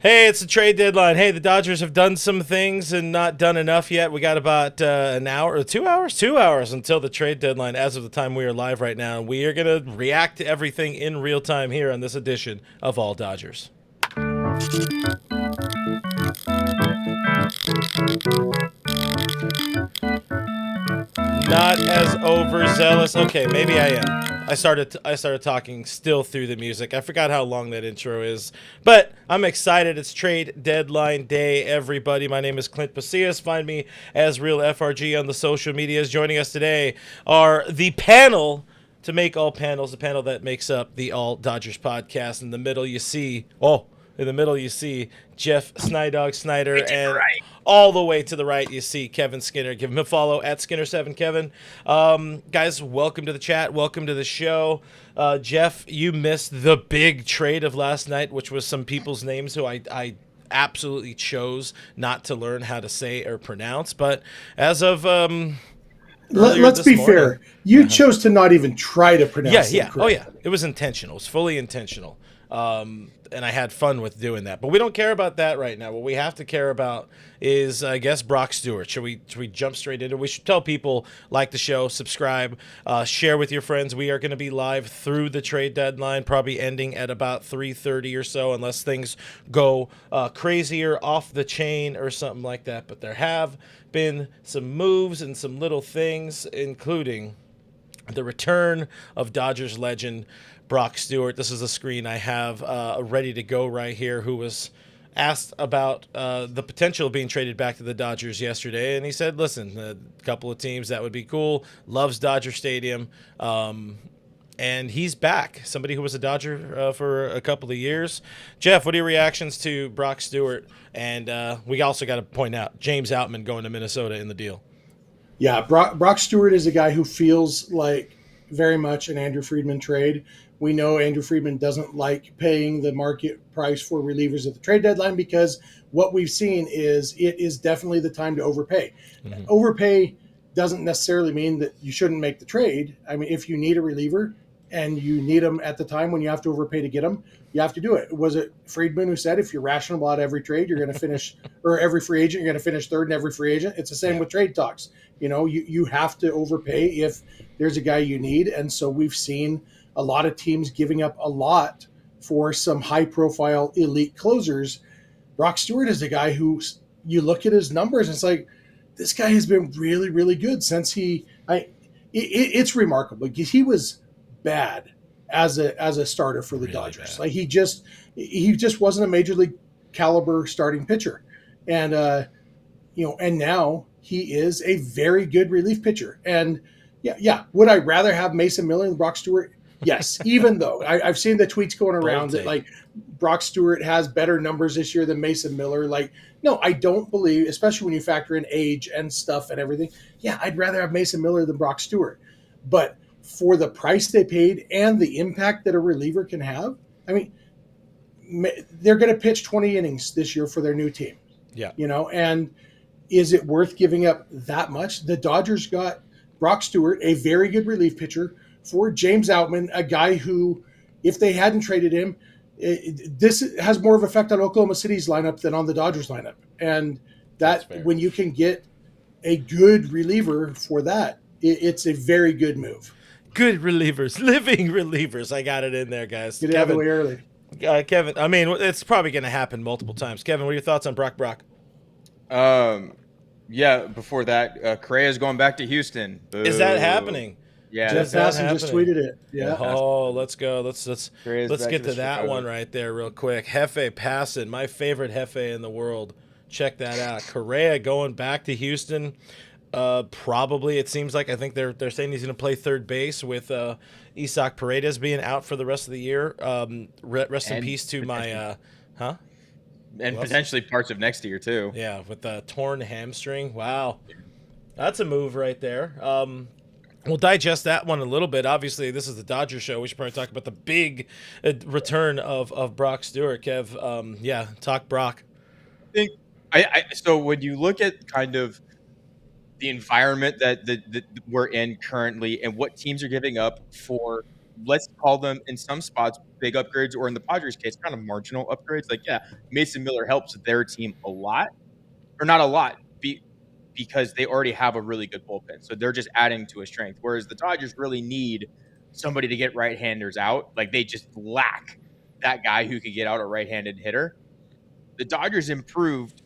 Hey, it's the trade deadline. Hey, the Dodgers have done some things and not done enough yet. We got about an hour or 2 hours, 2 hours until the trade deadline as of the time we are live right now. We are going to react to everything in real time here on this edition of All Dodgers. Not as overzealous. Okay, maybe I am. I started talking still through the music. I forgot how long that intro is, but I'm excited. It's trade deadline day, everybody. My name is Clint Pasillas. Find me as Real FRG on the social medias. Joining us today are the panel to make all panels, the panel that makes up the All Dodgers podcast. In the middle, you see Jeff Snydog Snyder, and all the way to the right, you see Kevin Skinner. Give him a follow at Skinner7 Kevin. Guys, welcome to the chat. Welcome to the show. Jeff, you missed the big trade of last night, which was some people's names who I absolutely chose not to learn how to say or pronounce. But as of let's be fair. You chose to not even try to pronounce it. Oh, yeah. It was intentional. It was fully intentional. And I had fun with doing that. But we don't care about that right now. What we have to care about is, I guess, Brock Stewart. Should we jump straight into it? We should tell people, like the show, subscribe, share with your friends. We are going to be live through the trade deadline, probably ending at about 3:30 or so, unless things go crazier, off the chain or something like that. But there have been some moves and some little things, including the return of Dodgers legend Brock Stewart. This is a screen I have ready to go right here, who was asked about the potential of being traded back to the Dodgers yesterday. And he said, listen, a couple of teams, that would be cool. Loves Dodger Stadium. And he's back. Somebody who was a Dodger for a couple of years. Jeff, what are your reactions to Brock Stewart? And we also got to point out James Outman going to Minnesota in the deal. Yeah, Brock Stewart is a guy who feels like very much an Andrew Friedman trade. We know Andrew Friedman doesn't like paying the market price for relievers at the trade deadline because what we've seen is it is definitely the time to overpay. Mm-hmm. Overpay doesn't necessarily mean that you shouldn't make the trade. I mean, if you need a reliever and you need them at the time when you have to overpay to get them, you have to do it. Was it Friedman who said if you're rational about every trade, you're going to finish, or every free agent, you're going to finish third in every free agent? It's the same with trade talks. You know, you have to overpay if there's a guy you need. And so we've seen a lot of teams giving up a lot for some high-profile elite closers. Brock Stewart is a guy who you look at his numbers and it's like, this guy has been really, really good since it's remarkable because he was bad as a starter for the really Dodgers. Bad. Like he just wasn't a major league caliber starting pitcher. And and now he is a very good relief pitcher. And yeah. Would I rather have Mason Miller than Brock Stewart? Yes, even though I've seen the tweets going around that like Brock Stewart has better numbers this year than Mason Miller. Like, no, I don't believe, especially when you factor in age and stuff and everything. Yeah, I'd rather have Mason Miller than Brock Stewart. But for the price they paid and the impact that a reliever can have, I mean, they're going to pitch 20 innings this year for their new team. Yeah. And is it worth giving up that much? The Dodgers got Brock Stewart, a very good relief pitcher, for James Outman, a guy who, if they hadn't traded him, this has more of an effect on Oklahoma City's lineup than on the Dodgers lineup. And that when you can get a good reliever for that, it's a very good move. Good relievers, living relievers. I got it in there, guys. Get it out of the way early. Kevin, I mean, it's probably going to happen multiple times. Kevin, what are your thoughts on Brock? Yeah, before that, Correa's going back to Houston. Boo. Is that happening? Yeah, Jeff Passan just tweeted it. Yeah. Oh, let's go. Let's get to that one right there real quick. Jefe Passan, my favorite Jefe in the world. Check that out. Correa going back to Houston. Probably, it seems like. I think they're saying he's going to play third base with Isaac Paredes being out for the rest of the year. Rest in peace to my and potentially parts of next year too. Yeah, with the torn hamstring. Wow, that's a move right there. We'll digest that one a little bit. Obviously, this is the Dodgers show. We should probably talk about the big return of Brock Stewart. Kev, talk Brock. So when you look at kind of the environment that we're in currently and what teams are giving up for let's call them in some spots big upgrades, or in the Padres case, kind of marginal upgrades. Like, yeah, Mason Miller helps their team a lot, or not a lot, because they already have a really good bullpen. So they're just adding to a strength. Whereas the Dodgers really need somebody to get right-handers out. Like, they just lack that guy who could get out a right-handed hitter. The Dodgers improved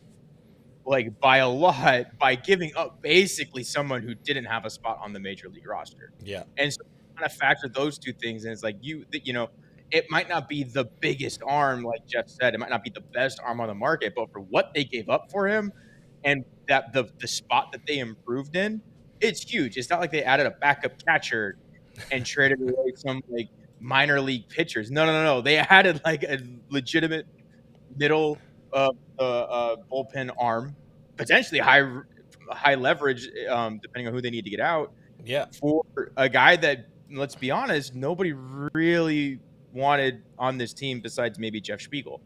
like by a lot by giving up basically someone who didn't have a spot on the major league roster. Yeah. And so kind of factor those two things, and it's like it might not be the biggest arm, like Jeff said, it might not be the best arm on the market, but for what they gave up for him and that the spot that they improved in, it's huge. It's not like they added a backup catcher and traded away some like minor league pitchers. No. They added like a legitimate middle of the bullpen arm, potentially high leverage, depending on who they need to get out. Yeah. For a guy that, let's be honest, nobody really wanted on this team besides maybe Jeff Spiegel.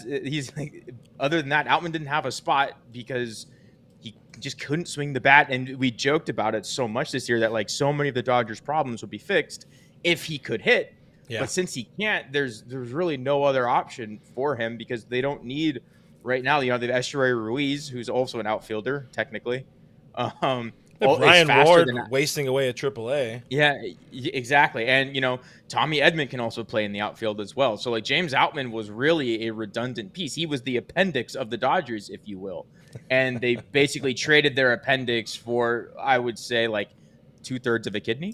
He's like, other than that, Outman didn't have a spot because he just couldn't swing the bat. And we joked about it so much this year that like so many of the Dodgers' problems would be fixed if he could hit. Yeah. But since he can't, there's really no other option for him because they don't need right now. You know, they have Echeverry Ruiz, who's also an outfielder technically. Brian Ward wasting away at AAA. Yeah, exactly. And, you know, Tommy Edman can also play in the outfield as well. So, like, James Outman was really a redundant piece. He was the appendix of the Dodgers, if you will. And they basically traded their appendix for, I would say, like 2/3 of a kidney.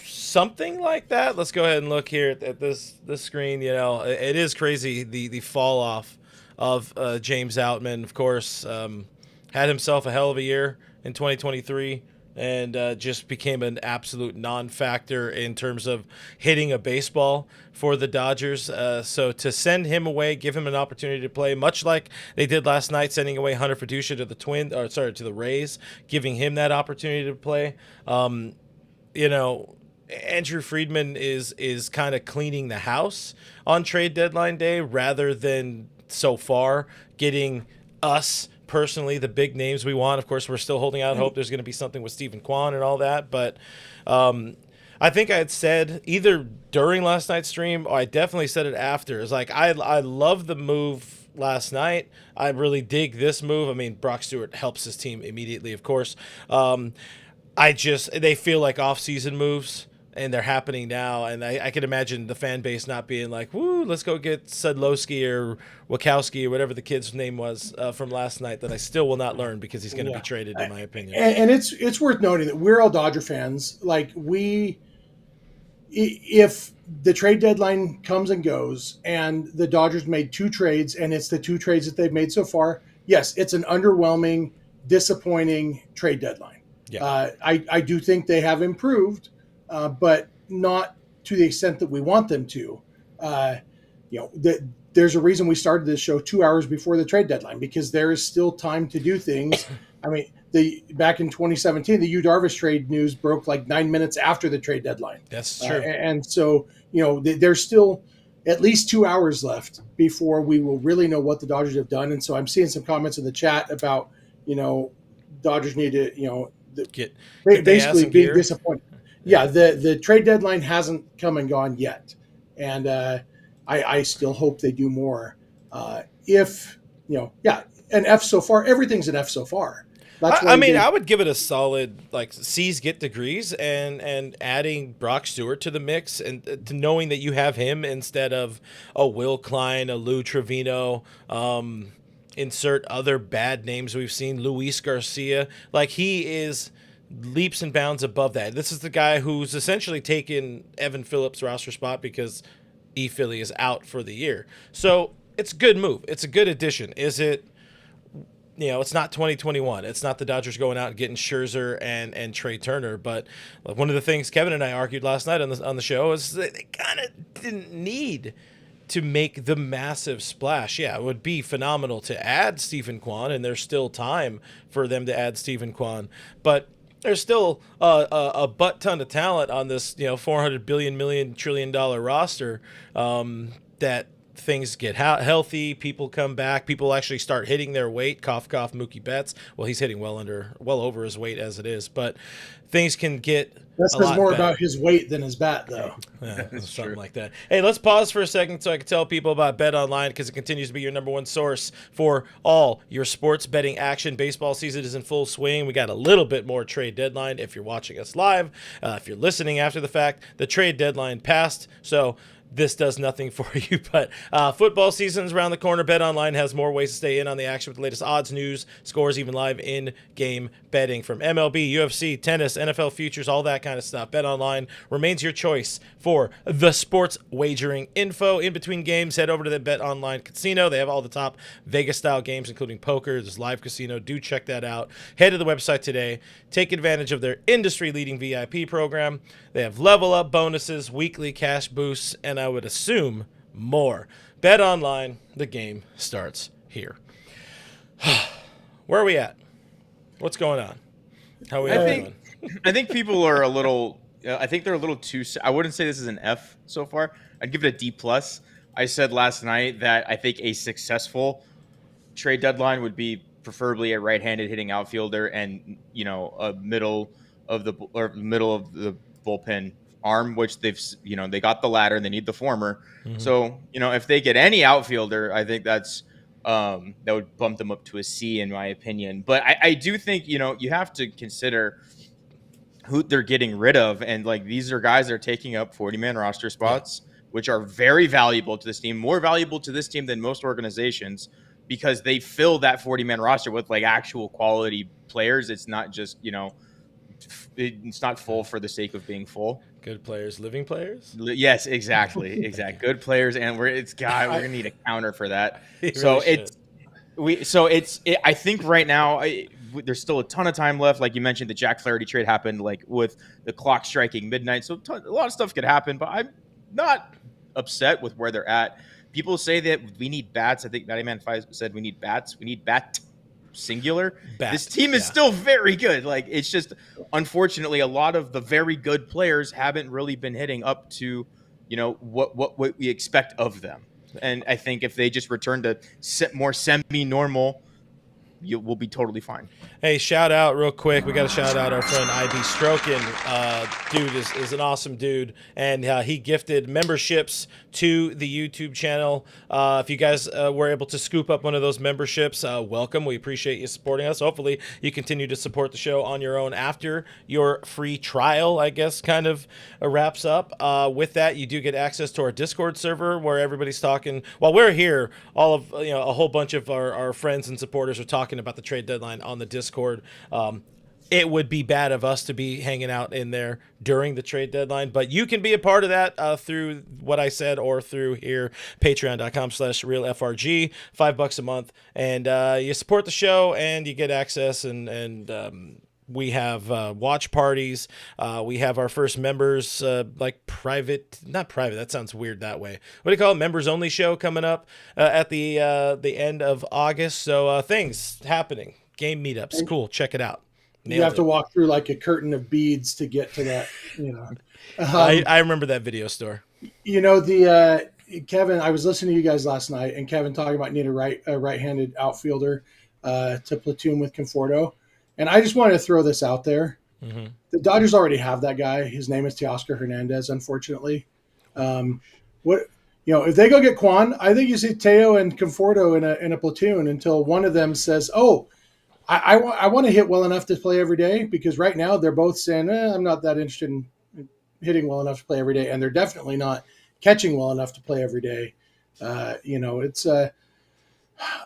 Something like that. Let's go ahead and look here at this screen. You know, it is crazy, the fall off of James Outman. Of course, had himself a hell of a year in 2023 and just became an absolute non-factor in terms of hitting a baseball for the Dodgers. So to send him away, give him an opportunity to play, much like they did last night, sending away Hunter Fiducia to the Rays, giving him that opportunity to play. You know, Andrew Friedman is kind of cleaning the house on trade deadline day rather than so far getting us personally the big names we want. Of course, we're still holding out hope there's going to be something with Stephen Quan and all that, but I think I had said either during last night's stream or I definitely said it after. It's like I love the move last night. I really dig this move. I mean, Brock Stewart helps his team immediately, of course. They feel like off-season moves, and they're happening now. And I can imagine the fan base not being like, woo, let's go get Sudlowski or Wachowski or whatever the kid's name was from last night that I still will not learn because he's going to be traded, in my opinion. And it's worth noting that we're all Dodger fans. Like, if the trade deadline comes and goes and the Dodgers made 2 trades and it's the 2 trades that they've made so far, yes, it's an underwhelming, disappointing trade deadline. Yeah. I do think they have improved, but not to the extent that we want them to. There's a reason we started this show 2 hours before the trade deadline because there is still time to do things. I mean, back in 2017, the Yu Darvish trade news broke like 9 minutes after the trade deadline. That's true. And so, you know, there's still at least 2 hours left before we will really know what the Dodgers have done. And so I'm seeing some comments in the chat about, you know, Dodgers need to, you know, basically being disappointed. Yeah, the trade deadline hasn't come and gone yet, and I still hope they do more. If you know, an F so far. Everything's an F so far. I would give it a solid like C's get degrees, and adding Brock Stewart to the mix, and to knowing that you have him instead of a Will Klein, a Lou Trevino. Insert other bad names we've seen, Luis Garcia. Like, he is leaps and bounds above that. This is the guy who's essentially taken Evan Phillips' roster spot because Philly is out for the year. So it's a good move. It's a good addition. Is it, you know, it's not 2021. It's not the Dodgers going out and getting Scherzer and Trey Turner. But like, one of the things Kevin and I argued last night on the show is that they kind of didn't need to make the massive splash. Yeah, it would be phenomenal to add Stephen Quan, and there's still time for them to add Stephen Quan. But there's still a butt ton of talent on this, you know, $400 billion, $1 trillion roster that things get healthy, people come back, people actually start hitting their weight. Cough, cough, Mookie Betts. Well, he's hitting well over his weight as it is, but things can get That a says lot more better. about his weight than his bat, though. Yeah, something like that. Hey, let's pause for a second so I can tell people about Bet Online, because it continues to be your number one source for all your sports betting action. Baseball season is in full swing. We got a little bit more trade deadline if you're watching us live. If you're listening after the fact, the trade deadline passed, so this does nothing for you, but football season's around the corner. Bet Online has more ways to stay in on the action with the latest odds, news, scores, even live in-game betting from MLB, UFC, tennis, NFL futures, all that kind of stuff. Bet Online remains your choice for the sports wagering info. In between games, head over to the Bet Online casino. They have all the top Vegas-style games, including poker. There's live casino. Do check that out. Head to the website today. Take advantage of their industry-leading VIP program. They have level-up bonuses, weekly cash boosts, and I would assume more. Bet Online, the game starts here. Where are we at? What's going on? How are we doing? I think people are a little. I think they're a little too. I wouldn't say this is an F so far. I'd give it a D plus. I said last night that I think a successful trade deadline would be preferably a right-handed hitting outfielder and a middle of the bullpen arm, which they got the latter and they need the former. Mm-hmm. So if they get any outfielder, I think that would bump them up to a C in my opinion. But I do think you have to consider who they're getting rid of, and like these are guys that are taking up 40-man roster spots, which are very valuable to this team, more valuable to this team than most organizations, because they fill that 40-man roster with like actual quality players. It's not just it's not full for the sake of being full. Good players, living players. Yes, exactly. Good players, and we're gonna need a counter for that. I think right now there's still a ton of time left. Like you mentioned, the Jack Flaherty trade happened like with the clock striking midnight, so a lot of stuff could happen. But I'm not upset with where they're at. People say that we need bats. I think Baitman said we need bats. We need bat. Singular. This team is still very good. Like it's just unfortunately a lot of the very good players haven't really been hitting up to what we expect of them. And I think if they just return to more semi-normal, we'll be totally fine. Hey, shout out real quick. We got to shout out our friend IB Strokin. Dude is an awesome dude, and he gifted memberships to the YouTube channel. If you guys were able to scoop up one of those memberships, welcome. We appreciate you supporting us. Hopefully, you continue to support the show on your own after your free trial, I guess, kind of wraps up. With that, you do get access to our Discord server where everybody's talking. While we're here, all of a whole bunch of our friends and supporters are talking about the trade deadline on the Discord. It would be bad of us to be hanging out in there during the trade deadline, but you can be a part of that through what I said or through here, patreon.com/realfrg, $5 a month. And you support the show and you get access and we have watch parties. We have our first members, not private. That sounds weird that way. What do you call it? Members only show coming up at the end of August. So things happening. Game meetups. Cool. Check it out. You have to walk through like a curtain of beads to get to that. I remember that video store. Kevin, I was listening to you guys last night, and Kevin talking about needing a right-handed outfielder to platoon with Conforto. And I just wanted to throw this out there. Mm-hmm. The Dodgers already have that guy. His name is Teoscar Hernandez, unfortunately. If they go get Quan, I think you see Teo and Conforto in a platoon until one of them says, "Oh, I want to hit well enough to play every day," because right now they're both saying, "I'm not that interested in hitting well enough to play every day," and they're definitely not catching well enough to play every day.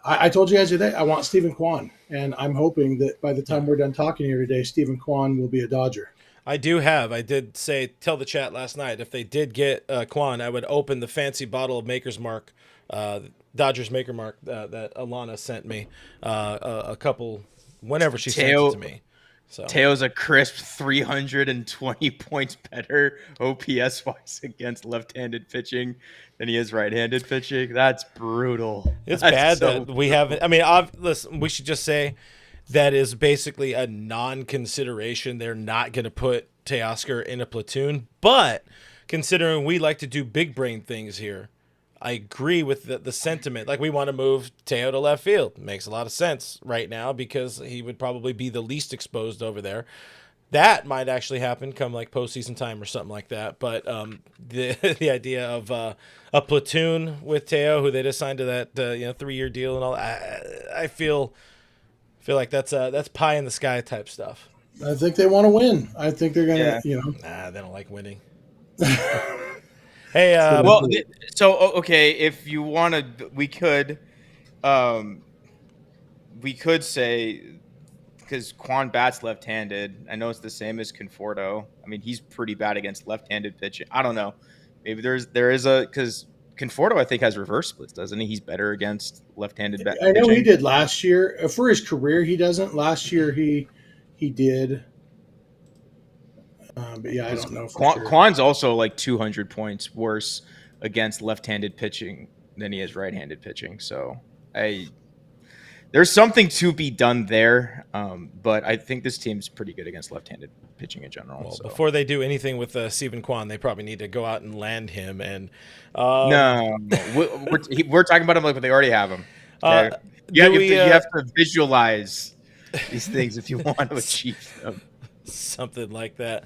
I told you guys today I want Stephen Quan, and I'm hoping that by the time we're done talking here today, Stephen Quan will be a Dodger. I did tell the chat last night, if they did get Quan, I would open the fancy bottle of Maker's Mark, Dodgers Maker Mark that Alana sent me a couple whenever she sent it to me. So Teo's a crisp 320 points better OPS wise against left-handed pitching than he is right-handed pitching. That's brutal. It's bad that we haven't. I mean, listen, we should just say that is basically a non-consideration. They're not going to put Teoscar in a platoon, but considering we like to do big brain things here, I agree with the sentiment. Like, we want to move Teo to left field. Makes a lot of sense right now because he would probably be the least exposed over there. That might actually happen come like postseason time or something like that. But the idea of a platoon with Teo, who they just signed to that 3-year deal and all, I feel like that's pie in the sky type stuff. I think they want to win. I think they're gonna, Nah, they don't like winning. Hey, well, so okay, if you want to, we could say, because Quan bats left-handed. I know it's the same as Conforto. I mean, he's pretty bad against left-handed pitching. I don't know. Maybe there is because Conforto, I think, has reverse splits, doesn't he? He's better against left-handed pitching. I know he did last year. For his career, he doesn't. Last year, he did. But yeah, I don't know. Quan's also like 200 points worse against left-handed pitching than he is right-handed pitching. So there's something to be done there. But I think this team's pretty good against left-handed pitching in general. Well, so. Before they do anything with Stephen Quan, they probably need to go out and land him. And no, we're talking about him like they already have him. Okay? You have to visualize these things if you want to achieve them. Something like that.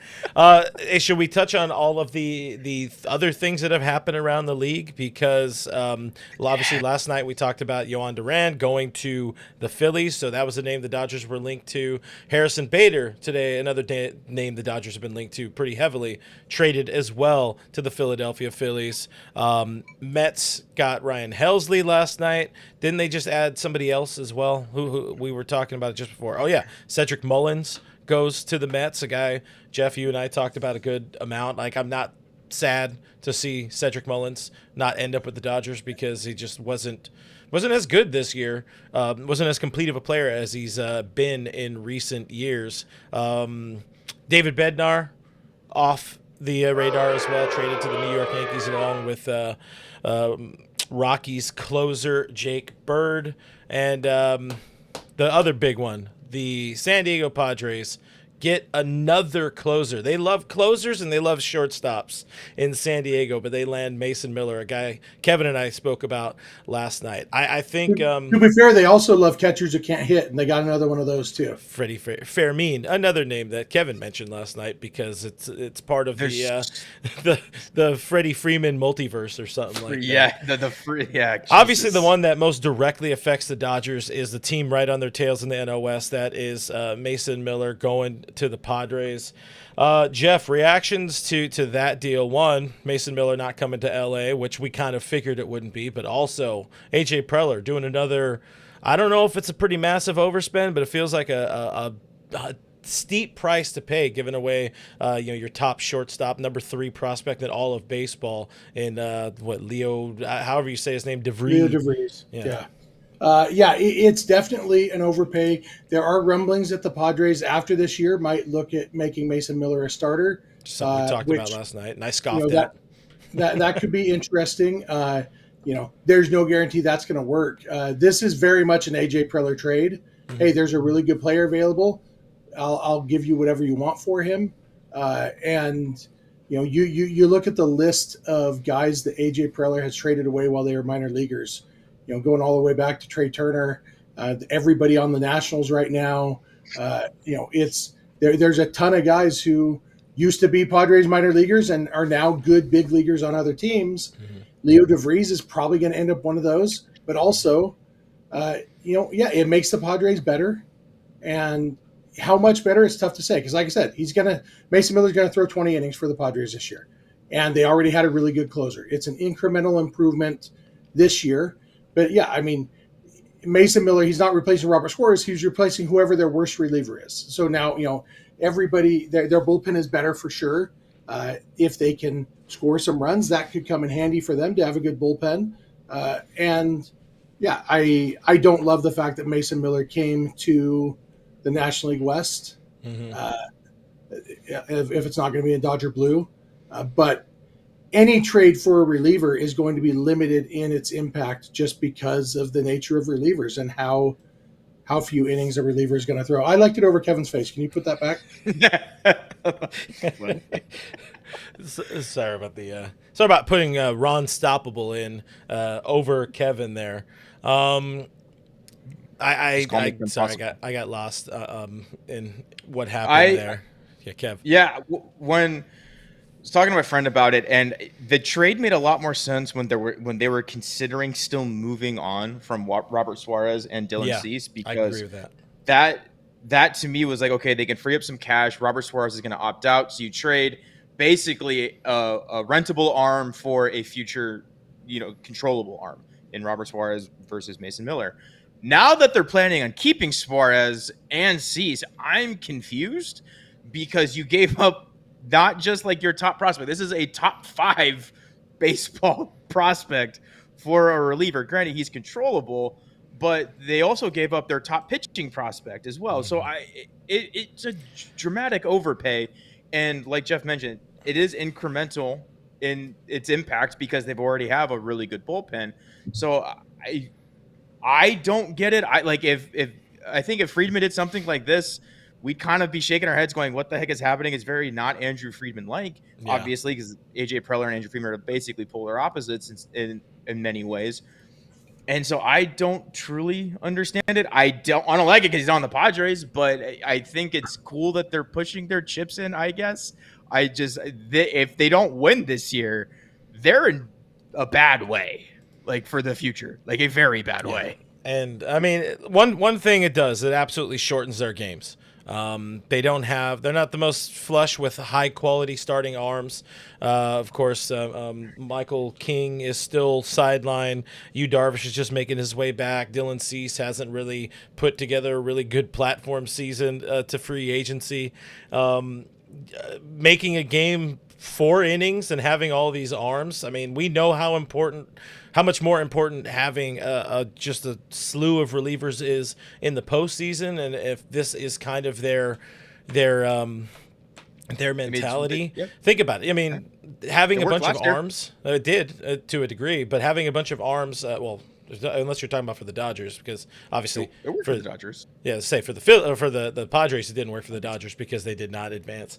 Should we touch on all of the other things that have happened around the league? Because obviously last night we talked about Yohan Duran going to the Phillies, so that was a name the Dodgers were linked to. Harrison Bader today, another name the Dodgers have been linked to pretty heavily, traded as well to the Philadelphia Phillies. Mets got Ryan Helsley last night. Didn't they just add somebody else as well? Who we were talking about it just before? Oh yeah, Cedric Mullins goes to the Mets, a guy, Jeff, you and I talked about a good amount. Like, I'm not sad to see Cedric Mullins not end up with the Dodgers because he just wasn't as good this year, wasn't as complete of a player as he's been in recent years. David Bednar off the radar as well, traded to the New York Yankees along with Rockies closer Jake Bird. And the other big one, the San Diego Padres get another closer. They love closers and they love shortstops in San Diego, but they land Mason Miller, a guy Kevin and I spoke about last night. I think to be fair, they also love catchers who can't hit, and they got another one of those too. Freddie Fairmean, another name that Kevin mentioned last night because it's part of the Freddie Freeman multiverse or something like that. Yeah, obviously the one that most directly affects the Dodgers is the team right on their tails in the NL West. That is Mason Miller going to the Padres. Jeff, reactions to that deal. One, Mason Miller not coming to LA, which we kind of figured it wouldn't be, but also AJ Preller doing another, I don't know if it's a pretty massive overspend, but it feels like a steep price to pay, giving away your top shortstop, number 3 prospect in all of baseball in Leo, however you say his name, DeVries. Leo DeVries. Yeah. It's definitely an overpay. There are rumblings that the Padres after this year might look at making Mason Miller a starter. Something we talked about last night, and I scoffed at. That could be interesting. There's no guarantee that's going to work. This is very much an AJ Preller trade. Mm-hmm. Hey, there's a really good player available. I'll give you whatever you want for him. You look at the list of guys that AJ Preller has traded away while they were minor leaguers. Going all the way back to Trey Turner, everybody on the Nationals right now. There's a ton of guys who used to be Padres minor leaguers and are now good big leaguers on other teams. Mm-hmm. Leo DeVries is probably going to end up one of those, but also, it makes the Padres better. And how much better, it's tough to say. Because like I said, Mason Miller's going to throw 20 innings for the Padres this year. And they already had a really good closer. It's an incremental improvement this year. But yeah, I mean, Mason Miller, he's not replacing Robert Suarez. He's replacing whoever their worst reliever is. So now, everybody, their bullpen is better for sure. If they can score some runs, that could come in handy for them to have a good bullpen. I don't love the fact that Mason Miller came to the National League West. Mm-hmm. If it's not going to be in Dodger blue, but any trade for a reliever is going to be limited in its impact just because of the nature of relievers and how few innings a reliever is going to throw. I liked it over Kevin's face. Can you put that back? Sorry about the sorry about putting Ron Stoppable in over Kevin there. Just call me I sorry, impossible. I got lost in what happened I there. Yeah, Kev. Yeah, when I was talking to my friend about it, and the trade made a lot more sense when they were considering still moving on from Robert Suarez and Dylan Yeah, Cease, I agree because with that. that to me was like, okay, they can free up some cash. Robert Suarez is going to opt out, so you trade basically a rentable arm for a future, controllable arm in Robert Suarez versus Mason Miller. Now that they're planning on keeping Suarez and Cease, I'm confused because you gave up not just like your top prospect. This is a top 5 baseball prospect for a reliever. Granted, he's controllable, but they also gave up their top pitching prospect as well. So it's a dramatic overpay, and like Jeff mentioned, it is incremental in its impact because they've already have a really good bullpen. So I don't get it. I like if I think if Friedman did something like this, we'd kind of be shaking our heads going, what the heck is happening? It's very not Andrew Friedman like, Yeah. obviously, because AJ Preller and Andrew Friedman are basically polar opposites in many ways. And so I don't truly understand it. I don't like it because he's on the Padres, but I think it's cool that they're pushing their chips in, I guess. If they don't win this year, they're in a bad way, like for the future, like a very bad Yeah. way. And I mean, one thing it does, it absolutely shortens their games. They're not the most flush with high quality starting arms. Of course, Michael King is still sidelined. Yu Darvish is just making his way back. Dylan Cease hasn't really put together a really good platform season to free agency. Making a game 4 innings and having all these arms. I mean, we know how much more important having just a slew of relievers is in the postseason, and if this is kind of their mentality. Yep. Think about it. I mean, having It a worked bunch of last year. arms, it did to a degree, but having a bunch of arms, unless you're talking about for the Dodgers, because obviously It worked for the Dodgers. yeah, say for the Padres, it didn't work for the Dodgers because they did not advance.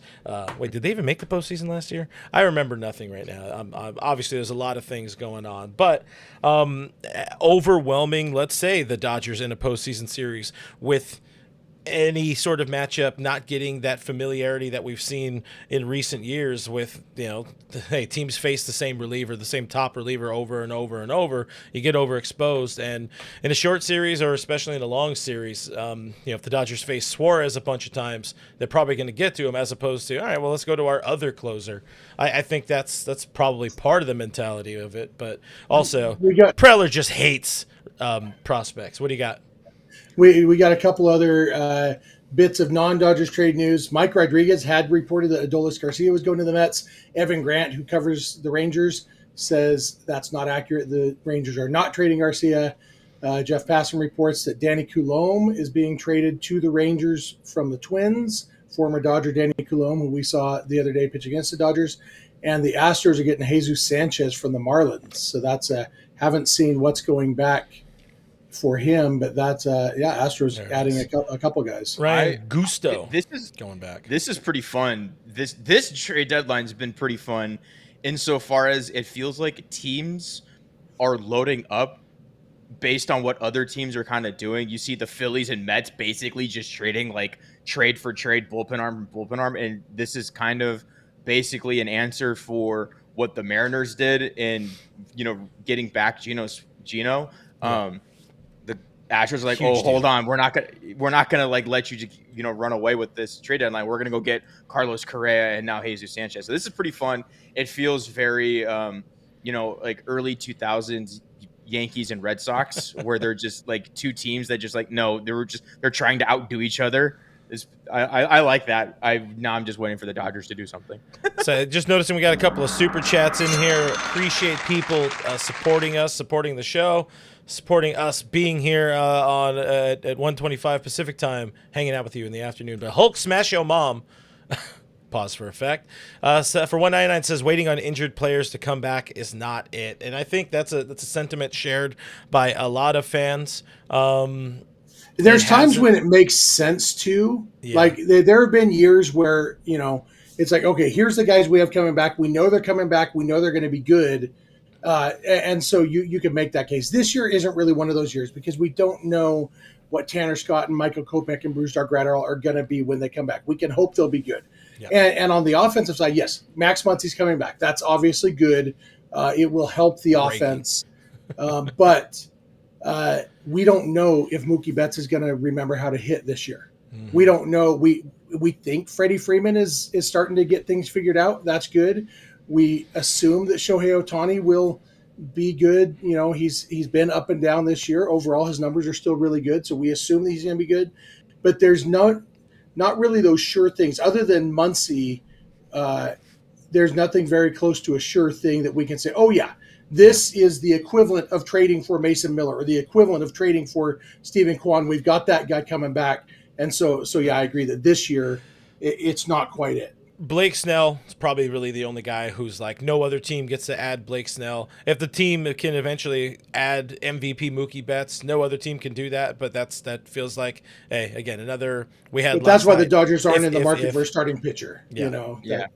Wait, did they even make the postseason last year? I remember nothing right now. Obviously, there's a lot of things going on, but overwhelming. Let's say the Dodgers in a postseason series with any sort of matchup not getting that familiarity that we've seen in recent years with, hey, teams face the same reliever, the same top reliever over and over and over. You get overexposed. And in a short series, or especially in a long series, if the Dodgers face Suarez a bunch of times, they're probably going to get to him, as opposed to, all right, well, let's go to our other closer. I think that's probably part of the mentality of it. But also, Preller just hates prospects. What do you got? We got a couple other bits of non-Dodgers trade news. Mike Rodriguez had reported that Adolis Garcia was going to the Mets. Evan Grant, who covers the Rangers, says that's not accurate. The Rangers are not trading Garcia. Jeff Passan reports that Danny Coulombe is being traded to the Rangers from the Twins. Former Dodger Danny Coulombe, who we saw the other day pitch against the Dodgers. And the Astros are getting Jesus Sanchez from the Marlins. So that's haven't seen what's going back for him, but that's Astros adding a couple guys. Ryan Gusto. This is going back. This is pretty fun. This trade deadline's been pretty fun insofar as it feels like teams are loading up based on what other teams are kind of doing. You see the Phillies and Mets basically just trading like trade for trade, bullpen arm, and this is kind of basically an answer for what the Mariners did in getting back Gino. Yeah. The Astros are like, Huge hold deal. on, we're not gonna like let you run away with this trade deadline. We're gonna go get Carlos Correa and now Jesus Sanchez. So this is pretty fun. It feels very like early 2000s Yankees and Red Sox, where they're just like two teams that just like they're trying to outdo each other. I like that. I'm just waiting for the Dodgers to do something. So just noticing we got a couple of super chats in here. Appreciate people supporting us, supporting the show, supporting us being here at 1:25 Pacific time, hanging out with you in the afternoon. But Hulk smash your mom. Pause for effect. So for 199 says waiting on injured players to come back is not it, and I think that's a sentiment shared by a lot of fans. There's times when it makes sense to. Yeah. Like there have been years where It's like, okay, here's the guys we have coming back. We know they're coming back. We know they're going to be good. And so you can make that case. This year isn't really one of those years because we don't know what Tanner Scott and Michael Kopech and Brusdar Graterol are going to be when they come back. We can hope they'll be good. Yeah. And on the offensive side, yes, Max Muncy's coming back. That's obviously good. It will help the offense. But we don't know if Mookie Betts is going to remember how to hit this year. Mm-hmm. We don't know. We think Freddie Freeman is starting to get things figured out. That's good. We assume that Shohei Ohtani will be good. You know, he's been up and down this year. Overall, his numbers are still really good. So we assume that he's going to be good. But there's not really those sure things. Other than Muncy, there's nothing very close to a sure thing that we can say, oh, yeah, this is the equivalent of trading for Mason Miller or the equivalent of trading for Stephen Kwan. We've got that guy coming back. And so yeah, I agree that this year it's not quite it. Blake Snell is probably really the only guy who's like, no other team gets to add Blake Snell. If the team can eventually add MVP Mookie Betts, no other team can do that. But that feels like, hey, again, another we had. But that's why the Dodgers aren't in the market for a starting pitcher. Yeah. You know. Yeah.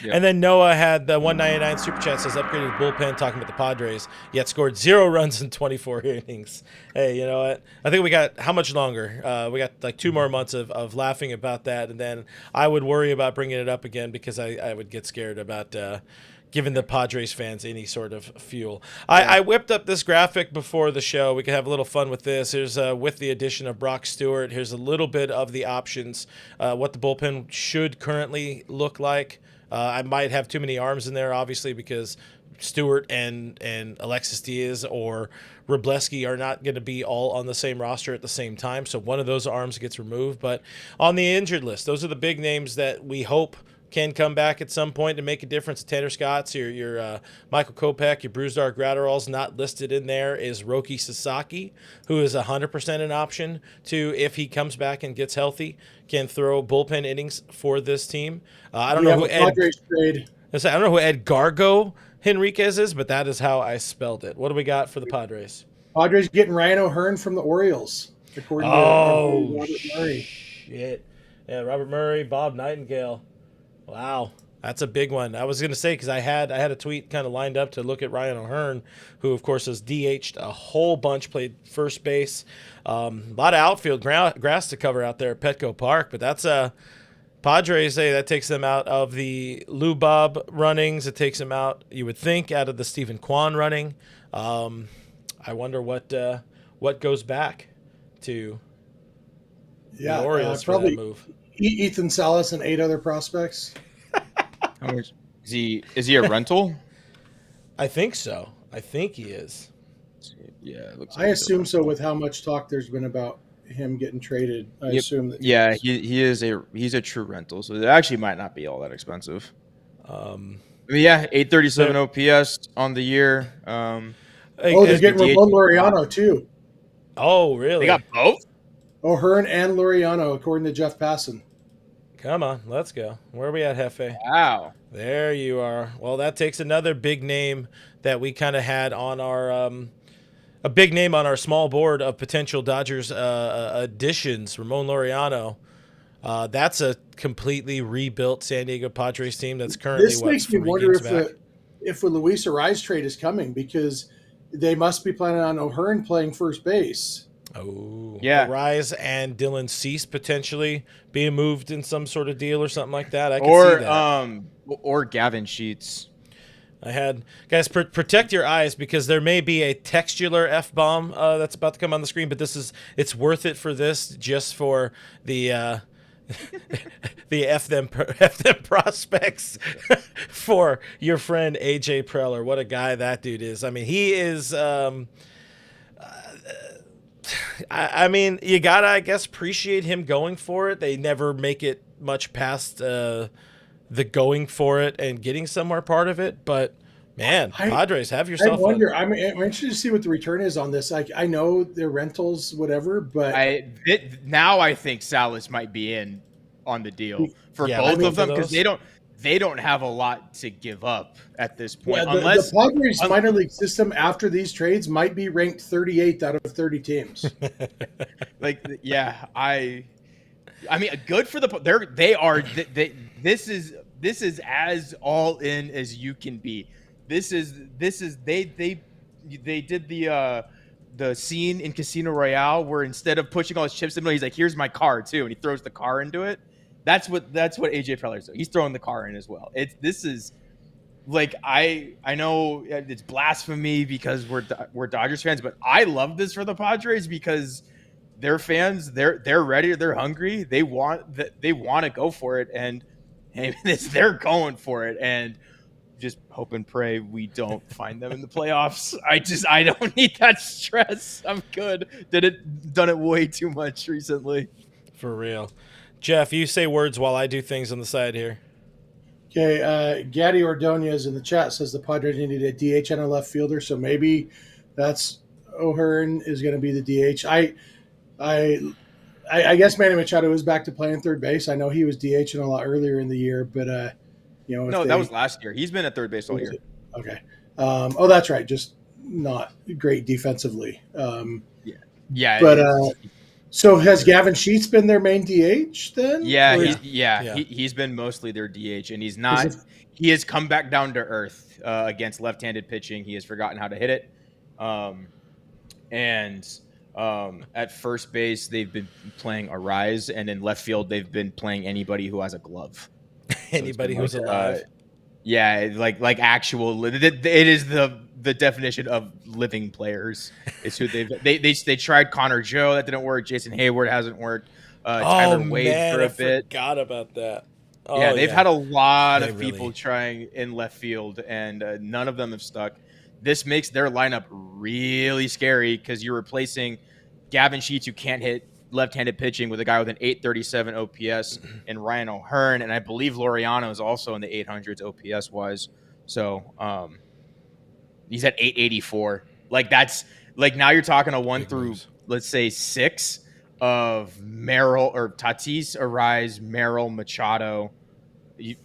Yep. And then Noah had the 199 Super Chat, says upgraded bullpen, talking about the Padres, yet scored 0 runs in 24 innings. Hey, you know what? I think we got, how much longer? We got like 2 more months of laughing about that, and then I would worry about bringing it up again because I would get scared about giving the Padres fans any sort of fuel. I whipped up this graphic before the show. We could have a little fun with this. Here's with the addition of Brock Stewart. Here's a little bit of the options, what the bullpen should currently look like. I might have too many arms in there, obviously, because Stewart and Alexis Diaz or Wrobleski are not going to be all on the same roster at the same time. So one of those arms gets removed. But on the injured list, those are the big names that we hope can come back at some point to make a difference. Tanner Scott's, your Michael Kopech, your Brusdar Graterol's not listed in there is Roki Sasaki, who is 100% an option to, if he comes back and gets healthy, can throw bullpen innings for this team. I don't know who Ed Gargo Henriquez is, but that is how I spelled it. What do we got for the Padres? Padres getting Ryan O'Hearn from the Orioles, according to Robert Murray. Shit. Yeah, Robert Murray, Bob Nightingale. Wow, that's a big one. I was going to say, because I had a tweet kind of lined up to look at Ryan O'Hearn, who, of course, has DH'd a whole bunch, played first base. A lot of outfield grass to cover out there at Petco Park, but that's Padres say that takes them out of the Lou Bob runnings. It takes them out, you would think, out of the Stephen Kwan running. I wonder what goes back to the Orioles for that move. Ethan Salas and 8 other prospects. Is he a rental? I think so. I think he is. Yeah, it looks I assume so with how much talk there's been about him getting traded. I assume that. Yeah, he's a true rental, so it actually might not be all that expensive. 837 OPS on the year. They're getting Ramon Laureano too. Oh, really? They got both? O'Hearn and Laureano, according to Jeff Passan. Come on, let's go. Where are we at, Hefe? Wow. There you are. Well, that takes another big name that we kind of had on our a big name on our small board of potential Dodgers additions, Ramon Laureano. That's a completely rebuilt San Diego Padres team that's currently This makes me wonder if the Luis Arraez trade is coming, because they must be planning on O'Hearn playing first base. Oh, yeah. Arraez and Dylan Cease potentially being moved in some sort of deal or something like that. I can see that. Or Gavin Sheets. I had guys protect your eyes, because there may be a textular F-bomb that's about to come on the screen, but it's worth it for this, just for the the F them prospects for your friend AJ Preller. What a guy that dude is. I mean, he is. I mean, you gotta, I guess, appreciate him going for it. They never make it much past the going for it and getting somewhere part of it. But man, Padres, have yourself. I wonder. I'm interested to see what the return is on this. I know they're rentals, whatever, but now I think Salas might be in on the deal for both of them, because they don't have a lot to give up at this point. Yeah, the Padres minor league system after these trades might be ranked 38th out of 30 teams. I mean, good for this is as all in as you can be. This is they did the scene in Casino Royale where instead of pushing all his chips in the middle, he's like, "Here's my car too," and he throws the car into it. That's what AJ Preller's doing. He's throwing the car in as well. This is like I know it's blasphemy because we're Dodgers fans, but I love this for the Padres because their fans they're ready, they're hungry, they want to go for it, and hey, they're going for it, and just hope and pray we don't find them in the playoffs. I don't need that stress. I'm good. Done it way too much recently. For real. Jeff, you say words while I do things on the side here. Okay, Gaddy Ordonez in the chat says the Padres needed a DH and a left fielder, so maybe that's O'Hearn is going to be the DH. I guess Manny Machado is back to playing third base. I know he was DHing a lot earlier in the year, but that was last year. He's been at third base all year. Okay. That's right. Just not great defensively. Yeah. But so has Gavin Sheets been their main DH then? Yeah, he's been mostly their DH, and he's not. He has come back down to earth against left-handed pitching. He has forgotten how to hit it. At first base, they've been playing Arise, and in left field, they've been playing anybody who has a glove. Anybody who's alive. Like actual. It is the definition of living players. It's who they tried Connor Joe, that didn't work. Jason Hayward hasn't worked. Tyler Wade for a bit. Forgot about that. They've had a lot of people trying in left field, and none of them have stuck. This makes their lineup really scary because you're replacing Gavin Sheets, who can't hit left-handed pitching, with a guy with an 837 OPS, and Ryan O'Hearn, and I believe Laureano is also in the 800s OPS wise. So he's at 884. Like that's like now you're talking a 1 through let's say 6 of Merrill or Tatis, Arise, Merrill, Machado,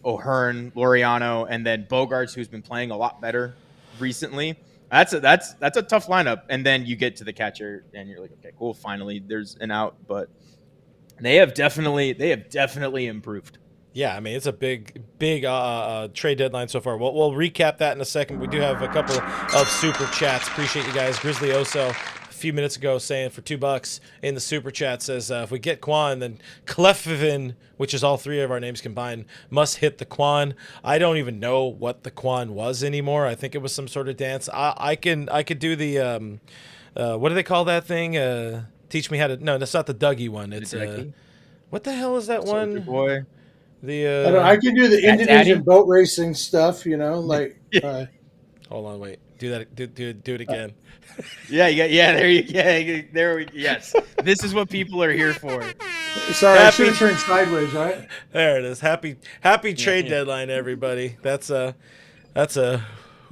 O'Hearn, Laureano, and then Bogarts, who's been playing a lot better recently. That's a tough lineup. And then you get to the catcher and you're like, okay, cool, finally there's an out. But they have definitely improved. Yeah, I mean, it's a big trade deadline so far. We'll recap that in a second. We do have a couple of super chats. Appreciate you guys. Grizzly Oso a few minutes ago saying for $2 in the super chat says if we get Quan, then Clefvin, which is all three of our names combined, must hit the Quan. I don't even know what the Quan was anymore. I think it was some sort of dance. I could do the what do they call that thing? Teach me how to. No, that's not the Dougie one. It's what the hell is that Soldier one? Boy. I can do the Indonesian boat racing stuff, like. Hold on, wait. Do that. Do it again. Yeah. There we. Yes, this is what people are here for. Sorry, I should have turned sideways, right? There it is. Happy trade deadline, everybody. That's a.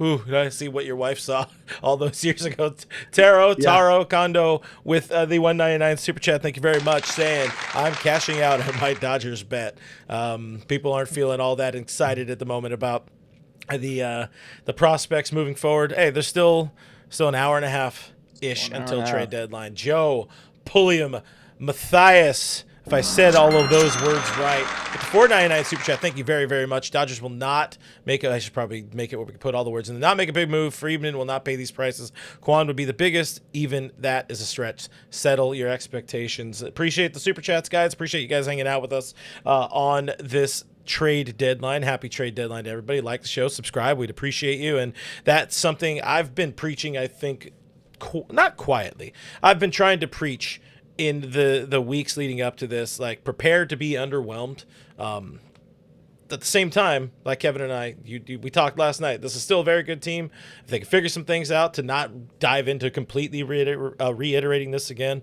I see what your wife saw all those years ago. Taro Kondo with the 199 super chat. Thank you very much. Saying I'm cashing out on my Dodgers bet. People aren't feeling all that excited at the moment about the prospects moving forward. Hey, there's still an hour and a half ish until trade deadline. Joe, Pulliam, Matthias. If I said all of those words right. With the 499 super chat, thank you very, very much. Dodgers will not make it. I should probably make it where we can put all the words in. Not make a big move. Friedman will not pay these prices. Quan would be the biggest. Even that is a stretch. Settle your expectations. Appreciate the super chats, guys. Appreciate you guys hanging out with us on this trade deadline. Happy trade deadline to everybody. Like the show, subscribe. We'd appreciate you. And that's something I've been preaching, I think, not quietly. I've been trying to preach in the weeks leading up to this, like, prepare to be underwhelmed. At the same time, like Kevin and I, we talked last night, this is still a very good team. If they can figure some things out, to not dive into completely reiterating this again.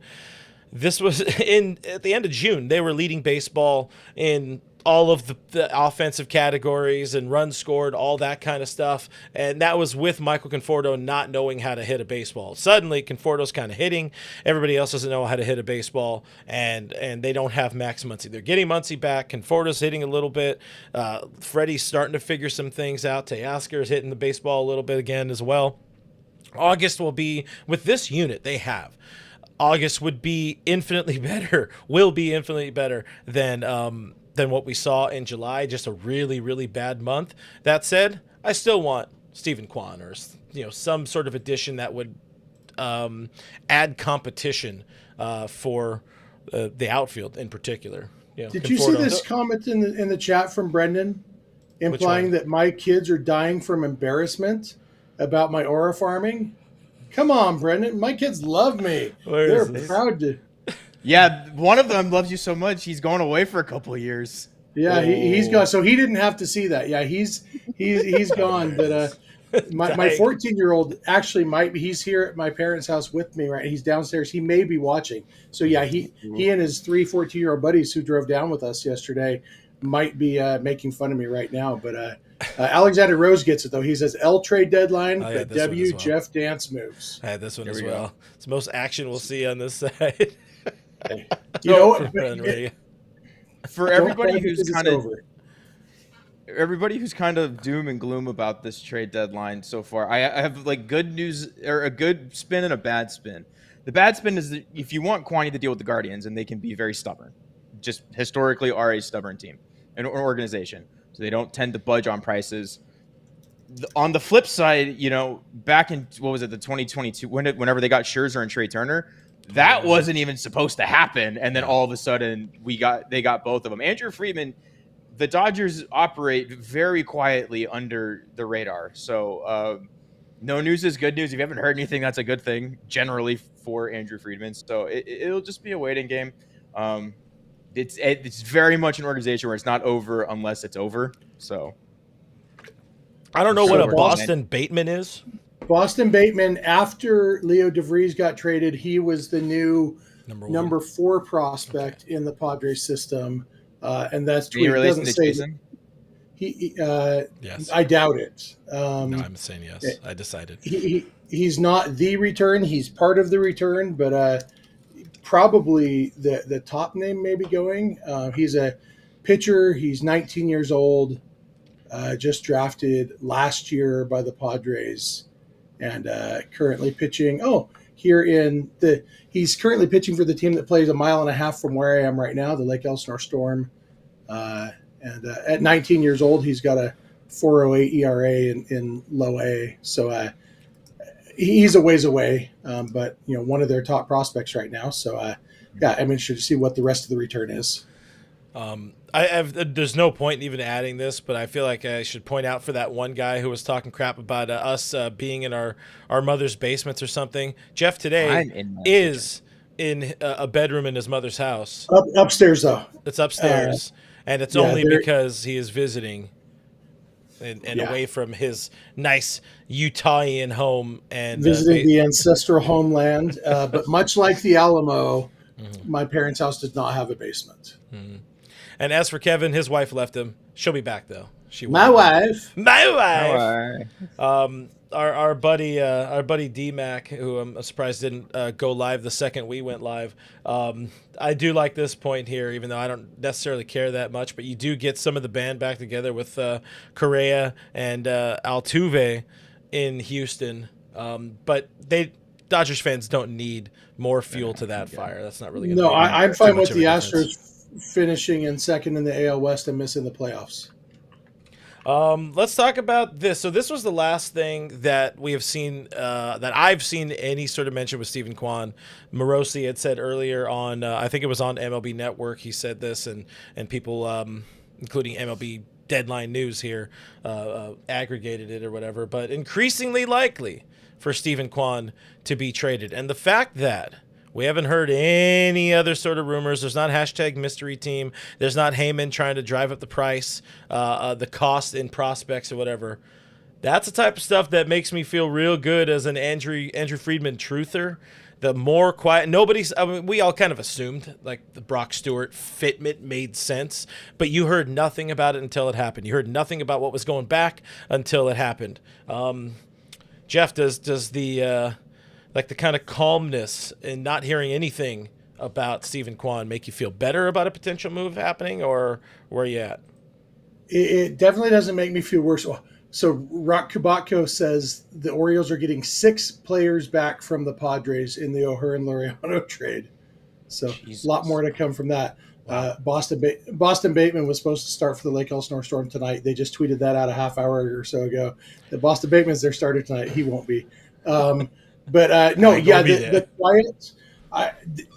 This was at the end of June. They were leading baseball in all of the offensive categories and runs scored, all that kind of stuff. And that was with Michael Conforto not knowing how to hit a baseball. Suddenly, Conforto's kind of hitting. Everybody else doesn't know how to hit a baseball, and they don't have Max Muncy. They're getting Muncy back. Conforto's hitting a little bit. Freddie's starting to figure some things out. Teoscar's hitting the baseball a little bit again as well. August will be, with this unit they have, August would be infinitely better, will be infinitely better than than what we saw in July. Just a really, really bad month. That said, I still want Stephen Quan or some sort of addition that would add competition for the outfield in particular. Did you see this comment in the chat from Brendan, implying that my kids are dying from embarrassment about my aura farming? Come on, Brendan. My kids love me. They're proud to. Yeah, one of them loves you so much he's going away for a couple of years. Yeah, he's gone. So he didn't have to see that. Yeah, he's gone. But my 14-year-old actually might be. He's here at my parents' house with me. Right, he's downstairs. He may be watching. So yeah, he and his 3 14-year-old buddies who drove down with us yesterday might be making fun of me right now. But Alexander Rose gets it though. He says L trade deadline, but W well. Jeff Dance moves. I had this one as well. It's the most action we'll see on this side. For everybody who's kind of doom and gloom about this trade deadline so far, I have like good news, or a good spin and a bad spin. The bad spin is that if you want Quaney to deal with the Guardians, and they can be very stubborn, just historically are a stubborn team, an organization, so they don't tend to budge on prices. On the flip side, back in the 2022, whenever they got Scherzer and Trey Turner, that wasn't even supposed to happen, and then all of a sudden they got both of them. Andrew Friedman, the Dodgers operate very quietly under the radar, so no news is good news. If you haven't heard anything, that's a good thing generally for Andrew Friedman. So it'll just be a waiting game. It's very much an organization where it's not over unless it's over. So I don't know what a Boston Baitman is. Boston Baitman, after Leo DeVries got traded, he was the new number 4 prospect in the Padres system, and that's true. He doesn't say yes. I doubt it. No, I'm saying yes. I decided he's not the return. He's part of the return, but probably the top name may be going. He's a pitcher. He's 19 years old. Just drafted last year by the Padres. And currently pitching. He's currently pitching for the team that plays a mile and a half from where I am right now, the Lake Elsinore Storm. And at 19 years old, he's got a 4.08 ERA in low A. So he's a ways away, but one of their top prospects right now. So I'm interested to see what the rest of the return is. There's no point in even adding this, but I feel like I should point out for that one guy who was talking crap about us being in our mother's basements or something. Jeff today is in a bedroom in his mother's house. Upstairs, though. It's upstairs, and it's only because he is visiting and away from his nice Utahian home. And visiting the ancestral homeland. But much like the Alamo, my parents' house does not have a basement. Mm-hmm. And as for Kevin, his wife left him. She'll be back though. My wife. Our buddy D-Mac, who I'm surprised didn't go live the second we went live. I do like this point here, even though I don't necessarily care that much. But you do get some of the band back together with Correa and Altuve in Houston. But Dodgers fans don't need more fuel to that fire. That's not really going to. No, I'm fine with the Astros finishing in second in the AL West and missing the playoffs. Let's talk about this. So this was the last thing that we have seen, that I've seen any sort of mention with Stephen Quan. Morosi had said earlier on, I think it was on MLB Network, he said this, and people, including MLB Deadline News here, aggregated it or whatever, but increasingly likely for Stephen Quan to be traded. And the fact that we haven't heard any other sort of rumors. There's not hashtag mystery team. There's not Heyman trying to drive up the price, the cost in prospects or whatever. That's the type of stuff that makes me feel real good as an Andrew Friedman truther. The more quiet, we all kind of assumed like the Brock Stewart fitment made sense, but you heard nothing about it until it happened. You heard nothing about what was going back until it happened. Jeff, does the like the kind of calmness and not hearing anything about Stephen Quan make you feel better about a potential move happening, or where are you at? It definitely doesn't make me feel worse. So Rock Kubatko says the Orioles are getting 6 players back from the Padres in the O'Hearn Laureano trade. So a lot more to come from that. Wow. Boston Baitman was supposed to start for the Lake Elsinore Storm tonight. They just tweeted that out a half hour or so ago. The Boston Bateman's their starter tonight. He won't be. No, I go yeah, be there. the quiet.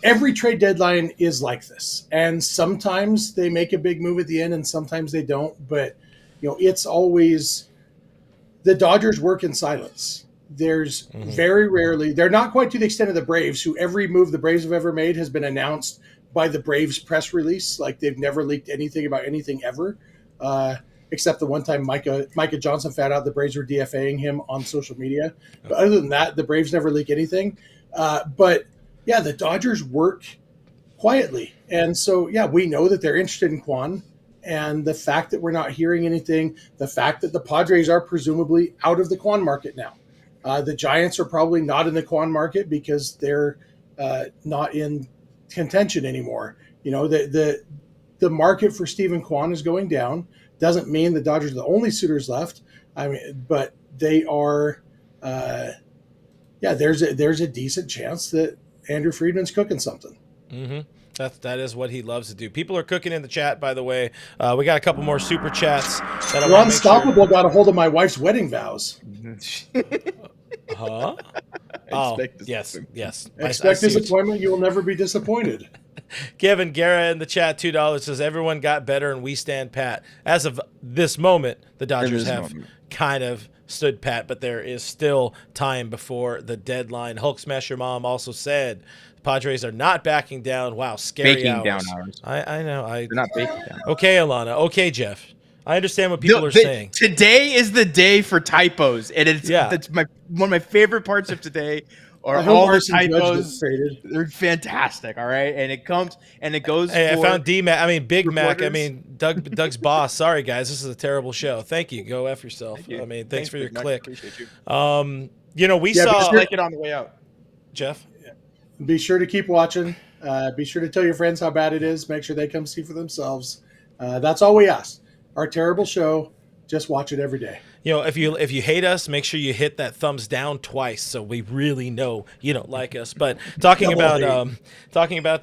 Every trade deadline is like this, and sometimes they make a big move at the end, and sometimes they don't. But it's always the Dodgers work in silence. There's very rarely, they're not quite to the extent of the Braves, who every move the Braves have ever made has been announced by the Braves press release. Like they've never leaked anything about anything ever, except the one time Micah Johnson found out the Braves were DFAing him on social media. But other than that, the Braves never leak anything. But yeah, the Dodgers work quietly. And so, yeah, we know that they're interested in Quan. And the fact that we're not hearing anything, the fact that the Padres are presumably out of the Quan market now. The Giants are probably not in the Quan market because they're not in contention anymore. The market for Stephen Quan is going down. Doesn't mean the Dodgers are the only suitors left. I mean, but they are. There's a decent chance that Andrew Friedman's cooking something. Mm-hmm. That is what he loves to do. People are cooking in the chat, by the way. We got a couple more super chats. That Ron Unstoppable got a hold of my wife's wedding vows. Huh? Yes. Expect disappointment. You will never be disappointed. Kevin Guerra in the chat, $2 says everyone got better and we stand pat. As of this moment, the Dodgers have kind of stood pat, but there is still time before the deadline. Hulk Smash Your Mom also said the Padres are not backing down. Wow, scary baking hours. down hours. I know. They're not baking down. Okay, Alana. Okay, Jeff. I understand what people are saying. Today is the day for typos, and that's one of my favorite parts of today. Are all the typos? They're fantastic. All right, and it goes. Hey, I found D-Mac. I mean, Big Mac. I mean, Doug's boss. Sorry, guys, this is a terrible show. Thank you. Go F yourself. I mean, thanks for your click. Appreciate you. We saw. Like it on the way out, Jeff. Be sure to keep watching. Be sure to tell your friends how bad it is. Make sure they come see for themselves. That's all we ask. Our terrible show. Just watch it every day. If you hate us, make sure you hit that thumbs down twice so we really know you don't like us. But talking about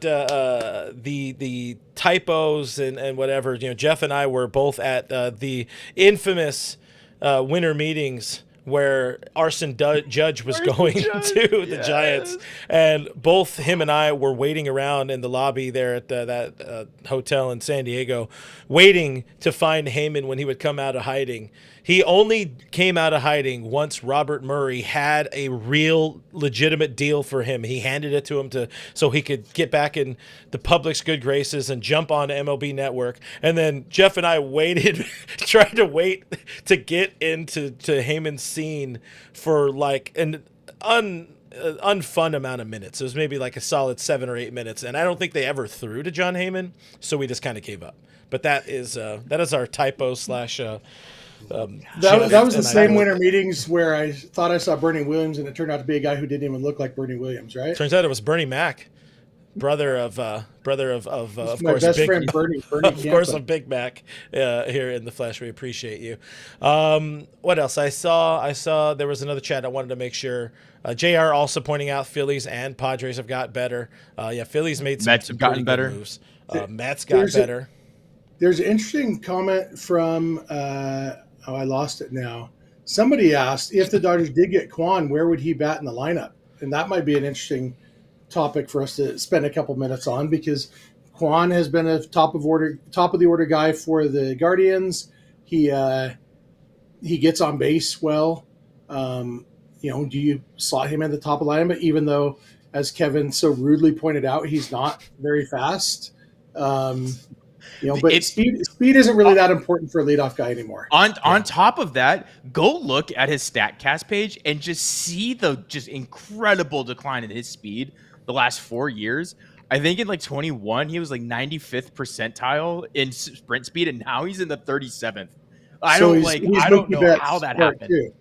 the typos and whatever, Jeff and I were both at the infamous winter meetings where Arson Judge was going to the Giants, and both him and I were waiting around in the lobby there at that hotel in San Diego, waiting to find Heyman when he would come out of hiding. He only came out of hiding once Robert Murray had a real legitimate deal for him. He handed it to him so he could get back in the public's good graces and jump on MLB Network. And then Jeff and I tried to wait to get into Heyman's scene for like an unfun amount of minutes. It was maybe like a solid 7 or 8 minutes. And I don't think they ever threw to John Heyman, so we just kind of gave up. But that is our typo slash... that was the same winter meetings where I thought I saw Bernie Williams, and it turned out to be a guy who didn't even look like Bernie Williams, right? Turns out it was Bernie Mac, brother of my course, best friend Bernie of course, of Big Mac here in the flesh. We appreciate you. What else? I saw there was another chat. I wanted to make sure. JR also pointing out Phillies and Padres have got better. Phillies made some pretty good moves. Mets got better. There's an interesting comment from I lost it now. Somebody asked if the Dodgers did get Quan, where would he bat in the lineup? And that might be an interesting topic for us to spend a couple minutes on, because Quan has been a top of the order guy for the Guardians. He gets on base well. Do you slot him in the top of the lineup? Even though, as Kevin so rudely pointed out, he's not very fast. But speed isn't really that important for a leadoff guy anymore. On top of that, go look at his StatCast page and just see the just incredible decline in his speed the last 4 years. I think in 21, he was 95th percentile in sprint speed, and now he's in the 37th. I don't know how that happened. Too.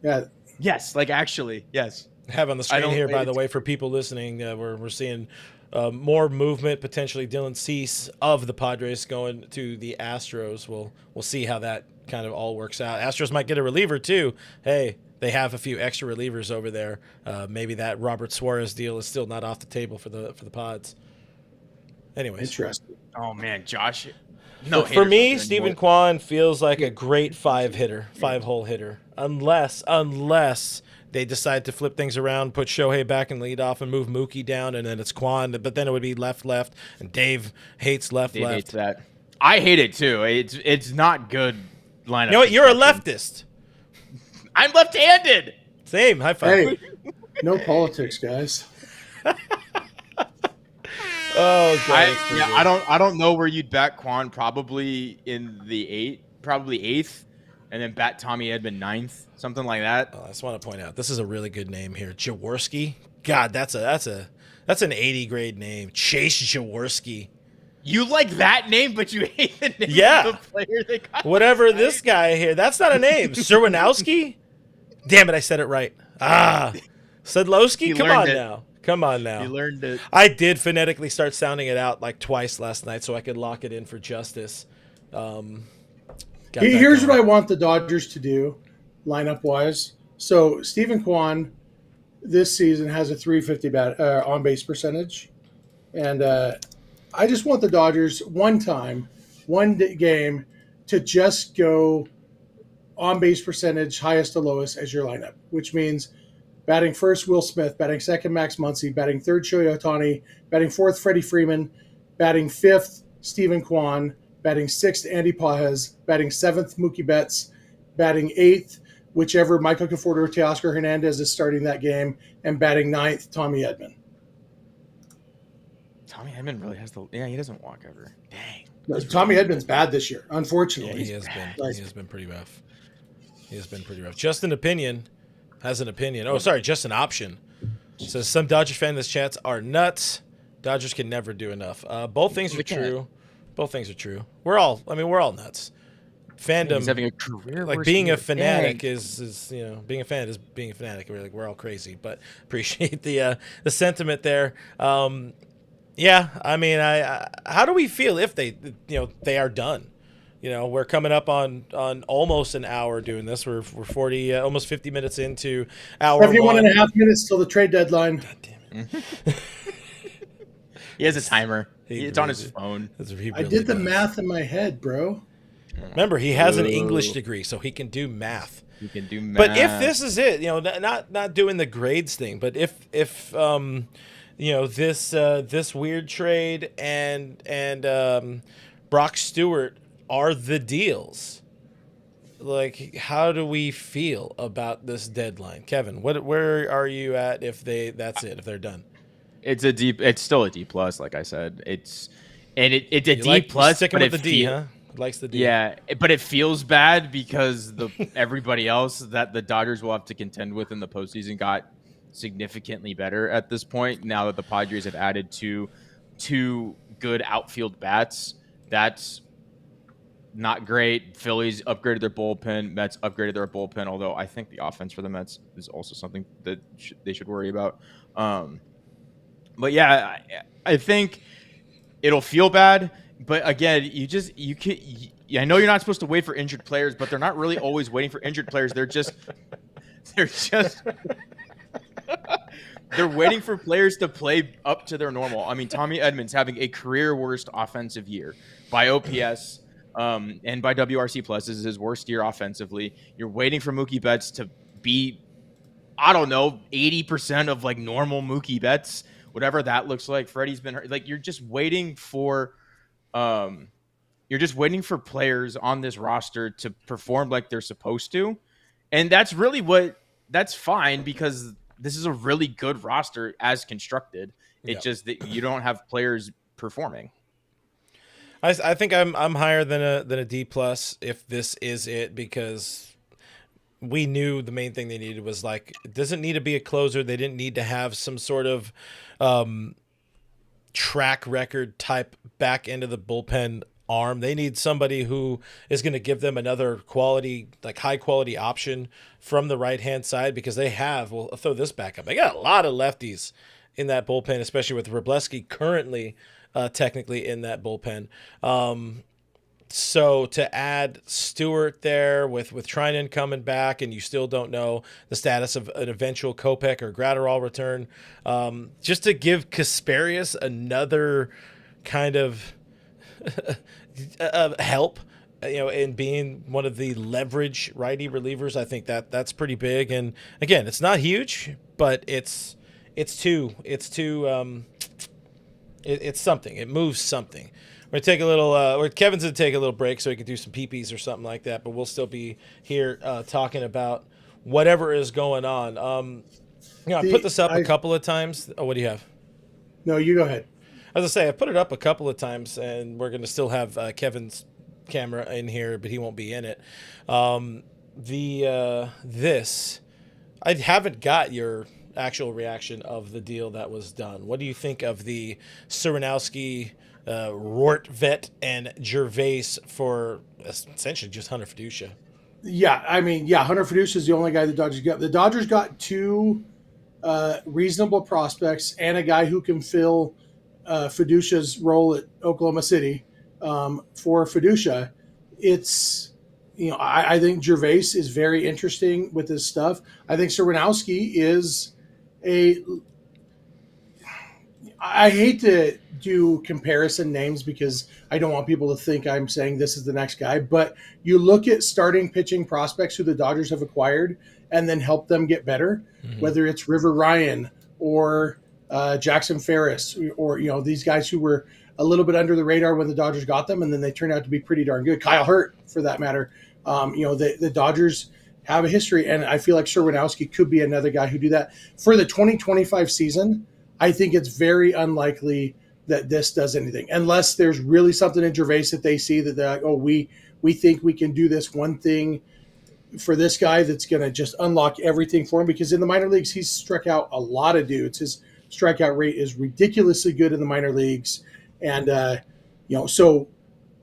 Yeah. Yes, actually, yes. I have on the screen here, by the way, for people listening, we're seeing more movement, potentially Dylan Cease of the Padres going to the Astros. We'll see how that kind of all works out. Astros might get a reliever too. Hey, they have a few extra relievers over there. Maybe that Robert Suarez deal is still not off the table for the Pods. Anyways, interesting. Oh man, Josh. No, for me, Stephen Quan feels like a great 5-hole hitter. Unless they decide to flip things around, put Shohei back in leadoff and move Mookie down, and then it's Quan. But then it would be left, and Dave hates left. Dave hates that. I hate it too. It's not good lineup. You know what? You're a leftist. I'm left-handed. Same. High five. Hey, no politics, guys. Oh God, I don't know where you'd bat Quan. Probably in the eighth, and then bat Tommy Edman ninth, something like that. I just want to point out this is a really good name here, Jaworski. God, that's an 80 grade name, Chase Jaworski. You like that name, but you hate the name of the player that got whatever this guy here. That's not a name. Serwinowski? Damn it, I said it right. Sedlowski? Come on now. You learned it. I did phonetically start sounding it out like twice last night so I could lock it in for justice. Here's what I want the Dodgers to do, lineup-wise. So Stephen Quan this season has a 350 on-base percentage. And I just want the Dodgers one game, to just go on-base percentage, highest to lowest as your lineup, which means batting first, Will Smith, batting second, Max Muncy, batting third, Shohei Ohtani, batting fourth, Freddie Freeman, batting fifth, Stephen Quan, batting sixth, Andy Pages, batting seventh, Mookie Betts, batting eighth, whichever Michael Conforto or Teoscar Hernandez is starting that game, and batting ninth, Tommy Edman. Tommy Edman really has he doesn't walk ever. Dang. No, Tommy Edman's bad this year, unfortunately. Yeah, he has been pretty rough. Just an opinion has an opinion. Oh, sorry, just an option. Says some Dodger fan in this chat are nuts. Dodgers can never do enough. Both things are true. Both things are true. We're all nuts. Fandom, he's having a career, like being a fanatic is being a fan is being a fanatic. We're all crazy, but appreciate the sentiment there. Yeah, I mean, how do we feel if they are done? We're coming up on almost an hour doing this. We're 40, almost 50 minutes into hour 71 and a half minutes till the trade deadline. God damn it. He has a timer. It's on his phone. I did the math in my head, bro. Remember, he has an English degree, so he can do math. He can do math. But if this is it, not doing the grades thing, but if this weird trade and Brock Stewart are the deals, like, how do we feel about this deadline, Kevin? Where are you at if they're done? It's still a D plus, like I said. It's a D plus. Sticking with the D, huh? Likes the D. Yeah, but it feels bad because everybody else that the Dodgers will have to contend with in the postseason got significantly better at this point. Now that the Padres have added two good outfield bats, that's not great. Phillies upgraded their bullpen. Mets upgraded their bullpen, although I think the offense for the Mets is also something that they should worry about. But yeah, I think it'll feel bad. But again, I know you're not supposed to wait for injured players, but they're not really always waiting for injured players. They're waiting for players to play up to their normal. I mean, Tommy Edman's having a career worst offensive year by OPS and by WRC plus. This is his worst year offensively. You're waiting for Mookie Betts to be, 80% of like normal Mookie Betts, whatever that looks like. Freddie's been hurt. Like, you're just waiting for players on this roster to perform like they're supposed to. And that's really that's fine because this is a really good roster as constructed. It's just that you don't have players performing. I think I'm higher than a D plus if this is it, because we knew the main thing they needed was, like, it doesn't need to be a closer. They didn't need to have some sort of track record type back end of the bullpen arm. They need somebody who is going to give them another quality, like high quality option from the right hand side, because they have, well, I'll throw this back up. They got a lot of lefties in that bullpen, especially with Wrobleski currently technically in that bullpen. So to add Stewart there with Trinan coming back, and you still don't know the status of an eventual Kopech or Gratterall return, just to give Kasparius another kind of help, in being one of the leverage righty relievers. I think that's pretty big. And again, it's not huge, but it's something. It moves something. We're gonna take a little. Kevin's gonna take a little break so he can do some peepees or something like that. But we'll still be here talking about whatever is going on. I put this up a couple of times. Oh, what do you have? No, you go ahead. As I say, I put it up a couple of times, and we're going to still have Kevin's camera in here, but he won't be in it. This, I haven't got your actual reaction of the deal that was done. What do you think of the Surinowski, Rortvet, and Gervais for essentially just Hunter Fiducia? Yeah, I mean, Hunter Fiducia is the only guy the Dodgers got. The Dodgers got two reasonable prospects and a guy who can fill Fiducia's role at Oklahoma City. For Fiducia, it's, I think Gervais is very interesting with his stuff. I think Surinowski is I hate to do comparison names because I don't want people to think I'm saying this is the next guy, but you look at starting pitching prospects who the Dodgers have acquired and then help them get better, whether it's River Ryan or Jackson Ferris or, these guys who were a little bit under the radar when the Dodgers got them, and then they turned out to be pretty darn good. Kyle Hurt, for that matter. The Dodgers have a history, and I feel like Surinowski could be another guy who do that. For the 2025 season, I think it's very unlikely that this does anything, unless there's really something in Gervais that they see that they're like, oh, we think we can do this one thing for this guy that's going to just unlock everything for him. Because in the minor leagues, he's struck out a lot of dudes. His strikeout rate is ridiculously good in the minor leagues. And, so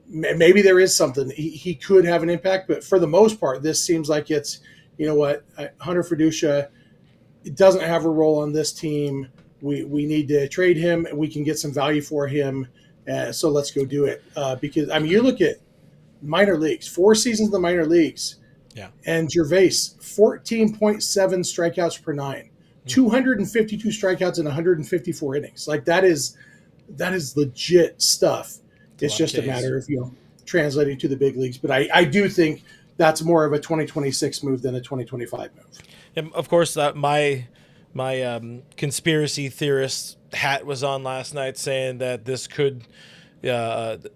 maybe there is something. He could have an impact, but for the most part, this seems like it's, Hunter Fiducia doesn't have a role on this team. We need to trade him. We can get some value for him. So let's go do it. Because, you look at minor leagues, 4 seasons in the minor leagues. Yeah. And Gervais, 14.7 strikeouts per 9, 252 strikeouts in 154 innings. Like that is legit stuff. It's just a matter of, translating to the big leagues. But I do think that's more of a 2026 move than a 2025 move. And of course, my conspiracy theorist hat was on last night saying that this could, the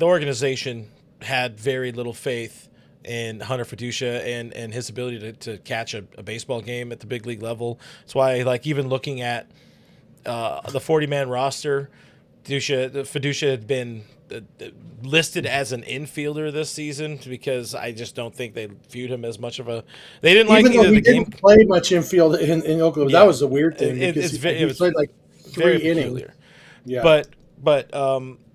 organization had very little faith in Hunter Fiducia and his ability to catch a baseball game at the big league level. That's why, even looking at the 40-man roster, Fiducia had been listed as an infielder this season because I just don't think they viewed him as much of a. They didn't like either the game. Didn't play much infield in Oklahoma. Yeah. That was the weird thing because he played like 3 innings. Yeah, but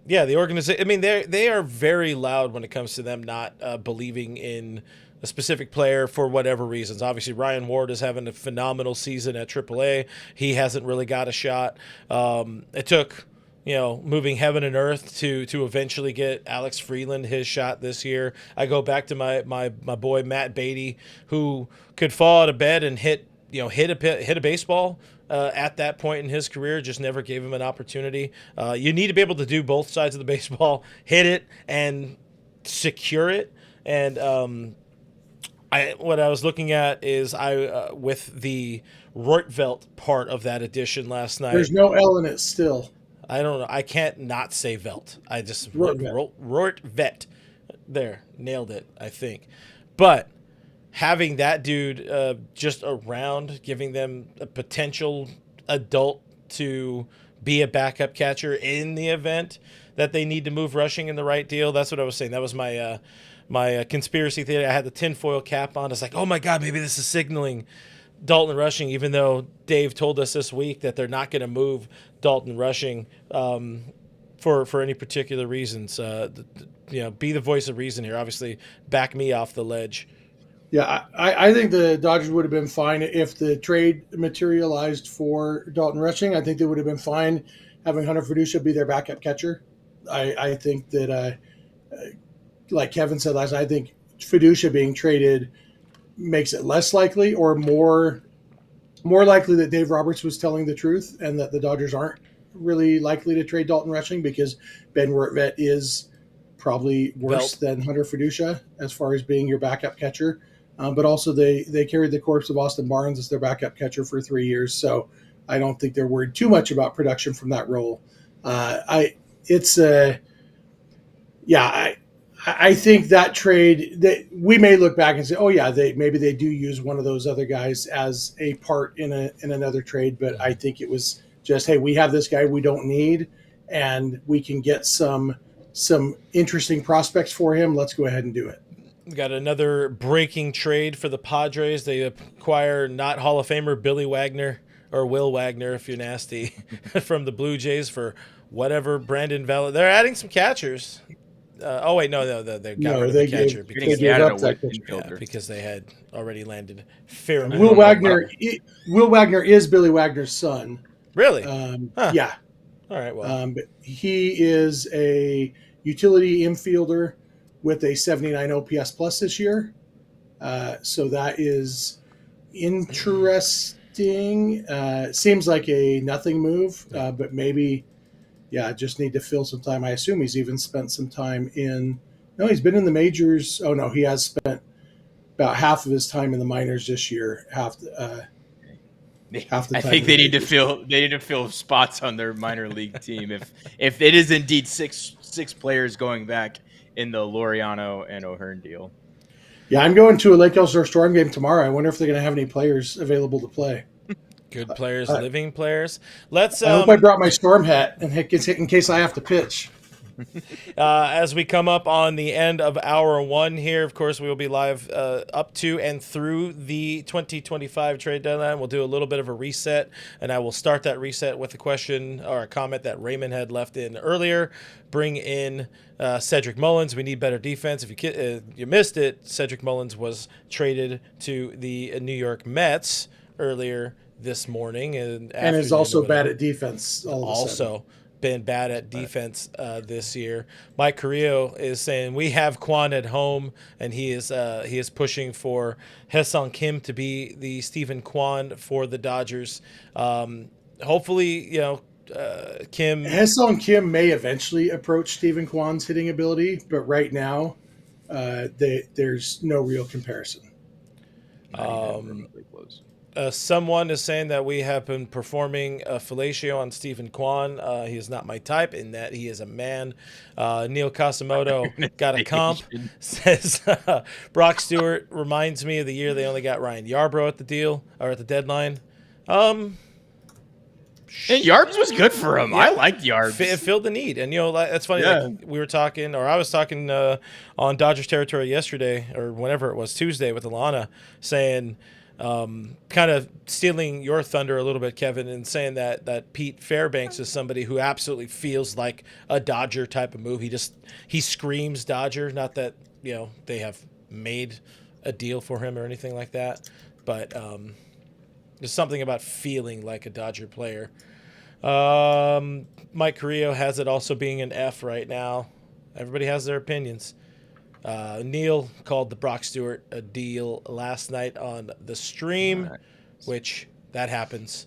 the organization. I mean, they are very loud when it comes to them not believing in a specific player for whatever reasons. Obviously, Ryan Ward is having a phenomenal season at AAA. He hasn't really got a shot. It took, moving heaven and earth to eventually get Alex Friedland his shot this year. I go back to my boy Matt Beatty, who could fall out of bed and hit a baseball at that point in his career, just never gave him an opportunity. You need to be able to do both sides of the baseball, hit it and secure it. And what I was looking at is with the Rortvelt part of that edition last night. There's no L in it still. I don't know. I can't not say Velt. I just Rortvet. There, nailed it, I think. But having that dude just around, giving them a potential adult to be a backup catcher in the event that they need to move rushing in the right deal. That's what I was saying. That was my conspiracy theory. I had the tinfoil cap on. It's like, oh my God, maybe this is signaling Dalton Rushing, even though Dave told us this week that they're not going to move Dalton Rushing for any particular reasons. Be the voice of reason here. Obviously, back me off the ledge. Yeah, I think the Dodgers would have been fine if the trade materialized for Dalton Rushing. I think they would have been fine having Hunter Fiducia be their backup catcher. I think that, like Kevin said last night, I think Fiducia being traded makes it less likely or more likely that Dave Roberts was telling the truth and that the Dodgers aren't really likely to trade Dalton Rushing because Ben Rortvedt is probably worse than Hunter Fiducia as far as being your backup catcher. But also they carried the corpse of Austin Barnes as their backup catcher for 3 years, so I don't think they're worried too much about production from that role. I think that trade that we may look back and say, oh yeah, maybe they do use one of those other guys as a part in another trade, but I think it was just, hey, we have this guy we don't need, and we can get some interesting prospects for him. Let's go ahead and do it. We got another breaking trade for the Padres. They acquire not Hall of Famer Billy Wagner, or Will Wagner if you're nasty, from the Blue Jays for whatever Brandon Vela. They're adding some catchers. They got rid of the catcher because they had already landed Fairman. Will Wagner is Billy Wagner's son. Really? Yeah. All right. Well, he is a utility infielder with a 79 OPS plus this year. So that is interesting. Seems like a nothing move, but maybe, just need to fill some time. I assume he's even spent some time he's been in the majors. Oh, no, he has spent about half of his time in the minors this year. Half the time. I think they need to fill spots on their minor league team if it is indeed six players going back in the Laureano and O'Hearn deal. Yeah, I'm going to a Lake Elsinore Storm game tomorrow. I wonder if they're going to have any players available to play. Good players, living players. I hope I brought my Storm hat in case I have to pitch. As we come up on the end of hour one here, of course, we will be live up to and through the 2025 trade deadline. We'll do a little bit of a reset, and I will start that reset with a question or a comment that Raymond had left in earlier. Bring in Cedric Mullins. We need better defense. If you missed it, Cedric Mullins was traded to the New York Mets earlier this morning. And is also bad at defense. Also been bad at defense this year. Mike Carrillo is saying we have Quan at home, and he is pushing for Hae-Sung Kim to be the Stephen Kwan for the Dodgers. Hopefully, Kim. Hae-Sung Kim may eventually approach Stephen Kwan's hitting ability, but right now, there's no real comparison. Someone is saying that we have been performing fellatio on Stephen Kwan. He is not my type in that he is a man. Neil Casamoto got a comp. Says Brock Stewart reminds me of the year they only got Ryan Yarbrough at the deadline. And Yarbs was good for him. Yeah. I liked Yarbs. It filled the need. And, that's funny. Yeah. Like we were talking, or I was talking on Dodgers territory yesterday, or whenever it was, Tuesday, with Alana, saying – kind of stealing your thunder a little bit, Kevin, and saying that Pete Fairbanks is somebody who absolutely feels like a Dodger type of move. He screams Dodger. Not that they have made a deal for him or anything like that, but there's something about feeling like a Dodger player. Mike Carrillo has it also being an F right now. Everybody has their opinions. Neil called the Brock Stewart a deal last night on the stream, which that happens.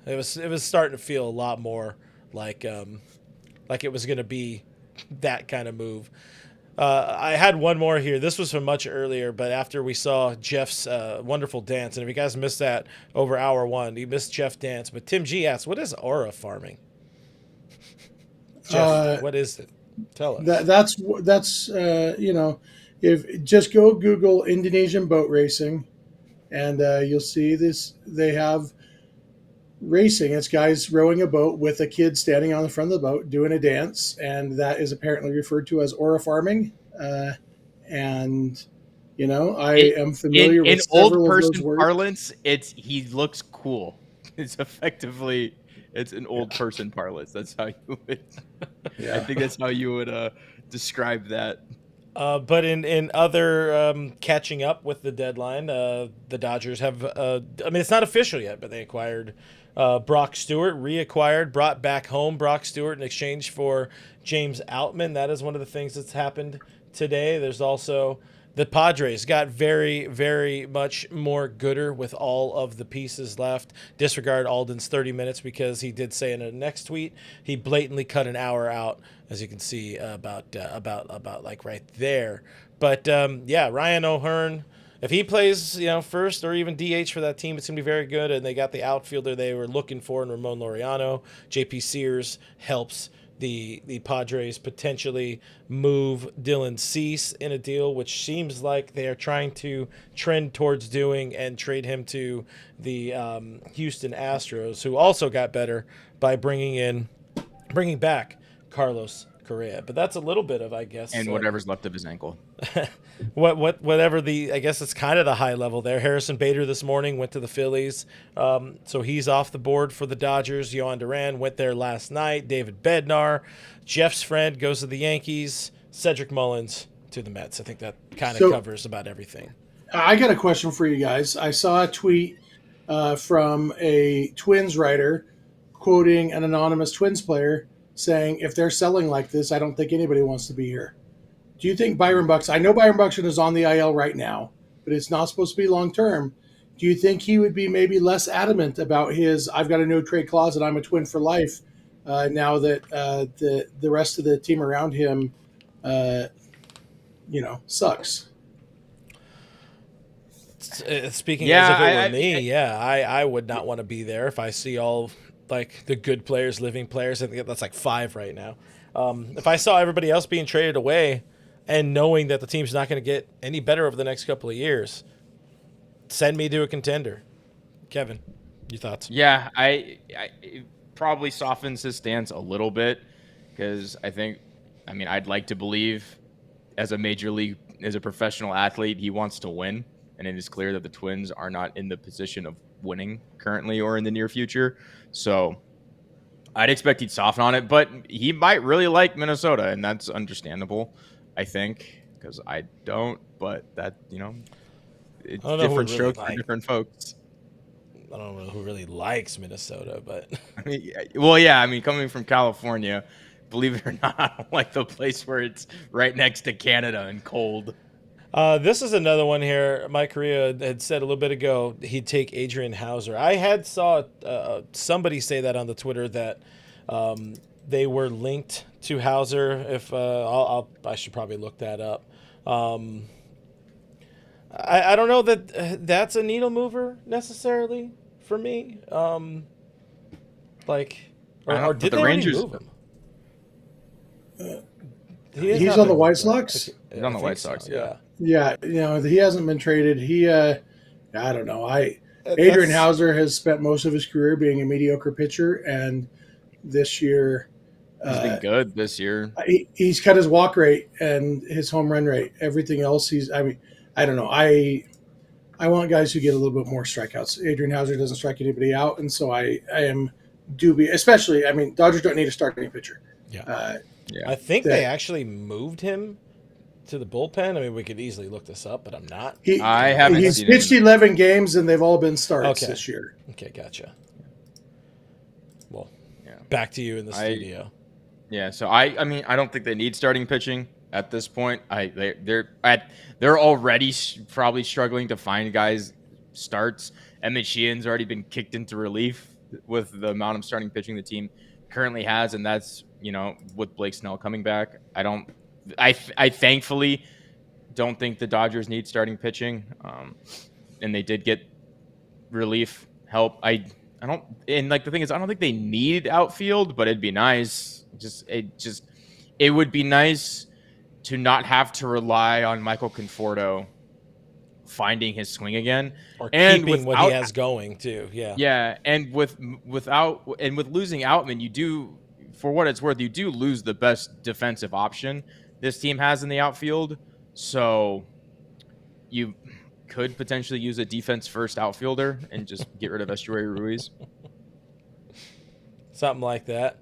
It was starting to feel a lot more like it was going to be that kind of move. I had one more here. This was from much earlier, but after we saw Jeff's wonderful dance, and if you guys missed that over hour one, you missed Jeff's dance. But Tim G asked, "What is aura farming?" Jeff, what is it? Tell us. That's if just go Google Indonesian boat racing, and you'll see this. They have racing. It's guys rowing a boat with a kid standing on the front of the boat doing a dance, and that is apparently referred to as aura farming. I am familiar with in several old person of those words. Parlance. He looks cool. It's an old person parlance. That's how you would. Yeah. I think that's how you would describe that. But in other catching up with the deadline, the Dodgers have. It's not official yet, but they acquired Brock Stewart, brought back home Brock Stewart in exchange for James Outman. That is one of the things that's happened today. There's also the Padres got very, very much more gooder with all of the pieces left. Disregard Alden's 30 minutes because he did say in a next tweet he blatantly cut an hour out, as you can see about like right there. But yeah, Ryan O'Hearn, if he plays, first or even DH for that team, it's gonna be very good. And they got the outfielder they were looking for in Ramon Laureano. JP Sears helps the Padres potentially move Dylan Cease in a deal, which seems like they are trying to trend towards doing, and trade him to the Houston Astros, who also got better by bringing back Carlos Correa. But that's a little bit of, I guess, and whatever's left of his ankle. whatever I guess it's kind of the high level there. Harrison Bader this morning went to the Phillies, so he's off the board for the Dodgers. Yohan Duran went there last night. David Bednar, Jeff's friend, goes to the Yankees. Cedric Mullins to the Mets. I think that kind of covers about everything. I got a question for you guys. I saw a tweet from a Twins writer quoting an anonymous Twins player saying, if they're selling like this, I don't think anybody wants to be here. Do you think Byron Buxton, I know Byron Buxton is on the IL right now, but it's not supposed to be long term. Do you think he would be maybe less adamant about his, I've got a no trade clause and I'm a Twin for life, now that the rest of the team around him, sucks? Speaking as if it were me, I would not want to be there if I see all like the good players, living players. I think that's like 5 right now. If I saw everybody else being traded away and knowing that the team's not going to get any better over the next couple of years, send me to a contender. Kevin, your thoughts? Yeah, I it probably softens his stance a little bit because I'd like to believe as a professional athlete, he wants to win. And it is clear that the Twins are not in the position of winning currently or in the near future. So I'd expect he'd soften on it, but he might really like Minnesota, and that's understandable, I think, because I don't. But that, it's different strokes for different folks. I don't know who really likes Minnesota, but coming from California, believe it or not, I don't like the place where it's right next to Canada and cold. This is another one here. Mike Correa had said a little bit ago he'd take Adrian Hauser. I had saw somebody say that on the Twitter that they were linked to Hauser. If I should probably look that up. I don't know that that's a needle mover necessarily for me. Or did the Rangers move him? He's on the White Sox. He's on the White Sox. Yeah. Yeah, he hasn't been traded. I don't know. Adrian Hauser has spent most of his career being a mediocre pitcher, and this year he's been good. This year he's cut his walk rate and his home run rate. Everything else, I don't know. I want guys who get a little bit more strikeouts. Adrian Hauser doesn't strike anybody out, and so I am dubious. Especially, Dodgers don't need to start any pitcher. Yeah. I think they actually moved him to the bullpen. We could easily look this up, but I'm not. He's pitched 11 games, and they've all been starts this year. Okay, gotcha. Well, back to you in the studio. Yeah, so I don't think they need starting pitching at this point. They're already probably struggling to find guys starts. Emmett Sheehan's already been kicked into relief with the amount of starting pitching the team currently has, and that's with Blake Snell coming back. I thankfully don't think the Dodgers need starting pitching, and they did get relief help. The thing is, I don't think they need outfield, but it'd be nice. It would be nice to not have to rely on Michael Conforto finding his swing again, or keeping what he has going too. Yeah, and with losing Outman, you do, for what it's worth, you do lose the best defensive option this team has in the outfield. So you could potentially use a defense-first outfielder and just get rid of Estuary Ruiz. Something like that.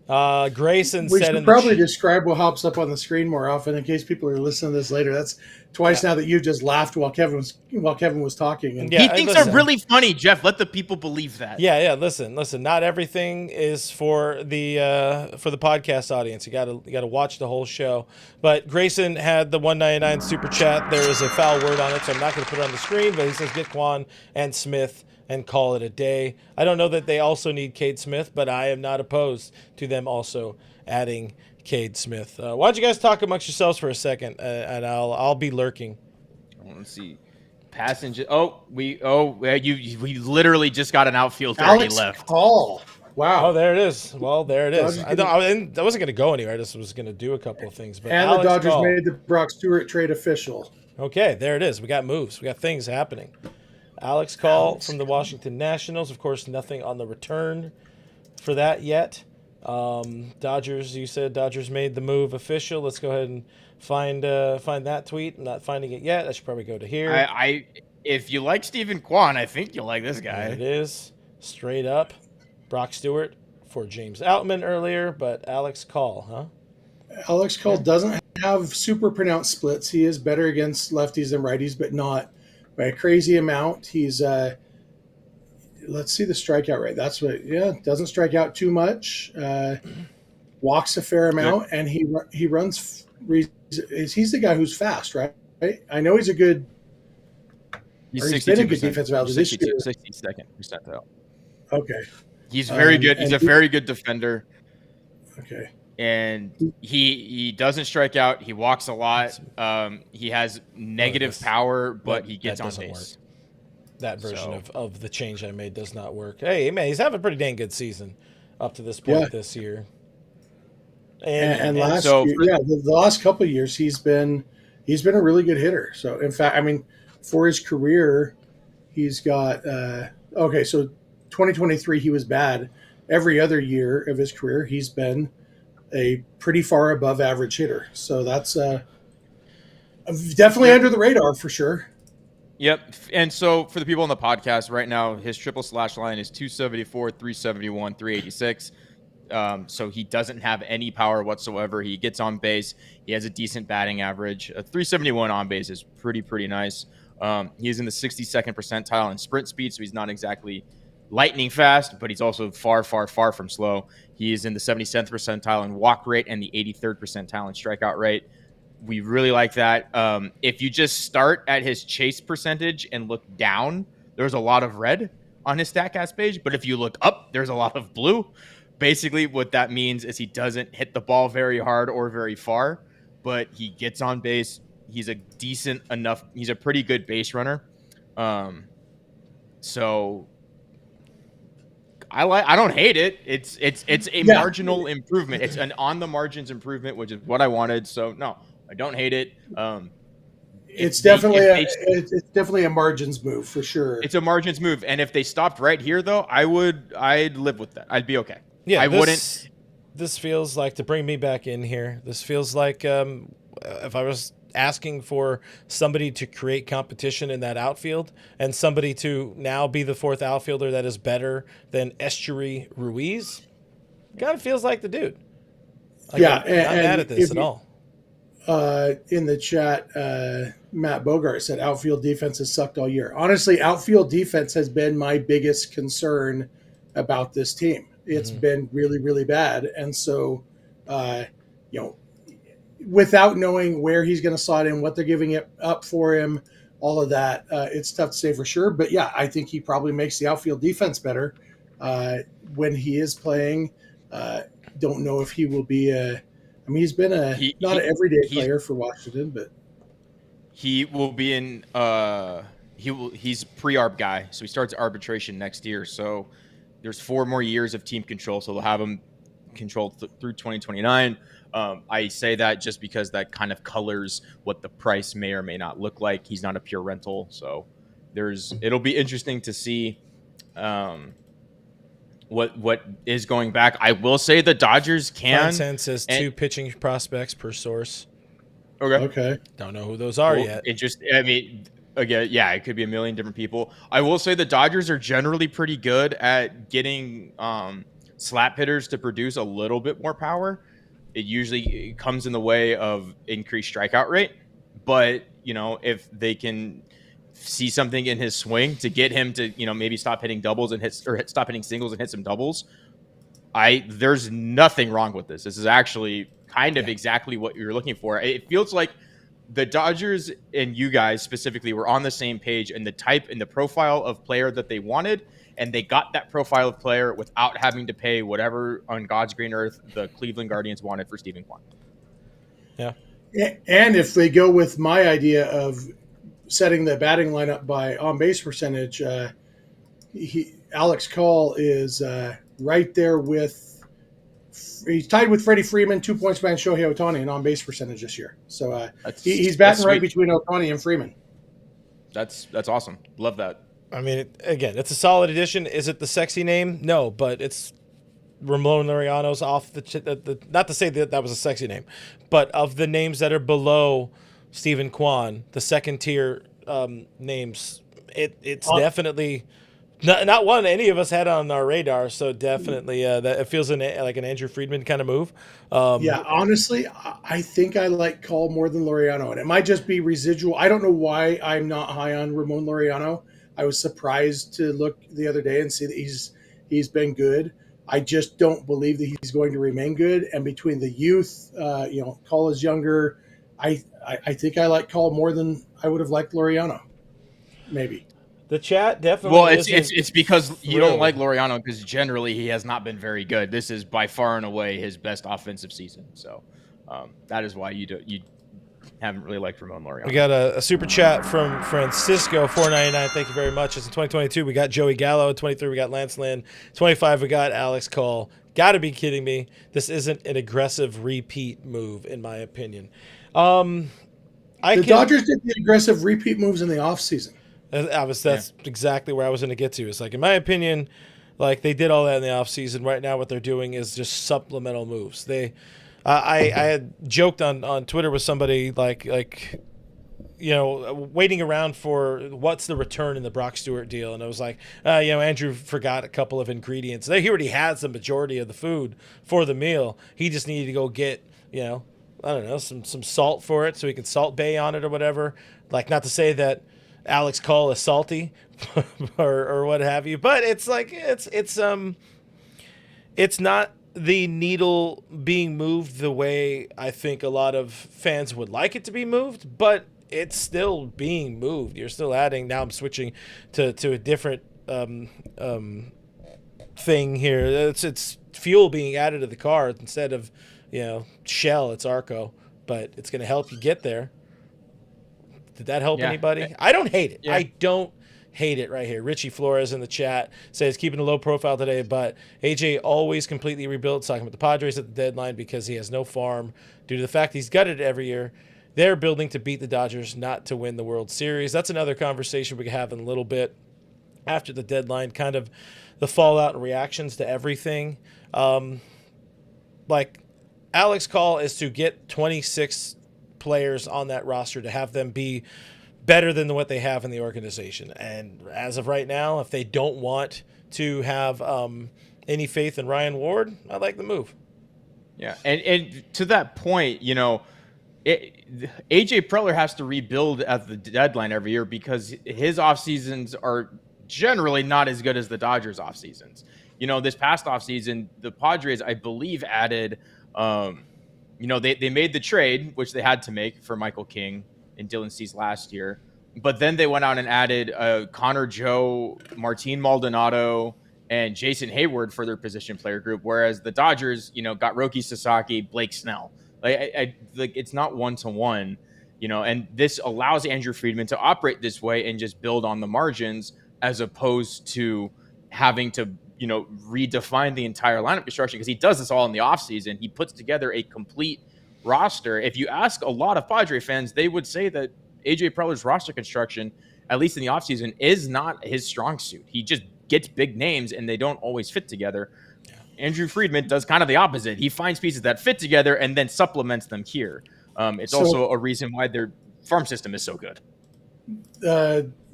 Grayson We said should in probably the describe what hops up on the screen more often in case people are listening to this later. That's twice now that you just laughed while Kevin was talking. And He Yeah, thinks listen. are really funny, Jeff. Let the people believe that. Yeah. Listen. Not everything is for the podcast audience. You gotta watch the whole show. But Grayson had the 199 super chat. There is a foul word on it, so I'm not gonna put it on the screen. But he says get Quan and Smith and call it a day. I don't know that they also need Cade Smith, but I am not opposed to them also adding Cade Smith. Why don't you guys talk amongst yourselves for a second, and I'll be lurking. Let's see. Passenger. We literally just got an outfielder. Alex He left. Call. Wow. Oh, there it is. Well, there it is. Dodgers I wasn't going to go anywhere. I just was going to do a couple of things. But And Alex the Dodgers Call. made the Brock Stewart trade official. Okay, there it is. We got moves. We got things happening. Alex Call from the Washington Nationals. Of course, nothing on the return for that yet. Dodgers, you said Dodgers made the move official. Let's go ahead and find that tweet. I'm not finding it yet. I should probably go to here. If you like Stephen Quan, I think you'll like this guy. There it is. Straight up. Brock Stewart for James Outman earlier, but Alex Call, huh? Alex Call doesn't have super pronounced splits. He is better against lefties than righties, but not by a crazy amount. He's let's see the strikeout rate. That's what, doesn't strike out too much. Walks a fair amount, and he runs. He's the guy who's fast, right? I know he's a good. He's been a good defensive outfielder this year. 62nd percentile. Okay. He's very good. He's a very good defender. Okay. And he doesn't strike out. He walks a lot. He has negative power, but he gets on base. That version of the change I made does not work. Hey, man, he's having a pretty dang good season up to this point this year. And last year, the last couple of years, he's been a really good hitter. So, in fact, I mean, for his career, he's got so 2023 he was bad. Every other year of his career, he's been a pretty far above average hitter. So that's definitely under the radar for sure. Yep. And so for the people on the podcast right now, his triple slash line is 274, 371, 386. So he doesn't have any power whatsoever. He gets on base. He has a decent batting average. A 371 on base is pretty nice. He's in the 62nd percentile in sprint speed, so he's not exactly lightning fast, but he's also far from slow. He is in the 77th percentile in walk rate and the 83rd percentile in strikeout rate. We really like that. If you just start at his chase percentage and look down, there's a lot of red on his StatCast page, but if you look up, there's a lot of blue. Basically, what that means is he doesn't hit the ball very hard or very far, but he gets on base. He's a pretty good base runner. So I don't hate it. It's a marginal improvement. It's an on the margins improvement, which is what I wanted. So no, I don't hate it. It's definitely a margins move for sure. It's a margins move, and if they stopped right here, though, I'd live with that. I'd be okay. Yeah, I wouldn't. This feels like, to bring me back in here, this feels like if I was asking for somebody to create competition in that outfield and somebody to now be the fourth outfielder that is better than Estuary Ruiz, kind of feels like the dude. I'm not mad at this at all. In the chat, Matt Bogart said outfield defense has sucked all year. Honestly, outfield defense has been my biggest concern about this team. It's been really, really bad. And so, without knowing where he's going to slot in, what they're giving it up for him, all of that, it's tough to say for sure. But yeah, I think he probably makes the outfield defense better when he is playing. Don't know if he will be he's been not an everyday player for Washington, but he will be in. He's pre-arb guy, so he starts arbitration next year. So there's 4 more years of team control, so they'll have him controlled through 2029. I say that just because that kind of colors what the price may or may not look like. He's not a pure rental, so it'll be interesting to see what is going back. I will say the Dodgers can. Content says 2 pitching prospects per source. Okay. Don't know who those are yet. Again, yeah, it could be a million different people. I will say the Dodgers are generally pretty good at getting slap hitters to produce a little bit more power, it usually comes in the way of increased strikeout rate. But, if they can see something in his swing to get him to, maybe stop hitting doubles and stop hitting singles and hit some doubles, there's nothing wrong with this. This is actually kind of exactly what you're looking for. It feels like the Dodgers and you guys specifically were on the same page in the type and the profile of player that they wanted, and they got that profile of player without having to pay whatever on God's green earth the Cleveland Guardians wanted for Stephen Kwan. Yeah. And if they go with my idea of setting the batting lineup by on-base percentage, Alex Call is right there with – he's tied with Freddie Freeman, 2 points behind Shohei Ohtani in on-base percentage this year. So he's batting right between Ohtani and Freeman. That's awesome. Love that. I mean, again, it's a solid addition. Is it the sexy name? No, but it's Ramon Laureano's off the not to say that was a sexy name, but of the names that are below Stephen Kwan, the second tier names, it's definitely not one any of us had on our radar. So definitely that it feels like an Andrew Friedman kind of move. Yeah, honestly, I think I like Call more than Laureano, and it might just be residual. I don't know why I'm not high on Ramon Laureano. I was surprised to look the other day and see that he's been good. I just don't believe that he's going to remain good. And between the youth, Call is younger. I think I like Call more than I would have liked Laureano. Maybe. The chat definitely. Well, it's because you don't like Laureano because generally he has not been very good. This is by far and away his best offensive season. So that is why you haven't really liked Ramon Laureano. We got a super chat from Francisco, $4.99. Thank you very much. It's in 2022. We got Joey Gallo. 23, we got Lance Lynn. 25, we got Alex Call. Got to be kidding me. This isn't an aggressive repeat move, in my opinion. The Dodgers did the aggressive repeat moves in the offseason. That's exactly where I was going to get to. It's like, in my opinion, like they did all that in the offseason. Right now what they're doing is just supplemental moves. I had joked on Twitter with somebody like waiting around for what's the return in the Brock Stewart deal, and I was like, Andrew forgot a couple of ingredients. He already has the majority of the food for the meal. He just needed to go get I don't know, some salt for it so he can salt bay on it or whatever. Like, not to say that Alex Call is salty or what have you, but it's like it's not the needle being moved the way I think a lot of fans would like it to be moved, but it's still being moved. You're still adding. Now I'm switching to a different thing here. It's fuel being added to the car instead of Shell. It's Arco, but it's going to help you get there. Did that help anybody? I don't hate it. Yeah. I don't hate it right here. Richie Flores in the chat says keeping a low profile today, but AJ always completely rebuilds, talking about the Padres at the deadline because he has no farm due to the fact he's gutted it every year. They're building to beat the Dodgers, not to win the World Series. That's another conversation we can have in a little bit after the deadline, kind of the fallout and reactions to everything. Like Alex Call is to get 26 players on that roster to have them be better than what they have in the organization. And as of right now, if they don't want to have any faith in Ryan Ward, I like the move. Yeah, and to that point, AJ Preller has to rebuild at the deadline every year because his off seasons are generally not as good as the Dodgers off seasons. This past off season, the Padres, I believe, added they made the trade, which they had to make for Michael King and Dylan Cease last year. But then they went out and added Connor Joe, Martin Maldonado, and Jason Hayward for their position player group, whereas the Dodgers, got Roki Sasaki, Blake Snell. It's not one-to-one, and this allows Andrew Friedman to operate this way and just build on the margins as opposed to having to redefine the entire lineup construction, because he does this all in the offseason. He puts together a complete roster. If you ask a lot of Padre fans, they would say that AJ Preller's roster construction, at least in the offseason, is not his strong suit. He just gets big names and they don't always fit together. Yeah. Andrew Friedman does kind of the opposite. He finds pieces that fit together and then supplements them here. It's also a reason why their farm system is so good.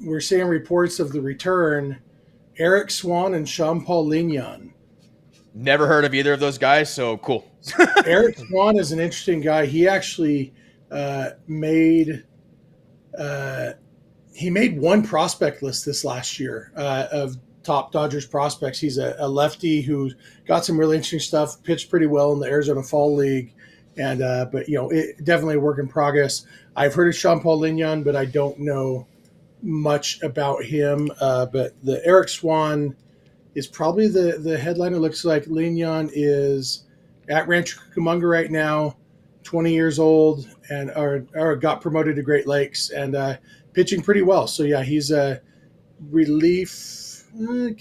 We're seeing reports of the return Eric Swan and Jean-Paul Lignon. Never heard of either of those guys, so cool. Eric Swan is an interesting guy. He actually made one prospect list this last year of top Dodgers prospects. He's a lefty who got some really interesting stuff, pitched pretty well in the Arizona Fall League, and but it definitely a work in progress. I've heard of Sean Paul Lignon, but I don't know much about him. But the Eric Swan is probably the headliner. Looks like Lignon is at Rancho Cucamonga right now, 20 years old, and or got promoted to Great Lakes and pitching pretty well. So yeah, he's a relief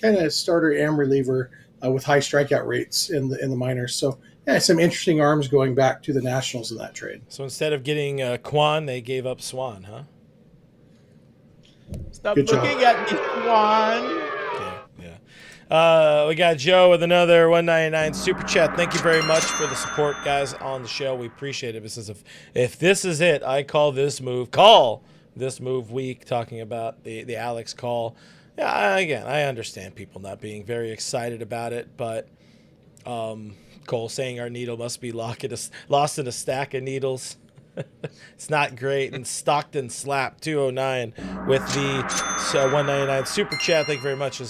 kind of starter and reliever with high strikeout rates in the minors. So yeah, some interesting arms going back to the Nationals in that trade. So instead of getting Quan, they gave up Swan, huh? Stop Good looking job. at me, Swan. Yeah. We got Joe with another 199 super chat. Thank you very much for the support, guys, on the show. We appreciate it. This is if this is it, I call this move week, talking about the Alex call. Yeah, again, I understand people not being very excited about it, but Cole saying our needle must be lost in a stack of needles. It's not great. And Stockton Slap 209 with the 199 super chat. Thank you very much.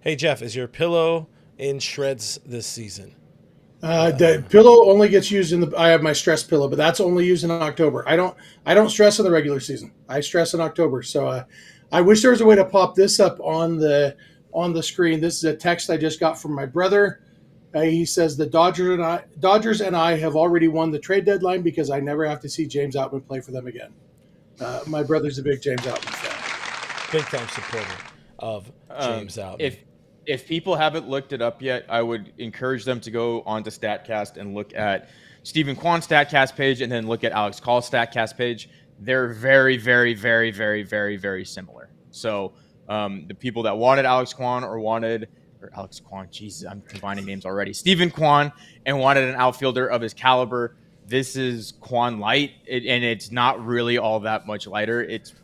Hey Jeff, is your pillow in shreds this season? The pillow only gets used I have my stress pillow, but that's only used in October. I don't stress in the regular season. I stress in October. So I wish there was a way to pop this up on the screen. This is a text I just got from my brother. He says the Dodgers and I have already won the trade deadline because I never have to see James Outman play for them again. My brother's a big James Outman fan. Big time supporter of James Outman. If people haven't looked it up yet, I would encourage them to go onto StatCast and look at Stephen Quan's StatCast page and then look at Alex Call's StatCast page. They're very, very, very, very, very, very similar. So the people that wanted Alex Quan or Alex Quan, Jesus, I'm combining names already. Stephen Quan and wanted an outfielder of his caliber. This is Quan Light, and it's not really all that much lighter. It's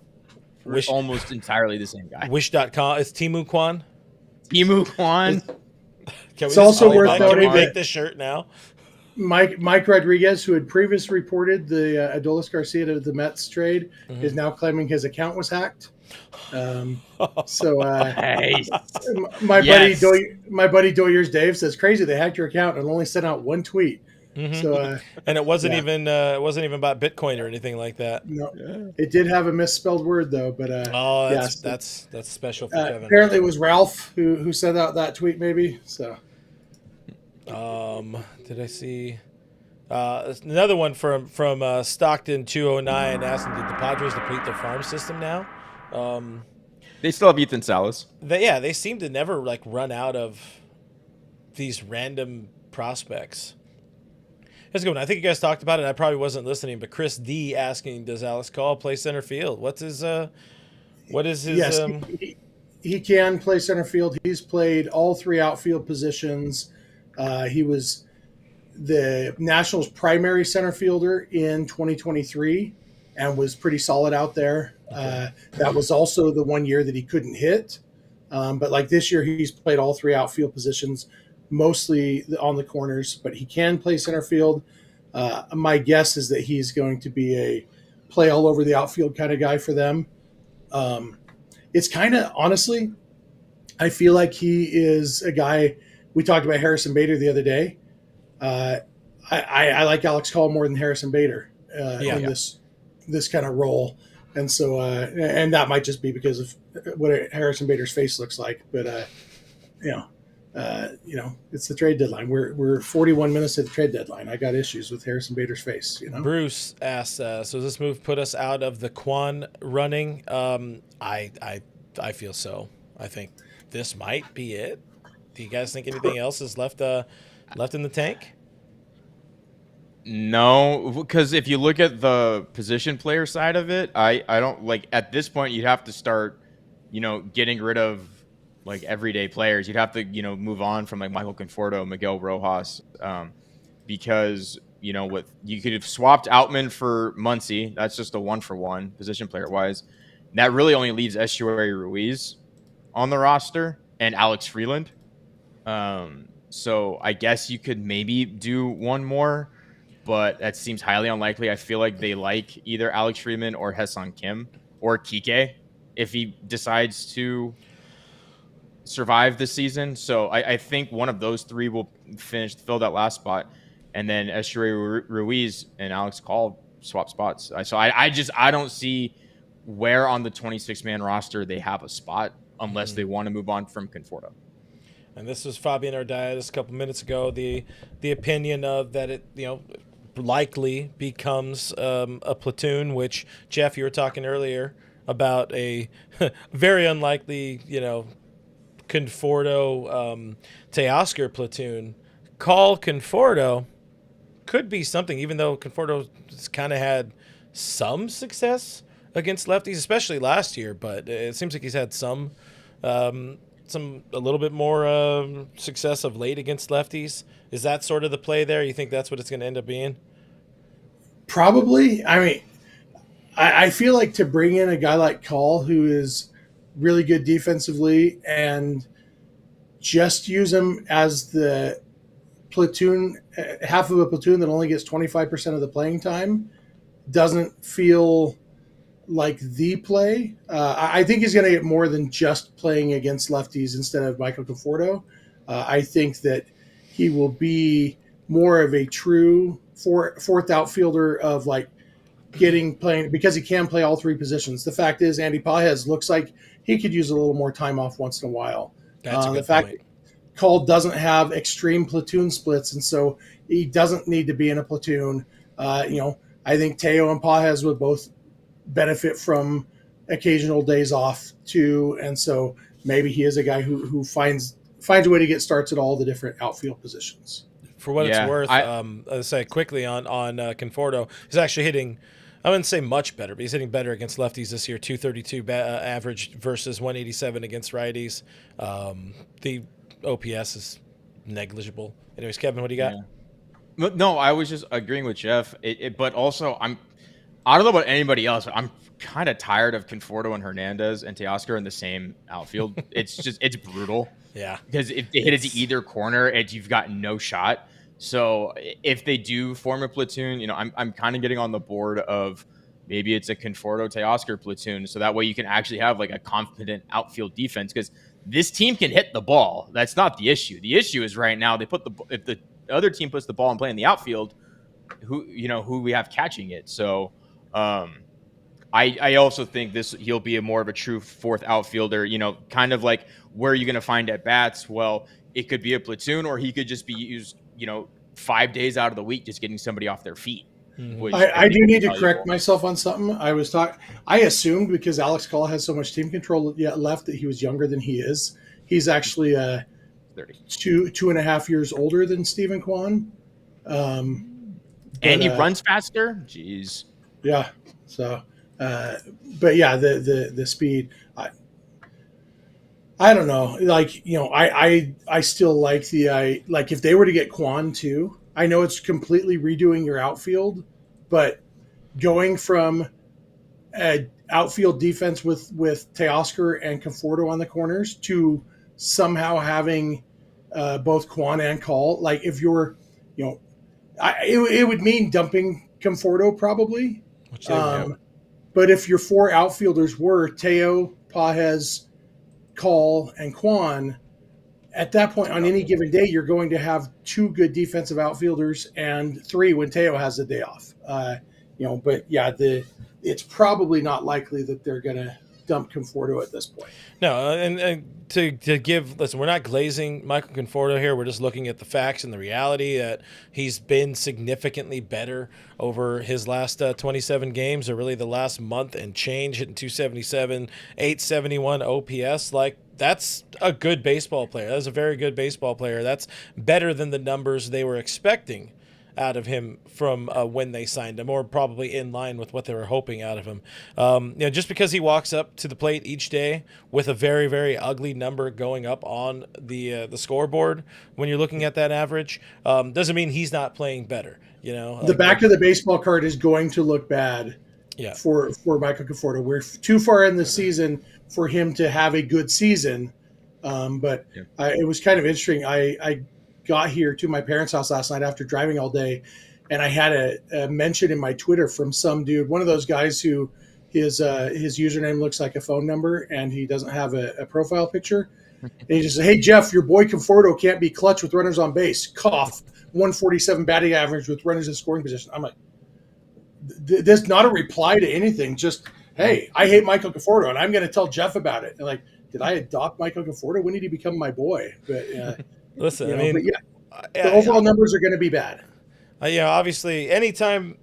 almost entirely the same guy. Wish.com. It's Timu Quan. Timu Quan. It's also worth noting can we make the shirt now? Mike Rodriguez, who had previously reported the Adolis Garcia to the Mets trade, is now claiming his account was hacked. So Nice. my buddy Doyers Dave says, crazy, they hacked your account and only sent out one tweet. So and it wasn't even about Bitcoin or anything like that. No, it did have a misspelled word though. But that's special for Kevin. Apparently it was Ralph who sent out that tweet, maybe. So did I see another one from Stockton 209 asking, did the Padres deplete their farm system now? They still have Ethan Salas. They seem to never run out of these random prospects. Here's a good one. I think you guys talked about it. I probably wasn't listening, but Chris D asking, does Alex Call play center field? What is his? Yes, he can play center field. He's played all three outfield positions. He was the Nationals' primary center fielder in 2023 and was pretty solid out there. Okay. That was also the one year that he couldn't hit. But this year, he's played all three outfield positions, mostly on the corners, but he can play center field. My guess is that he's going to be a play all over the outfield kind of guy for them. It's kind of, honestly, I feel like he is a guy. We talked about Harrison Bader the other day. I like Alex Call more than Harrison Bader in this kind of role. And so, and that might just be because of what Harrison Bader's face looks like. But, it's the trade deadline. We're 41 minutes to the trade deadline. I got issues with Harrison Bader's face. Bruce asked, so does this move put us out of the Quan running? I feel so. I think this might be it. Do you guys think anything else is left in the tank? No, because if you look at the position player side of it, I don't at this point you'd have to start, getting rid of everyday players. You'd have to, move on from Michael Conforto, Miguel Rojas, because, you could have swapped Outman for Muncy. That's just a 1-for-1 position player wise. That really only leaves Estuary Ruiz on the roster and Alex Freeland. So I guess you could maybe do one more, but that seems highly unlikely. I feel like they like either Alex Friedman or Haesung Kim or Kike if he decides to survive this season. So I think one of those three will fill that last spot, and then Estuary Ruiz and Alex Call swap spots. So I don't see where on the 26-man roster they have a spot unless they want to move on from Conforto. And this was Fabian Ardaitis a couple minutes ago. The opinion of that it likely becomes a platoon. Which Jeff, you were talking earlier about a very unlikely Conforto Teoscar platoon. Call Conforto could be something, even though Conforto kind of had some success against lefties, especially last year. But it seems like he's had some a little bit more success of late against lefties. Is that sort of the play there? You think that's what it's going to end up being? Probably. I mean, I feel like to bring in a guy like Call, who is really good defensively, and just use him as the platoon, half of a platoon that only gets 25% of the playing time, doesn't feel like the play. I think he's going to get more than just playing against lefties instead of Michael Conforto. I think that he will be more of a true fourth outfielder of like playing because he can play all three positions. The fact is, Andy Pages looks like he could use a little more time off once in a while. That's a good the fact point. Cole doesn't have extreme platoon splits, and so he doesn't need to be in a platoon. I think Teo and Pages would both benefit from occasional days off too, and so maybe he is a guy who finds a way to get starts at all the different outfield positions. For what it's worth, I'll say quickly on Conforto, he's actually hitting, I wouldn't say much better, but he's hitting better against lefties this year. 232 average versus 187 against righties. The OPS is negligible. Anyways, Kevin, what do you got? Yeah. No, I was just agreeing with Jeff. But also, I don't know about anybody else. I'm kind of tired of Conforto and Hernandez and Teoscar in the same outfield. It's brutal. Yeah. Because if they hit it to either corner, you've got no shot. So if they do form a platoon, I'm kind of getting on the board of maybe it's a Conforto Teoscar platoon. So that way you can actually have like a confident outfield defense, because this team can hit the ball. That's not the issue. The issue is right now if the other team puts the ball and play in the outfield, who we have catching it. So I also think he'll be more of a true fourth outfielder, kind of like where are you going to find at bats? Well, it could be a platoon, or he could just be used, 5 days out of the week, just getting somebody off their feet. Mm-hmm. I do need to correct myself on something. I assumed because Alex Call has so much team control left that he was younger than he is. He's actually 30. 2.5 years older than Stephen Quan. And he runs faster. Jeez. Yeah. So, but yeah, the speed. I don't know. Like, I still like if they were to get Quan too. I know it's completely redoing your outfield, but going from an outfield defense with Teoscar and Conforto on the corners to somehow having both Quan and Call, like if you're, it would mean dumping Conforto probably. But if your four outfielders were Teo, Pages, Call, and Quan, at that point on any given day, you're going to have two good defensive outfielders and three when Teo has a day off. But yeah, it's probably not likely that they're going to dump Conforto at this point. No, and listen, we're not glazing Michael Conforto here. We're just looking at the facts and the reality that he's been significantly better over his last 27 games, or really the last month and change, hitting 277, 871 OPS. Like, that's a good baseball player. That's a very good baseball player. That's better than the numbers they were expecting out of him from when they signed him, or probably in line with what they were hoping out of him. Just because he walks up to the plate each day with a very, very ugly number going up on the scoreboard when you're looking at that average, doesn't mean he's not playing better. The back of the baseball card is going to look bad. Yeah. For Michael Conforto, we're too far in the season for him to have a good season. But it was kind of interesting. I got here to my parents' house last night after driving all day, and I had a mention in my Twitter from some dude, one of those guys who his username looks like a phone number and he doesn't have a profile picture. And he just said, "Hey Jeff, your boy Conforto can't be clutch with runners on base. Cough. 147 batting average with runners in scoring position." I'm like, "This not a reply to anything. Just, hey, I hate Michael Conforto, and I'm going to tell Jeff about it." And like, did I adopt Michael Conforto? When did he become my boy? But listen, the overall numbers are going to be bad. Obviously, anytime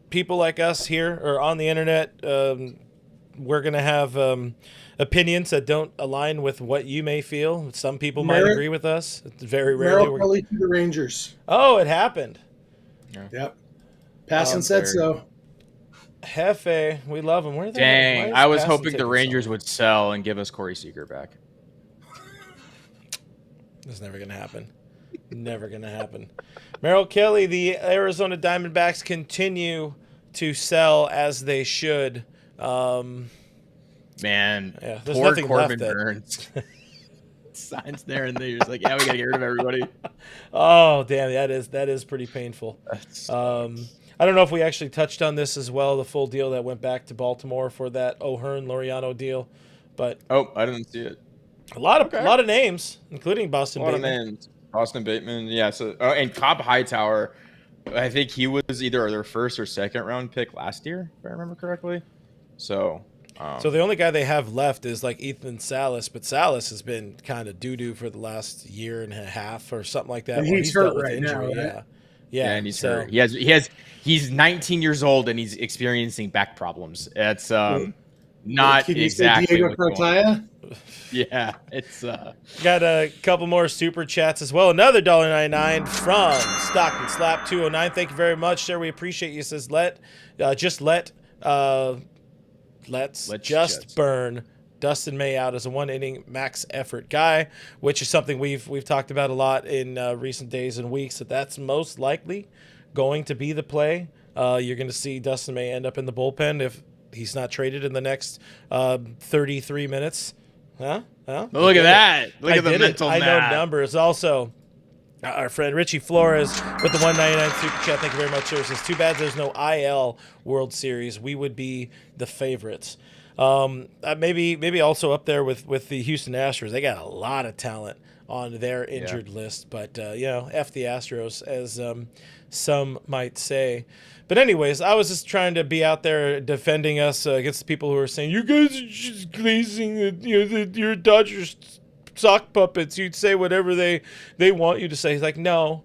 people like us here or on the internet, we're going to have opinions that don't align with what you may feel. Some people might agree with us. Very rarely. Merrill Kelly to the Rangers. Oh, it happened. Yeah. Yep. Passan said so. Hefe, we love him. Where are they? Dang, I was hoping the Rangers would sell and give us Corey Seager back. That's never going to happen. Never going to happen. Merrill Kelly, the Arizona Diamondbacks continue to sell as they should. Man, there's poor nothing Corbin left Burns. Signs there and they're just like, yeah, we got to get rid of everybody. Oh, damn, that is pretty painful. I don't know if we actually touched on this as well, the full deal that went back to Baltimore for that O'Hearn-Laureano deal. But I didn't see it. A lot of names, including Boston Baitman. A lot of names. Boston Baitman, yeah. So and Cobb Hightower, I think he was either their first or second round pick last year, if I remember correctly. So the only guy they have left is like Ethan Salas, but Salas has been kind of doo-doo for the last year and a half or something like that. And he's hurt right now, right? Yeah, and he's hurt. He's 19 years old and he's experiencing back problems. It's not exactly Diego Cartaya. Yeah, it's got a couple more super chats as well. Another $1.99 from Stockton Slap 209. Thank you very much, sir. We appreciate you. It says let's just burn Dustin May out as a 1-inning max effort guy, which is something we've talked about a lot in recent days and weeks. That's most likely going to be the play. You're going to see Dustin May end up in the bullpen if he's not traded in the next 33 minutes. Huh? Look at that. Look at the mental math. I know numbers. Also, our friend Richie Flores with the $1.99 super chat. Thank you very much, sir. Says, too bad there's no IL World Series. We would be the favorites. Maybe also up there with the Houston Astros. They got a lot of talent on their injured list, but F the Astros, as some might say. But anyways, I was just trying to be out there defending us against the people who are saying you guys are just glazing your Dodgers sock puppets. You'd say whatever they want you to say. He's like, no,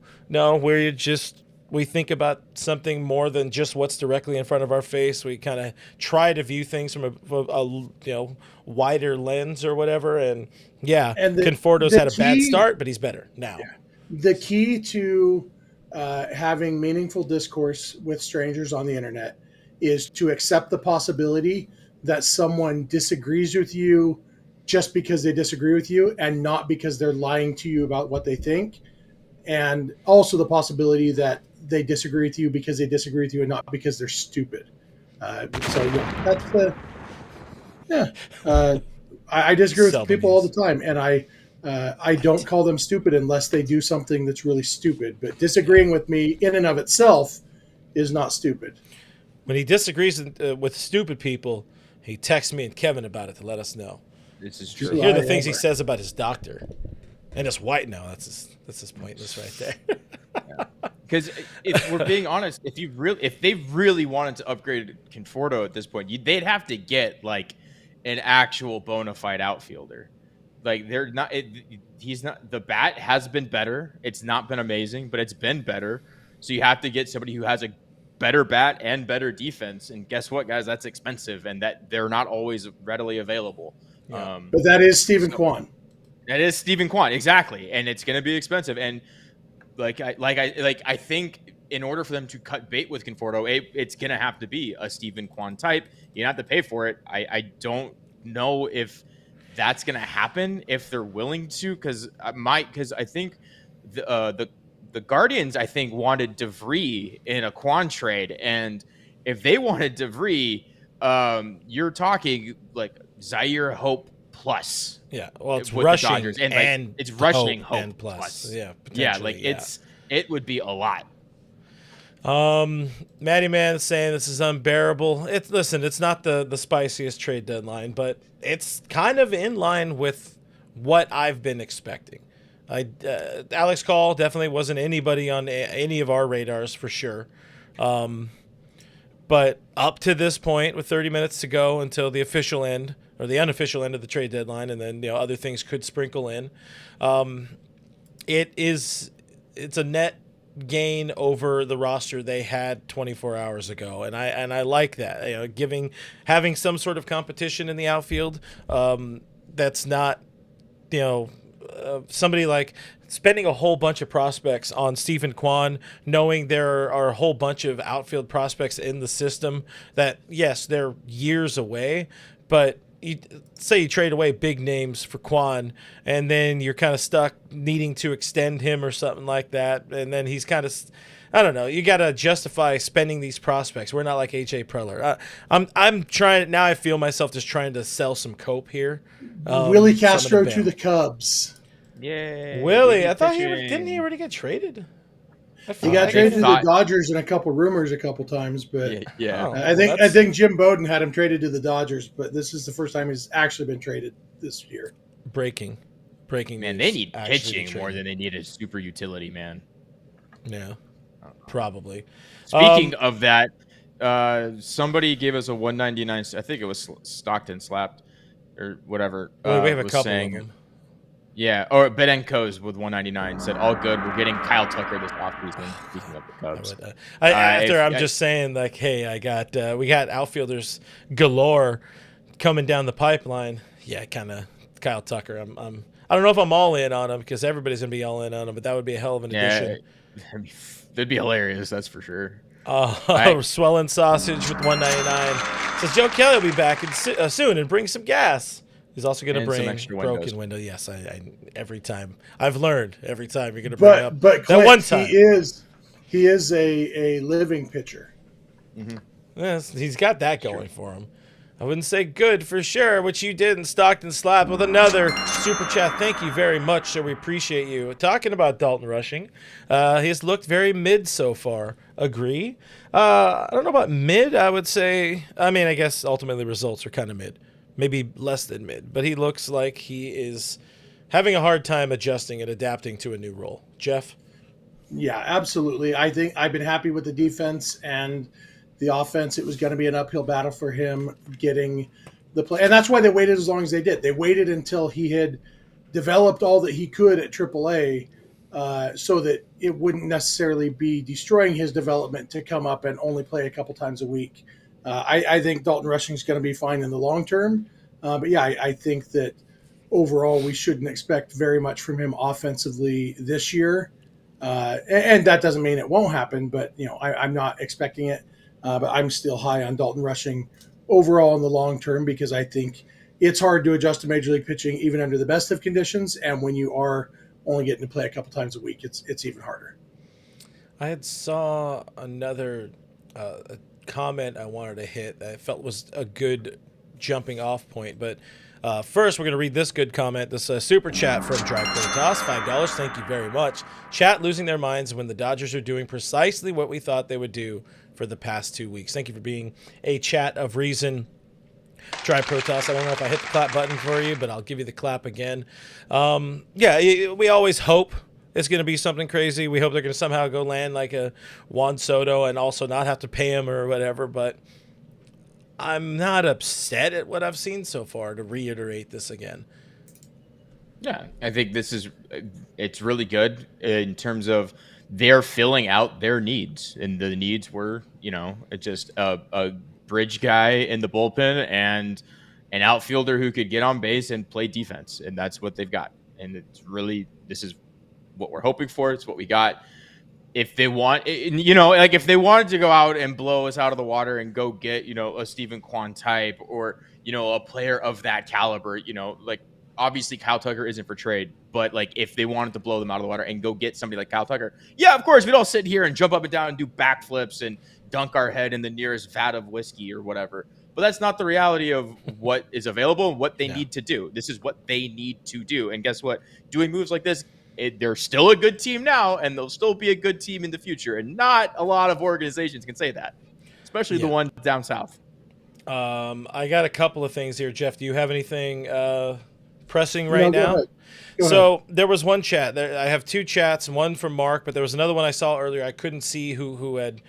we think about something more than just what's directly in front of our face. We kind of try to view things from a wider lens or whatever. And Conforto's had a bad start, but he's better now. Yeah. The key to having meaningful discourse with strangers on the internet is to accept the possibility that someone disagrees with you just because they disagree with you and not because they're lying to you about what they think. And also the possibility that they disagree with you because they disagree with you and not because they're stupid. I disagree with people all the time, and I don't call them stupid unless they do something that's really stupid. But disagreeing with me in and of itself is not stupid. When he disagrees with stupid people, he texts me and Kevin about it to let us know. This is true. So hear the things he says about his doctor and his white. No, that's his pointless right there. Because if we're being honest, if they really wanted to upgrade Conforto at this point, they'd have to get like an actual bona fide outfielder. Like they're not. He's not. The bat has been better. It's not been amazing, but it's been better. So you have to get somebody who has a better bat and better defense. And guess what, guys? That's expensive, and that they're not always readily available. Yeah. But that is Stephen Quan. That is Stephen Quan, exactly, and it's going to be expensive. And I think in order for them to cut bait with Conforto, it's going to have to be a Stephen Quan type. You have to pay for it. I don't know if that's going to happen if they're willing to, because I think the Guardians wanted DeVree in a Quan trade, and if they wanted DeVree, you're talking like Zaire Hope plus. Yeah, well, it's with rushing the Dodgers, and like it's rushing hope and plus. Yeah, yeah, potentially. like it would be a lot. Matty Man is saying this is unbearable. It's not the spiciest trade deadline, but it's kind of in line with what I've been expecting. Alex Call definitely wasn't anybody on any of our radars for sure. But up to this point, with 30 minutes to go until the official end or the unofficial end of the trade deadline, and then other things could sprinkle in, it's a net gain over the roster they had 24 hours ago, and I like that. Having some sort of competition in the outfield, that's not somebody like spending a whole bunch of prospects on Stephen Quan, knowing there are a whole bunch of outfield prospects in the system that, yes, they're years away, but you trade away big names for Quan, and then you're kind of stuck needing to extend him or something like that, and then he's kind of, I don't know. You got to justify spending these prospects. We're not like AJ Preller. I'm trying now. I feel myself just trying to sell some cope here. Willie Castro to the Cubs. Yeah, Willie. I thought didn't he already get traded? He got traded to the Dodgers and a couple rumors a couple times, but yeah. I think Jim Bowden had him traded to the Dodgers, but this is the first time he's actually been traded this year. Breaking man. News. They need pitching more than they need a super utility man. Yeah, probably. Speaking of that, somebody gave us a 199. I think it was Stockton slapped or whatever. We have a couple of them. Yeah, or Bedenko's with 199 said, all good. We're getting Kyle Tucker this offseason. Speaking of the Cubs. I'm just saying, like, hey, we got outfielders galore coming down the pipeline. Yeah, kind of Kyle Tucker. I don't know if I'm all in on him because everybody's going to be all in on him, but that would be a hell of an addition. That'd be hilarious, that's for sure. Swelling Sausage with 199 says Joe Kelly will be back soon and bring some gas. He's also going to bring broken window. Yes, I every time I've learned every time you're going to bring up but that Clint, one time. He is a living pitcher. Mm-hmm. Yes, he's got that going for him. I wouldn't say good for sure, which you did in Stockton Slap with another super chat. Thank you very much, sir. We appreciate you. Talking about Dalton Rushing, he has looked very mid so far. Agree? I don't know about mid. I would say, I guess ultimately results are kind of mid. Maybe less than mid. But he looks like he is having a hard time adjusting and adapting to a new role. Jeff? Yeah, absolutely. I think I've been happy with the defense and the offense. It was going to be an uphill battle for him getting the play. And that's why they waited as long as they did. They waited until he had developed all that he could at AAA so that it wouldn't necessarily be destroying his development to come up and only play a couple times a week. I think Dalton Rushing is going to be fine in the long term. But yeah, I think that overall we shouldn't expect very much from him offensively this year. And that doesn't mean it won't happen, but I'm not expecting it. But I'm still high on Dalton Rushing overall in the long term because I think it's hard to adjust to major league pitching even under the best of conditions. And when you are only getting to play a couple times a week, it's even harder. I had saw another comment I wanted to hit that I felt was a good jumping off point, but first we're going to read this good comment, this super chat from Drive Toss, $5. Thank you very much. Chat losing their minds when the Dodgers are doing precisely what we thought they would do for the past 2 weeks. Thank you for being a chat of reason. Drive Protoss. I don't know if I hit the clap button for you, but I'll give you the clap again. We always hope it's going to be something crazy. We hope they're going to somehow go land like a Juan Soto and also not have to pay him or whatever. But I'm not upset at what I've seen so far, to reiterate this again. Yeah, I think it's really good in terms of they're filling out their needs. And the needs were, just a bridge guy in the bullpen and an outfielder who could get on base and play defense. And that's what they've got. And it's really, this is what we're hoping for. It's what we got. If they want, if they wanted to go out and blow us out of the water and go get, a Stephen Quan type or, a player of that caliber, obviously Kyle Tucker isn't for trade, but if they wanted to blow them out of the water and go get somebody like Kyle Tucker, yeah, of course, we'd all sit here and jump up and down and do backflips and dunk our head in the nearest vat of whiskey or whatever. But that's not the reality of what is available and what they No. need to do. This is what they need to do. And guess what? Doing moves like this, they're still a good team now, and they'll still be a good team in the future. And not a lot of organizations can say that, especially the one down south. I got a couple of things here, Jeff. Do you have anything pressing right Go now? ahead. Go So ahead. there was one chat. I have two chats, one from Mark, but there was another one I saw earlier. I couldn't see who had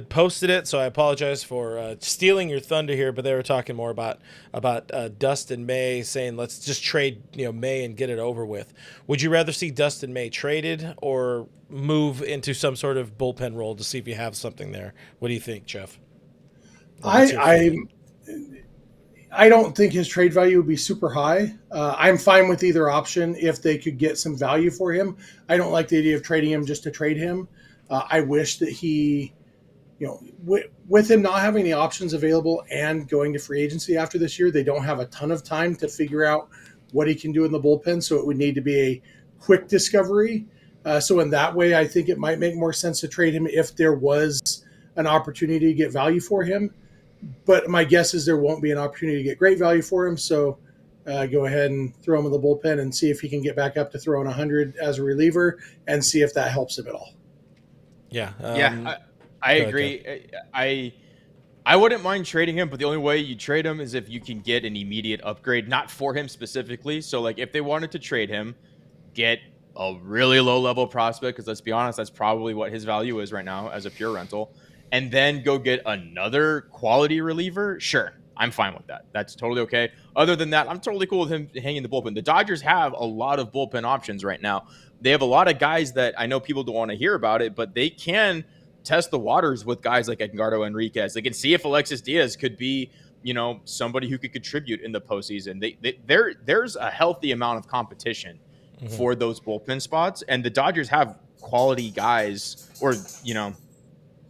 posted it, so I apologize for stealing your thunder here. But they were talking more about Dustin May, saying let's just trade May and get it over with. Would you rather see Dustin May traded or move into some sort of bullpen role to see if you have something there? What do you think, Jeff? I don't think his trade value would be super high. I'm fine with either option if they could get some value for him. I don't like the idea of trading him just to trade him. I wish that he, with him not having the options available and going to free agency after this year, they don't have a ton of time to figure out what he can do in the bullpen. So it would need to be a quick discovery. So in that way, I think it might make more sense to trade him if there was an opportunity to get value for him. But my guess is there won't be an opportunity to get great value for him. So go ahead and throw him in the bullpen and see if he can get back up to throwing 100 as a reliever and see if that helps him at all. Yeah. I agree. I wouldn't mind trading him, but the only way you trade him is if you can get an immediate upgrade, not for him specifically. So like if they wanted to trade him, get a really low level prospect, because let's be honest, that's probably what his value is right now as a pure rental, and then go get another quality reliever. Sure, I'm fine with that. That's totally okay. Other than that, I'm totally cool with him hanging the bullpen. The Dodgers have a lot of bullpen options right now. They have a lot of guys that I know people don't want to hear about it, but they can test the waters with guys like Edgardo Enriquez. They can see if Alexis Diaz could be, somebody who could contribute in the postseason. There's a healthy amount of competition for those bullpen spots, and the Dodgers have quality guys, or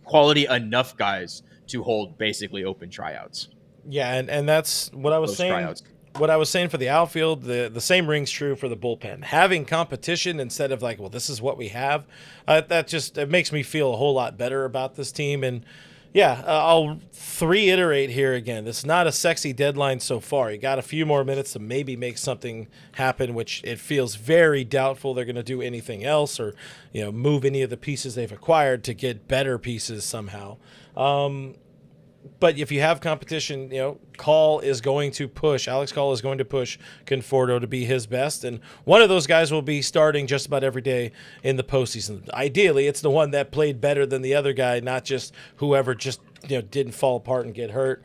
quality enough guys to hold basically open tryouts. Yeah, and that's what I was saying. Tryouts. What I was saying for the outfield, the same rings true for the bullpen. Having competition instead of like, well, this is what we have, it makes me feel a whole lot better about this team. And yeah, I'll reiterate here again. This is not a sexy deadline so far. You got a few more minutes to maybe make something happen, which it feels very doubtful they're going to do anything else or move any of the pieces they've acquired to get better pieces somehow. But if you have competition, Alex Call is going to push Conforto to be his best. And one of those guys will be starting just about every day in the postseason. Ideally, it's the one that played better than the other guy, not just whoever just didn't fall apart and get hurt.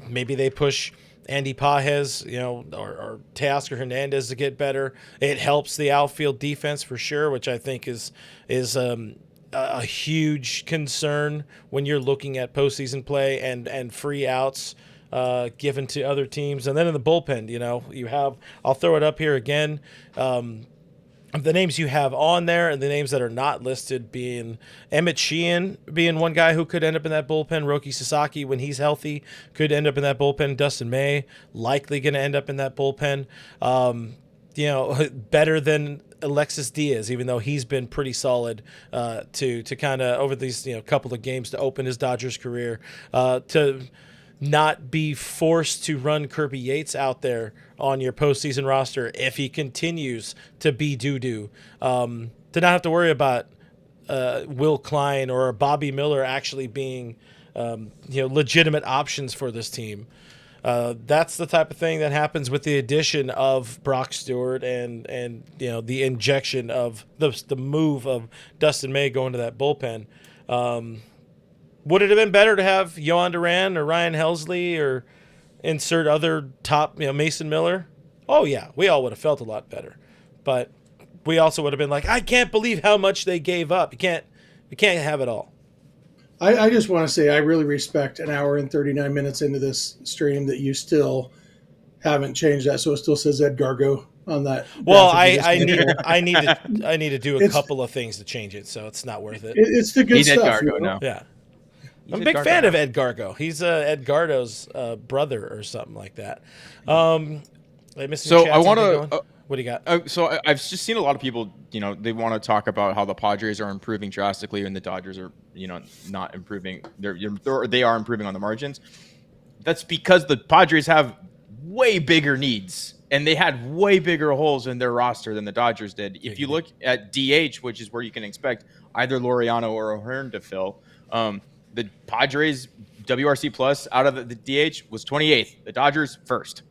Maybe they push Andy Pages, or Teoscar Hernandez to get better. It helps the outfield defense for sure, which I think is a huge concern when you're looking at postseason play and free outs given to other teams. And then in the bullpen, you have, I'll throw it up here again, the names you have on there and the names that are not listed being Emmett Sheehan being one guy who could end up in that bullpen. Roki Sasaki, when he's healthy, could end up in that bullpen. Dustin May, likely going to end up in that bullpen. Better than Alexis Diaz, even though he's been pretty solid to kind of over these couple of games to open his Dodgers career, to not be forced to run Kirby Yates out there on your postseason roster if he continues to be doo-doo, to not have to worry about Will Klein or Bobby Miller actually being legitimate options for this team. That's the type of thing that happens with the addition of Brock Stewart and the injection of the move of Dustin May going to that bullpen. Would it have been better to have Yohan Duran or Ryan Helsley or insert other top, Mason Miller? Oh yeah, we all would have felt a lot better, but we also would have been like, I can't believe how much they gave up. We can't have it all. I just want to say I really respect an hour and 39 minutes into this stream that you still haven't changed that, so it still says Ed Gargo on that. Well, I need to do a couple of things to change it, so it's not worth it. It's the good stuff. Ed Gargo now. Yeah, I'm a big fan of Ed Gargo. He's Ed Gardo's brother or something like that. So I want to. What do you got? So I've just seen a lot of people, they want to talk about how the Padres are improving drastically and the Dodgers are, not improving. They are improving on the margins. That's because the Padres have way bigger needs and they had way bigger holes in their roster than the Dodgers did. If you look at DH, which is where you can expect either Laureano or O'Hearn to fill, the Padres WRC plus out of the DH was 28th. The Dodgers first.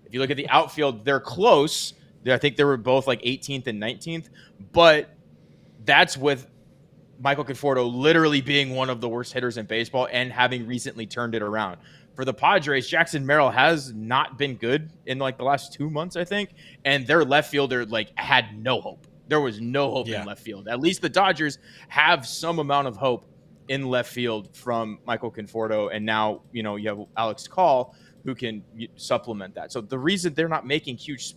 If you look at the outfield, they're close. I think they were both like 18th and 19th, but that's with Michael Conforto literally being one of the worst hitters in baseball and having recently turned it around. For the Padres, Jackson Merrill has not been good in like the last 2 months, I think, and their left fielder like had no hope. There was no hope in left field. At least the Dodgers have some amount of hope in left field from Michael Conforto, and now you have Alex Call who can supplement that. So the reason they're not making huge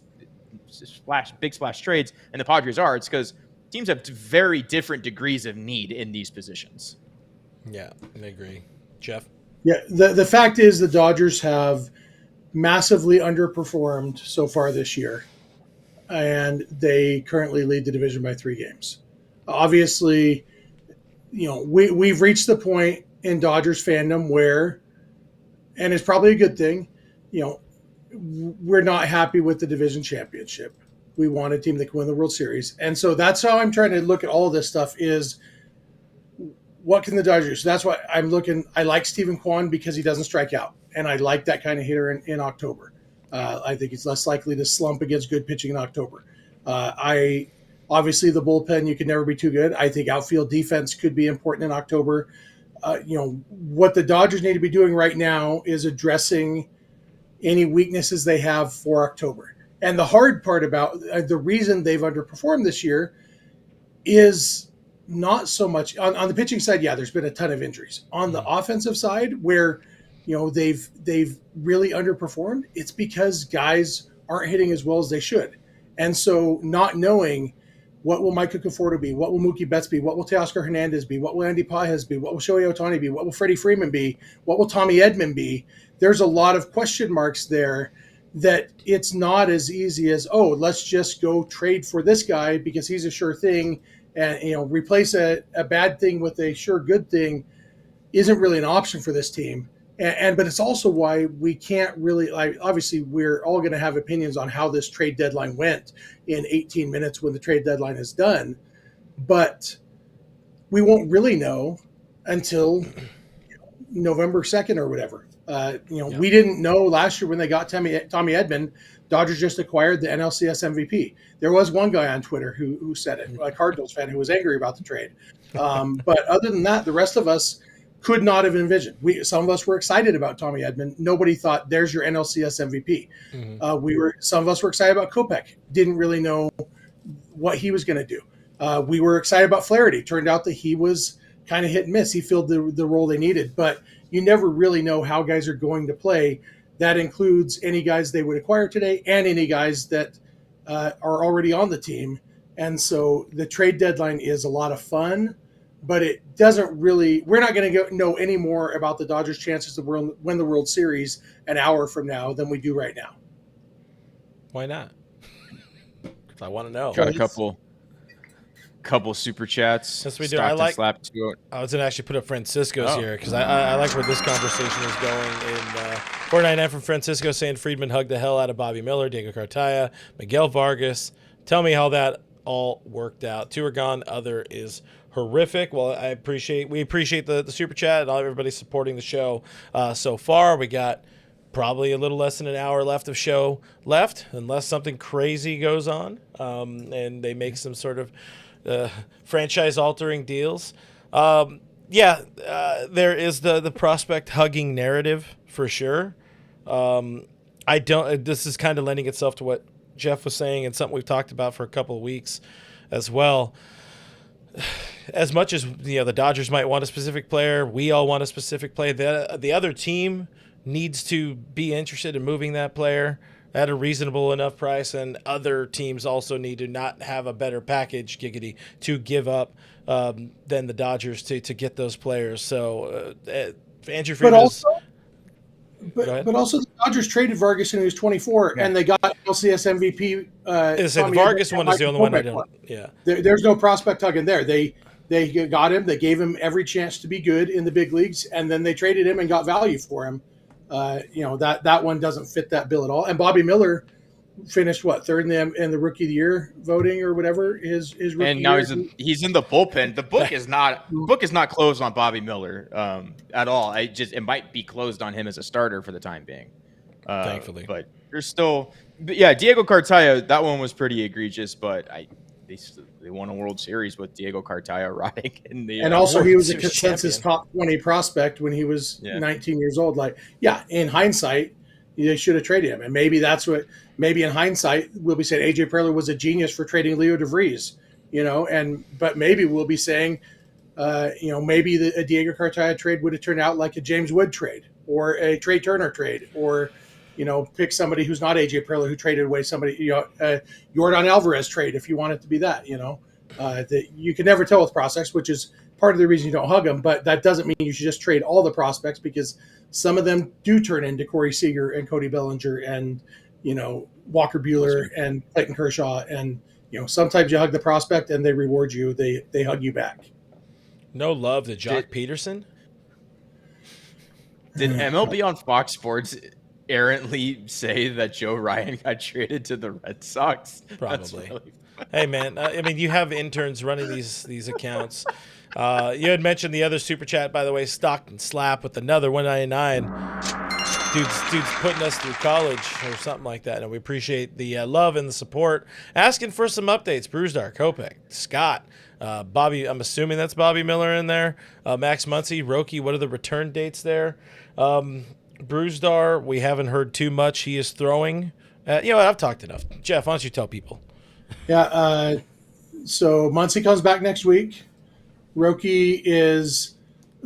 big splash trades, and the Padres are, it's because teams have very different degrees of need in these positions. Yeah, I agree. Jeff? Yeah, the fact is the Dodgers have massively underperformed so far this year, and they currently lead the division by 3 games. Obviously, we've reached the point in Dodgers fandom where, and it's probably a good thing, we're not happy with the division championship. We want a team that can win the World Series. And so that's how I'm trying to look at all of this stuff is what can the Dodgers do? So that's why I'm looking. I like Stephen Quan because he doesn't strike out. And I like that kind of hitter in October. I think he's less likely to slump against good pitching in October. Obviously the bullpen, you can never be too good. I think outfield defense could be important in October. What the Dodgers need to be doing right now is addressing any weaknesses they have for October. And the hard part about the reason they've underperformed this year is not so much on the pitching side. Yeah, there's been a ton of injuries. On the offensive side, where they've really underperformed, it's because guys aren't hitting as well as they should. And so not knowing what will Michael Conforto be, what will Mookie Betts be, what will Teoscar Hernandez be, what will Andy Pages be, what will Shohei Ohtani be, what will Freddie Freeman be, what will Tommy Edman be, there's a lot of question marks there that it's not as easy as, let's just go trade for this guy because he's a sure thing, and replace a bad thing with a sure good thing isn't really an option for this team. But it's also why we can't really, obviously we're all going to have opinions on how this trade deadline went in 18 minutes when the trade deadline is done, but we won't really know until November 2nd or whatever. We didn't know last year when they got Tommy Edman, Dodgers just acquired the NLCS MVP. There was one guy on Twitter who said it, a Cardinals fan who was angry about the trade. But other than that, the rest of us could not have envisioned. Some of us were excited about Tommy Edman. Nobody thought, there's your NLCS MVP. Mm-hmm. Some of us were excited about Kopech. Didn't really know what he was going to do. We were excited about Flaherty. Turned out that he was kind of hit and miss. He filled the role they needed, but you never really know how guys are going to play. That includes any guys they would acquire today and any guys that are already on the team. And so the trade deadline is a lot of fun, but it doesn't really, we're not going to know any more about the Dodgers' chances to win the World Series an hour from now than we do right now. Why not? I want to know. Got a couple super chats. Since we do, I was going to actually put up Francisco's here because I like where this conversation is going. In 499 from Francisco saying Friedman hugged the hell out of Bobby Miller, Diego Cartaya, Miguel Vargas. Tell me how that all worked out. 2 are gone. Other is horrific. Well, we appreciate the super chat and everybody supporting the show so far. We got probably a little less than an hour left of show left, unless something crazy goes on and they make some sort of franchise-altering deals. There is the prospect hugging narrative for sure. This is kind of lending itself to what Jeff was saying and something we've talked about for a couple of weeks as well. As much as the Dodgers might want a specific player, we all want a specific player. The other team needs to be interested in moving that player at a reasonable enough price, and other teams also need to not have a better package, to give up than the Dodgers to get those players. So Andrew Friedman. Go ahead. But also the Dodgers traded Vargas when he was 24, and they got LCS MVP. The Vargas one is the only one I don't. Yeah, there's no prospect hugging there. They got him. They gave him every chance to be good in the big leagues, and then they traded him and got value for him. That one doesn't fit that bill at all. And Bobby Miller finished third in the rookie of the year voting or whatever his rookie and now year. he's in the bullpen. The book is not closed on Bobby Miller at all. It might be closed on him as a starter for the time being. Thankfully, but there's still, Diego Cartaya, that one was pretty egregious, but they won a World Series with Diego Cartaya rotting in the. And also, he was a consensus top 20 prospect when he was 19 years old. In hindsight, they should have traded him, and maybe in hindsight we'll be saying AJ Preller was a genius for trading Leo DeVries, but maybe we'll be saying, maybe a Diego Cartaya trade would have turned out like a James Wood trade or a Trey Turner trade, or pick somebody who's not AJ Preller who traded away somebody, Yordan Alvarez trade if you want it to be that. That you can never tell with prospects, which is part of the reason you don't hug them. But that doesn't mean you should just trade all the prospects, because some of them do turn into Corey Seager and Cody Bellinger and Walker Buehler and Clayton Kershaw, and sometimes you hug the prospect and they reward you. They hug you back. No love to Jock Peterson. Did MLB on Fox Sports errantly say that Joe Ryan got traded to the Red Sox? Probably. Hey man, you have interns running these accounts. You had mentioned the other super chat, by the way, Stockton Slap with another $1.99. Dude's putting us through college or something like that, and we appreciate the love and the support. Asking for some updates: Brewstar, Kopech, Scott, Bobby. I'm assuming that's Bobby Miller in there. Max Muncy, Roki. What are the return dates there? Brewstar, we haven't heard too much. He is throwing. I've talked enough. Jeff, why don't you tell people? Yeah. So Muncy comes back next week. Roki is,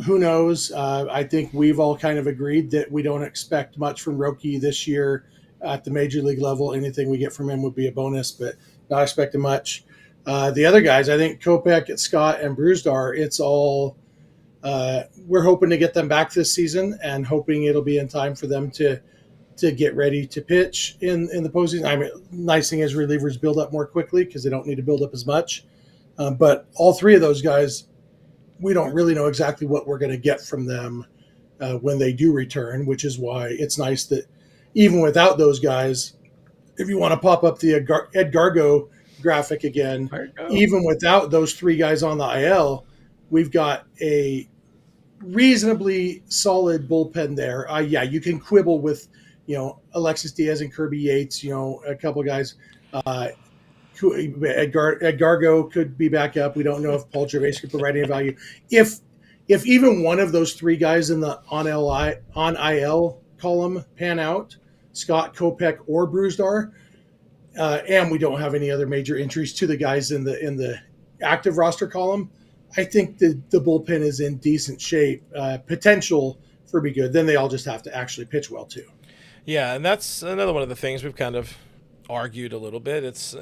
who knows? I think we've all kind of agreed that we don't expect much from Roki this year at the major league level. Anything we get from him would be a bonus, but not expecting much. The other guys, I think Kopech, Scott, and Brewstar, it's all we're hoping to get them back this season and hoping it'll be in time for them to get ready to pitch in the postseason. Nice thing is relievers build up more quickly because they don't need to build up as much. But all three of those guys, we don't really know exactly what we're going to get from them when they do return, which is why it's nice that even without those guys, if you want to pop up the Ed Gargo graphic again, even without those three guys on the IL, we've got a reasonably solid bullpen there. You can quibble with, Alexis Diaz and Kirby Yates, a couple of guys. Ed Gargo could be back up. We don't know if Paul Gervais could provide any value. If even one of those three guys in the on IL column pan out, Scott, Kopech, or Brewstar, and we don't have any other major injuries to the guys in the active roster column, I think the bullpen is in decent shape. Potential for be good. Then they all just have to actually pitch well too. Yeah, and that's another one of the things we've kind of argued a little bit. It's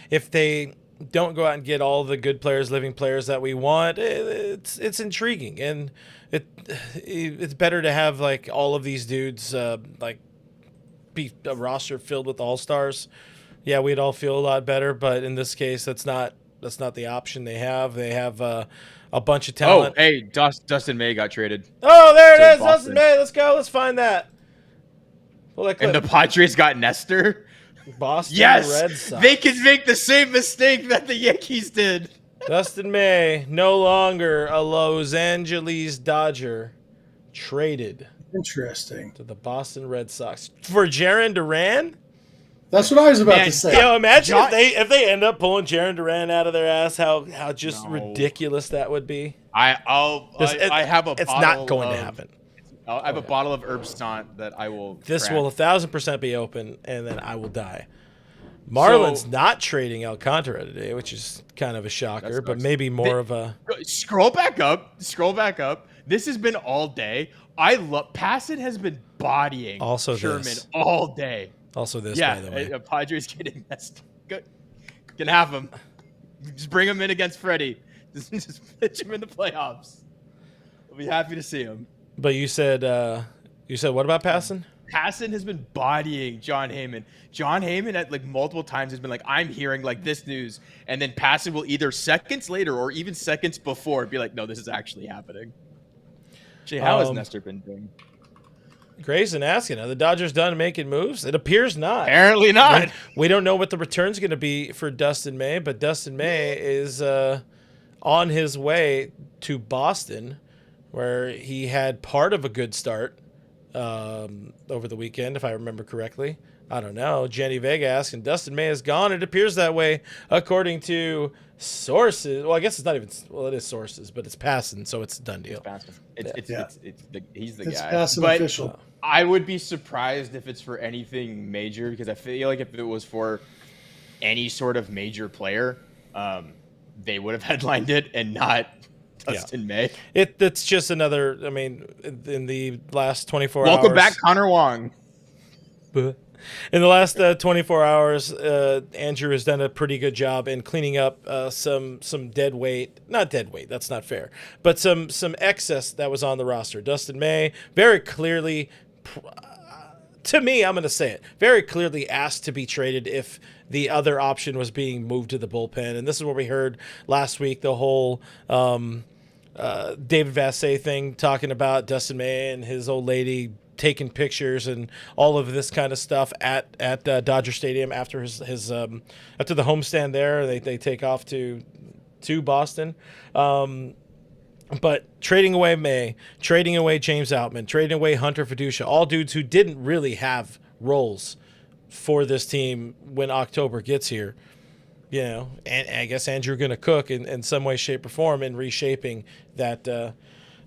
if they don't go out and get all the good players, living players that we want, it's intriguing, and it's better to have like all of these dudes be a roster filled with all-stars. Yeah, we'd all feel a lot better, but in this case, that's not the option they have. They have a bunch of talent. Oh, hey, Dustin May got traded. Oh, there it is, Boston. Dustin May. Let's go. Let's find that. And the Padres got Nestor. Boston Red Sox. They can make the same mistake that the Yankees did. Dustin May, no longer a Los Angeles Dodger, traded. Interesting. To the Boston Red Sox for Jarren Duran. That's what I was about to say. Imagine if they end up pulling Jarren Duran out of their ass, how just ridiculous that would be. I have a. It's not going to happen. I have a bottle of Herbstant that I will. This will 1,000% be open, and then I will die. Marlins not trading Alcantara today, which is kind of a shocker, but maybe more of a. Scroll back up. This has been all day. Passett has been bodying Sherman all day. Also by the way. Padres getting messed. Good. Can have him. Just bring him in against Freddie. Just pitch him in the playoffs. We'll be happy to see him. But you said You said what about Passan? Passan has been bodying John Heyman. John Heyman at like multiple times has been like, I'm hearing like this news. And then Passan will either seconds later or even seconds before be like, no, this is actually happening. Jay, how has Nestor been doing? Grayson asking, are the Dodgers done making moves? It appears not. Apparently not. We don't know what the return's going to be for Dustin May, but Dustin May is on his way to Boston, where he had part of a good start over the weekend, if I remember correctly. I don't know. Jenny Vega asking, Dustin May is gone. It appears that way, according to sources. Well, I guess it's not even. Well, it is sources, but it's Passan, so it's a done deal. He's the it's guy. Passan But official. I would be surprised if it's for anything major, because I feel like if it was for any sort of major player, they would have headlined it and not Dustin May. It's just another. I mean, in the last 24 hours. Welcome back, Connor Wong. In the last 24 hours, Andrew has done a pretty good job in cleaning up some dead weight. Not dead weight, that's not fair. But some excess that was on the roster. Dustin May very clearly, to me, I'm going to say it, very clearly asked to be traded if the other option was being moved to the bullpen. And this is what we heard last week, the whole David Vassay thing, talking about Dustin May and his old lady taking pictures and all of this kind of stuff at Dodger Stadium after his after the homestand there. They take off to Boston. But trading away May, trading away James Outman, trading away Hunter Fiducia, all dudes who didn't really have roles for this team when October gets here. You know, and I guess Andrew going to cook in some way, shape, or form in reshaping that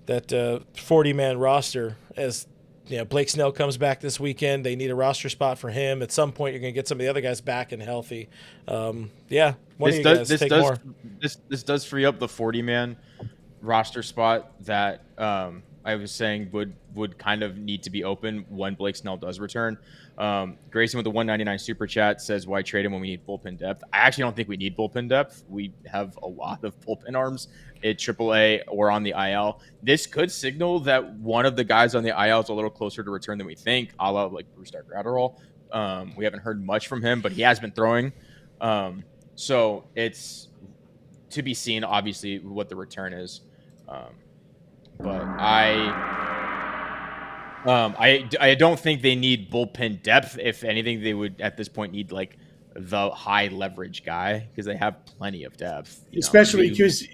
40-man roster. As you know, Blake Snell comes back this weekend. They need a roster spot for him. At some point, you're going to get some of the other guys back and healthy. One of you guys take more. This does free up the 40-man roster spot that I was saying would kind of need to be open when Blake Snell does return. Grayson with the 199 super chat says, why trade him when we need bullpen depth? I actually don't think we need bullpen depth. We have a lot of bullpen arms at AAA or on the IL. This could signal that one of the guys on the IL is a little closer to return than we think, a la like Bruce Gratterall. We haven't heard much from him, but he has been throwing. So it's to be seen, obviously, what the return is. But I don't think they need bullpen depth. If anything, they would at this point need like the high leverage guy because they have plenty of depth. Especially because,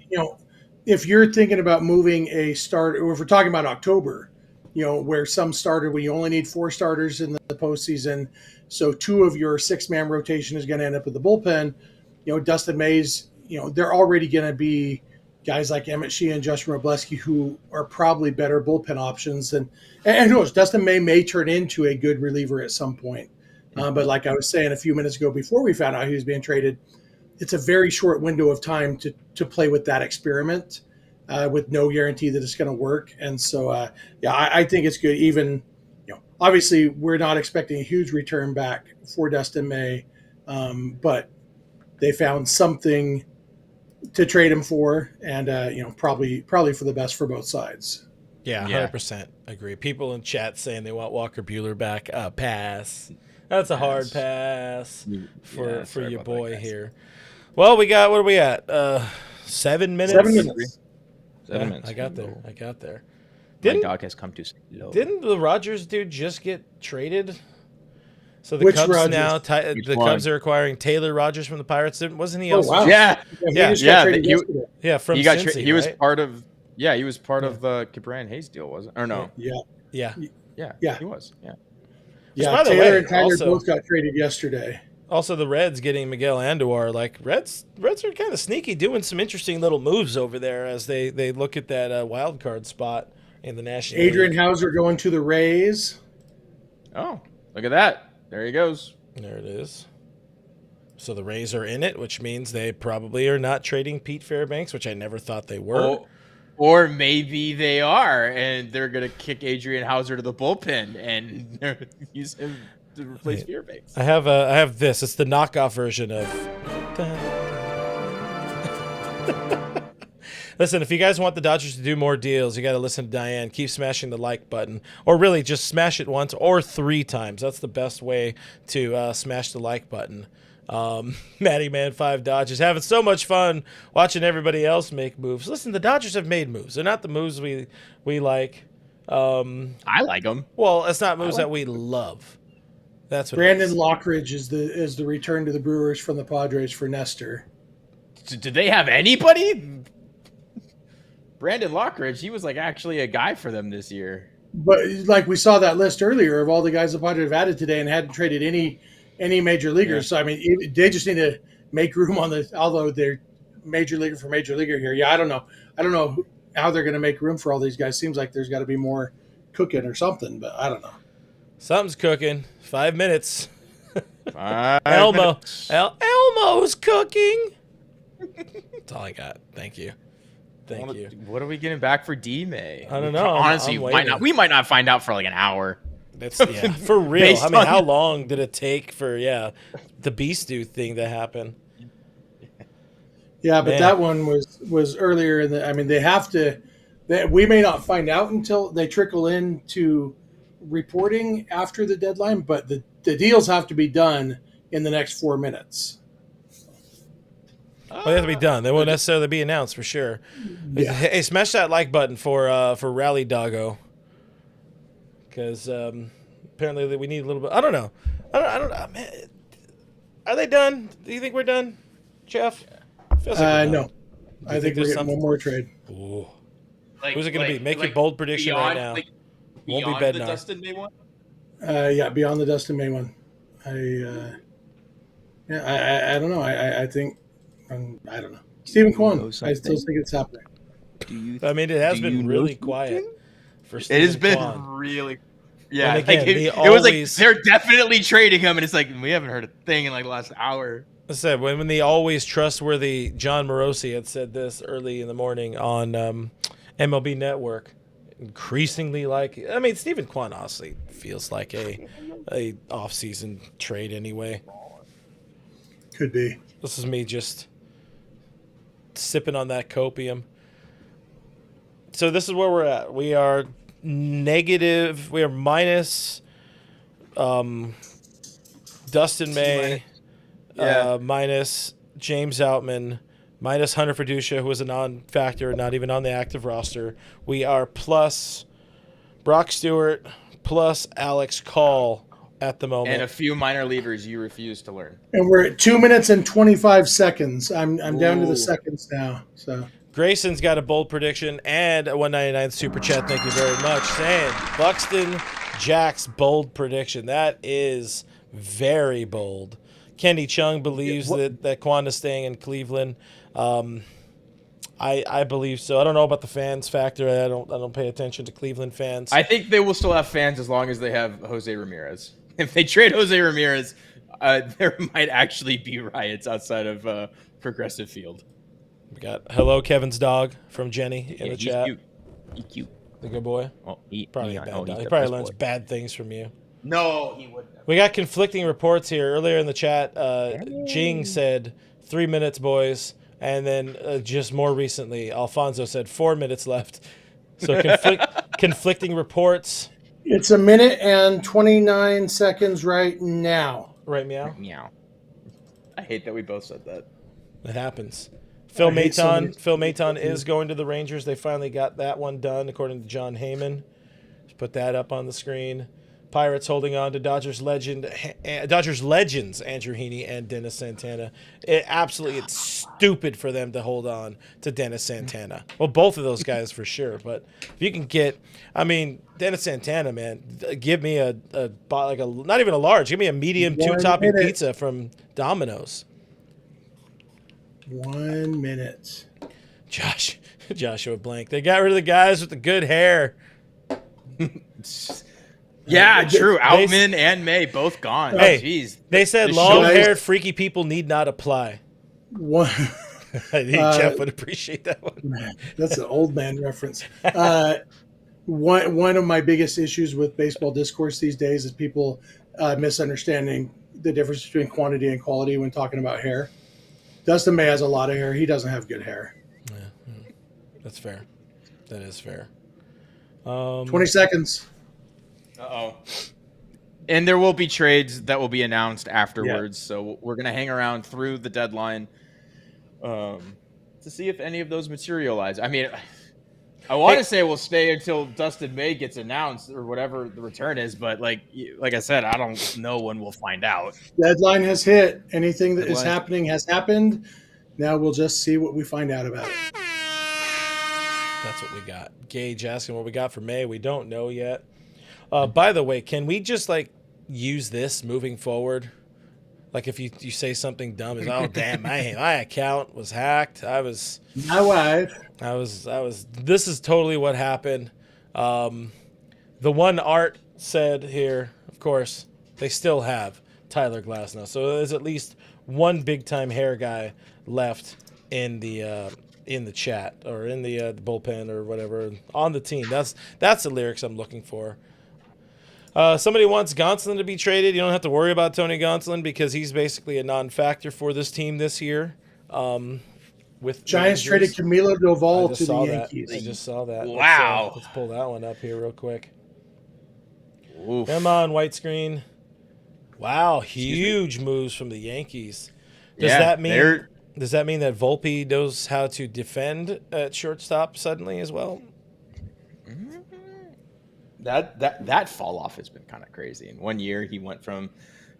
if you're thinking about moving a starter, or if we're talking about October, where some starter, when you only need 4 starters in the postseason, so 2 of your 6-man rotation is going to end up with the bullpen. Dustin May's, they're already going to be guys like Emmett Shea and Justin Robleski, who are probably better bullpen options. And who knows, Dustin may turn into a good reliever at some point. But like I was saying a few minutes ago before we found out he was being traded, it's a very short window of time to play with that experiment with no guarantee that it's going to work. And so, I think it's good. Even, obviously we're not expecting a huge return back for Dustin May, but they found something to trade him for, and probably for the best for both sides. Yeah, 100% agree. People in chat saying they want Walker Buehler back. Pass. That's a hard pass for your boy here. Well, we got, what are we at? 7 minutes. 7 minutes. 7 minutes. I got there. My dog has come too slow. Didn't the Rogers dude just get traded? So the Which Cubs Rogers? now, Cubs are acquiring Taylor Rogers from the Pirates. Wasn't he? Oh, Also, wow. Yeah. From he got Cincy, he was right? part of the Cabran Hayes deal, wasn't? Or no? Yeah. He was. Yeah. Yeah, by the Taylor way, and Tyler also- both got traded yesterday. Also, the Reds getting Miguel Andujar. Like Reds are kind of sneaky, doing some interesting little moves over there as they look at that wild card spot in the National Adrian League. Hauser going to the Rays. Oh, look at that! There he goes. There it is. So the Rays are in it, which means they probably are not trading Pete Fairbanks, which I never thought they were. Or maybe they are, and they're going to kick Adrian Hauser to the bullpen and use him to replace Fairbanks. I have this. It's the knockoff version of. Listen, if you guys want the Dodgers to do more deals, you got to listen to Diane. Keep smashing the like button, or really just smash it once or 3 times. That's the best way to smash the like button. Matty Man 5 Dodgers having so much fun watching everybody else make moves. Listen, the Dodgers have made moves. They're not the moves we like. I like them. Well, it's not moves that we love. That's what Brandon Lockridge is the return to the Brewers from the Padres for Nestor. Did they have anybody? Brandon Lockridge, he was like actually a guy for them this year. But like we saw that list earlier of all the guys the Padres have added today and hadn't traded any major leaguers. Yeah. So I mean, they just need to make room on the. Although they're major leaguer for major leaguer here. Yeah, I don't know how they're going to make room for all these guys. Seems like there's got to be more cooking or something, but I don't know. Something's cooking. 5 minutes. 5 Elmo. minutes. Elmo's cooking. That's all I got. Thank you. Thank you. What are we getting back for D-May? I don't know. Honestly, we might not find out for like an hour. That's for real. I mean, how long did it take for the Beast Stew thing to happen? Yeah, but that one was earlier in the. I mean, they have to. We may not find out until they trickle into reporting after the deadline, but the deals have to be done in the next 4 minutes. Well, they have to be done. They won't necessarily be announced for sure. Yeah. Hey, smash that like button for Rally Doggo, because apparently we need a little bit. I don't know. I don't know. Man, are they done? Do you think we're done, Jeff? Feels like no. I think we're getting one more trade. Ooh. Who's it going to be? Make your bold prediction right now. Won't be Bednar. The Dustin May one? Beyond the Dustin May one. I don't know. I think I don't know. Stephen Quan. I still think it's happening. I mean, it has been really quiet for Stephen It has been Quan. really. Yeah, again, it was like they're definitely trading him, and it's like we haven't heard a thing in like the last hour. I said when the always trustworthy John Morosi had said this early in the morning on MLB Network. Increasingly Stephen Quan honestly feels like a off-season trade anyway. Could be. This is me just sipping on that copium. So this is where we're at. We are negative. We are minus Dustin May, minus James Outman, minus Hunter Fiducia, who is a non-factor, not even on the active roster. We are plus Brock Stewart, plus Alex Call at the moment. And a few minor leavers you refuse to learn. And we're at 2 minutes and 25 seconds. I'm down to the seconds now. So Grayson's got a bold prediction and a 199 super chat. Thank you very much. Saying Buxton Jack's bold prediction. That is very bold. Kenny Chung believes that Quan is staying in Cleveland. I believe so. I don't know about the fans factor. I don't pay attention to Cleveland fans. I think they will still have fans as long as they have Jose Ramirez. If they trade Jose Ramirez, there might actually be riots outside of Progressive Field. We got hello Kevin's dog from Jenny in the chat. He's cute. The good boy. Oh, probably a bad dog. He probably learns bad things from you. No, he wouldn't. We got conflicting reports here. Earlier in the chat, Jing said 3 minutes, boys. And then just more recently, Alfonso said 4 minutes left. So conflicting reports. It's 1 minute and 29 seconds right now. Right, meow? Meow. I hate that we both said that. It happens. Phil Maton is going to the Rangers. They finally got that one done, according to John Heyman. Just put that up on the screen. Pirates holding on to Dodgers legends Andrew Heaney and Dennis Santana. It's stupid for them to hold on to Dennis Santana. Well, both of those guys for sure. But if you can get, Dennis Santana, man, give me a not even a large, give me a medium 2-topping pizza from Domino's. 1 minute. Joshua Blank. They got rid of the guys with the good hair. Yeah, true. Outman and May both gone. Hey, jeez. They said long-haired, freaky people need not apply. One, I think Jeff would appreciate that one. That's an old man reference. One of my biggest issues with baseball discourse these days is people misunderstanding the difference between quantity and quality when talking about hair. Dustin May has a lot of hair. He doesn't have good hair. That's fair. That is fair. 20 seconds. Uh-oh. And there will be trades that will be announced afterwards. Yeah. So we're going to hang around through the deadline to see if any of those materialize. I mean, I want to say we'll stay until Dustin May gets announced or whatever the return is. But like I said, I don't know when we'll find out. Deadline has hit. Anything that is happening has happened. Now we'll just see what we find out about it. That's what we got. Gage asking what we got for May. We don't know yet. By the way, can we just like use this moving forward? Like if you say something dumb as, oh damn, my account was hacked. My wife. This is totally what happened. The one Art said here, of course, they still have Tyler Glasnow. So there's at least one big time hair guy left in the chat or in the bullpen or whatever on the team. That's the lyrics I'm looking for. Somebody wants Gonsolin to be traded. You don't have to worry about Tony Gonsolin because he's basically a non-factor for this team this year. With Giants traded Camilo Doval to the Yankees. I just saw that. Wow. Let's pull that one up here real quick. Oof. Come on, white screen. Wow, huge moves from the Yankees. Does that mean that Volpe knows how to defend at shortstop suddenly as well? That fall off has been kind of crazy. In 1 year, he went from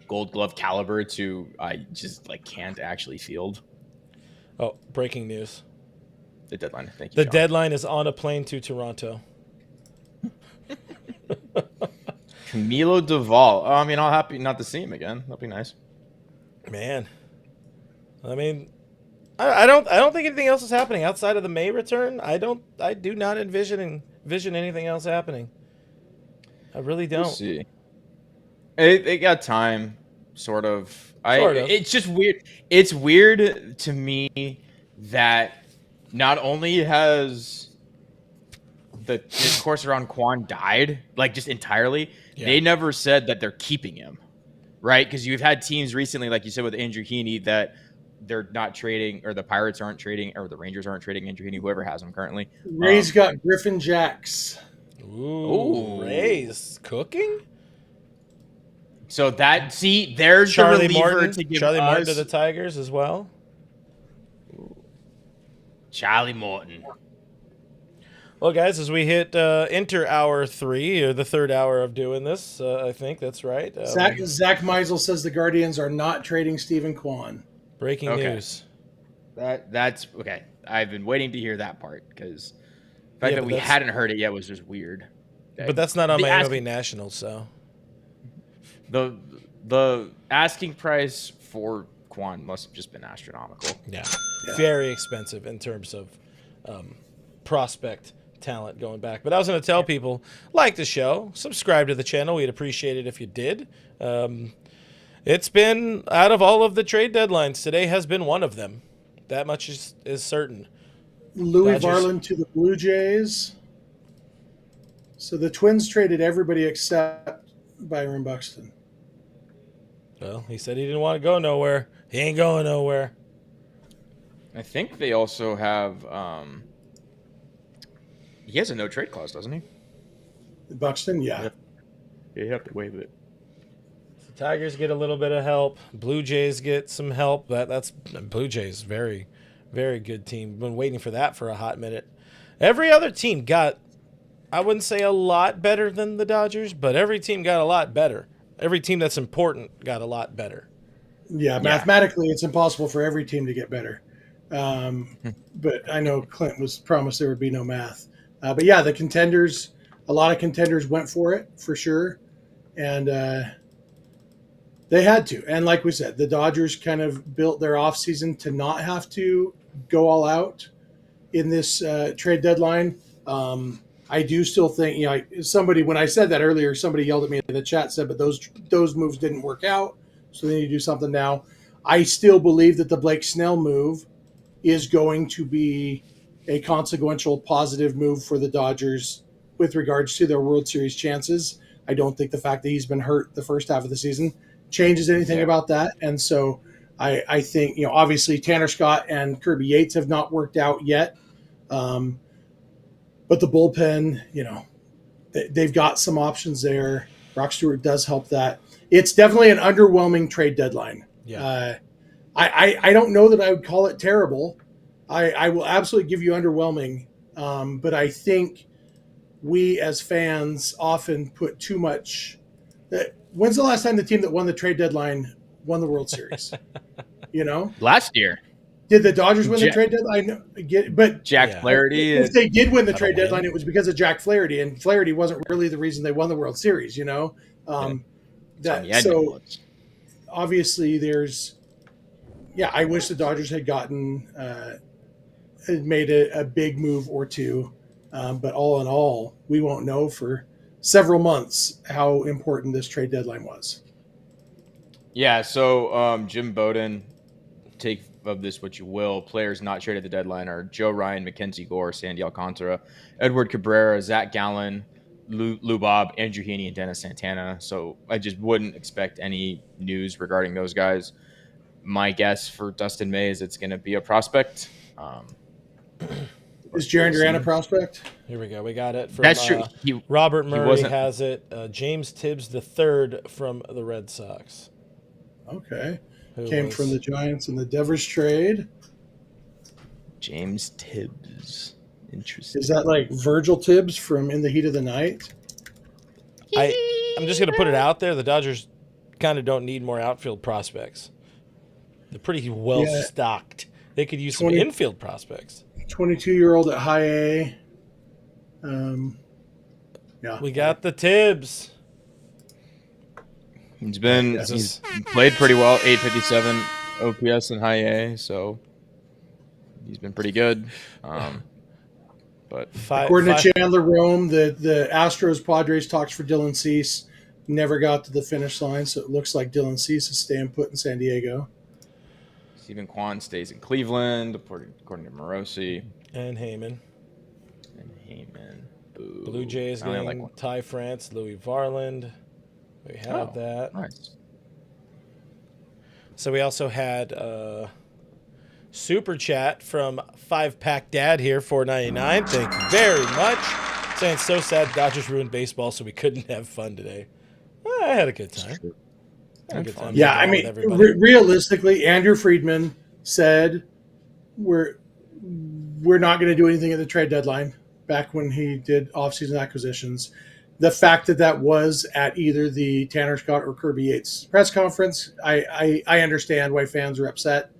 Gold Glove caliber to I just like can't actually field. Oh, breaking news! The deadline. Thank you. The Sean. deadline is on a plane to Toronto. Camilo Doval. Oh, I mean, I'll happy not to see him again. That'll be nice. Man, I mean, I don't think anything else is happening outside of the May return. I do not envision anything else happening. I really don't. We'll see. It got time, sort of. It's just weird. It's weird to me that not only has the discourse around Quan died, like just entirely, they never said that they're keeping him, right? Because you've had teams recently, like you said with Andrew Heaney, that they're not trading, or the Pirates aren't trading, or the Rangers aren't trading Andrew Heaney, whoever has him currently. Rays got Griffin Jacks. Ooh, Rays cooking. So there's Charlie the reliever Morton, to give Charlie us. Morton to the Tigers as well. Charlie Morton. Well, guys, as we hit enter hour 3 or the third hour of doing this, I think that's right. Zach Meisel says the Guardians are not trading Stephen Kwan. Breaking news. That's okay. I've been waiting to hear that part because the fact that we hadn't heard it yet was just weird. Okay. But that's not on my MLB Nationals, so. The asking price for Quan must have just been astronomical. Yeah. Very expensive in terms of prospect talent going back. But I was going to tell people, like the show, subscribe to the channel. We'd appreciate it if you did. It's been, out of all of the trade deadlines, today has been one of them. That much is certain. Louis Varland to the Blue Jays. So the Twins traded everybody except Byron Buxton. Well, he said he didn't want to go nowhere. He ain't going nowhere. I think they also have he has a no trade clause, doesn't he? Buxton, yeah. You have to waive it. The Tigers get a little bit of help. Blue Jays get some help. That's Blue Jays, very, very good team. Been waiting for that for a hot minute. Every other team got, I wouldn't say a lot better than the Dodgers, but every team got a lot better. Every team that's important got a lot better. Yeah, mathematically, it's impossible for every team to get better. But I know Clint was promised there would be no math. But yeah, the contenders, a lot of contenders went for it, for sure. And they had to. And like we said, the Dodgers kind of built their offseason to not have to go all out in this trade deadline. I do still think, somebody, when I said that earlier, somebody yelled at me in the chat, said, but those moves didn't work out, so they need to do something now. I still believe that the Blake Snell move is going to be a consequential positive move for the Dodgers with regards to their World Series chances. I don't think the fact that he's been hurt the first half of the season changes anything about that. And so I think, obviously Tanner Scott and Kirby Yates have not worked out yet. But the bullpen, they've got some options there. Brock Stewart does help that. It's definitely an underwhelming trade deadline. Yeah. I don't know that I would call it terrible. I will absolutely give you underwhelming. But I think we as fans often put too much. When's the last time the team that won the trade deadline won the World Series? Last year. Did the Dodgers win the trade deadline? But Jack Flaherty. If they did win the trade deadline, it was because of Jack Flaherty, and Flaherty wasn't really the reason they won the World Series. So obviously there's. Yeah, I wish the Dodgers had made a big move or two, but all in all, we won't know for several months how important this trade deadline was. Yeah, so Jim Bowden, take of this what you will. Players not traded at the deadline are Joe Ryan, Mackenzie Gore, Sandy Alcantara, Edward Cabrera, Zach Gallen, Lou Bob, Andrew Heaney, and Dennis Santana. So I just wouldn't expect any news regarding those guys. My guess for Dustin May is it's going to be a prospect. Is Jarren Duran a prospect? Here we go. We got it from That's true. Robert Murray has it. James Tibbs III from the Red Sox. Okay. Came from the Giants in the Devers trade. James Tibbs. Interesting. Is that like Virgil Tibbs from In the Heat of the Night? I'm just going to put it out there. The Dodgers kind of don't need more outfield prospects. They're pretty well stocked. They could use some infield prospects. 22-year-old at high A. We got the Tibbs. He's played pretty well, 857 OPS in high A, so he's been pretty good. But according to Chandler Rome, the Astros Padres talks for Dylan Cease never got to the finish line, so it looks like Dylan Cease is staying put in San Diego. Stephen Kwan stays in Cleveland, according to Morosi. And Heyman. Boo. Blue Jays getting Ty France, Louis Varland. We have that. Nice. So we also had super chat from 5-Pack Dad here, $4.99. Thank you very much. Saying so sad Dodgers ruined baseball, so we couldn't have fun today. I had a good time. Yeah, I mean, realistically, Andrew Friedman said we're not going to do anything at the trade deadline back when he did offseason acquisitions. The fact that was at either the Tanner Scott or Kirby Yates press conference, I understand why fans are upset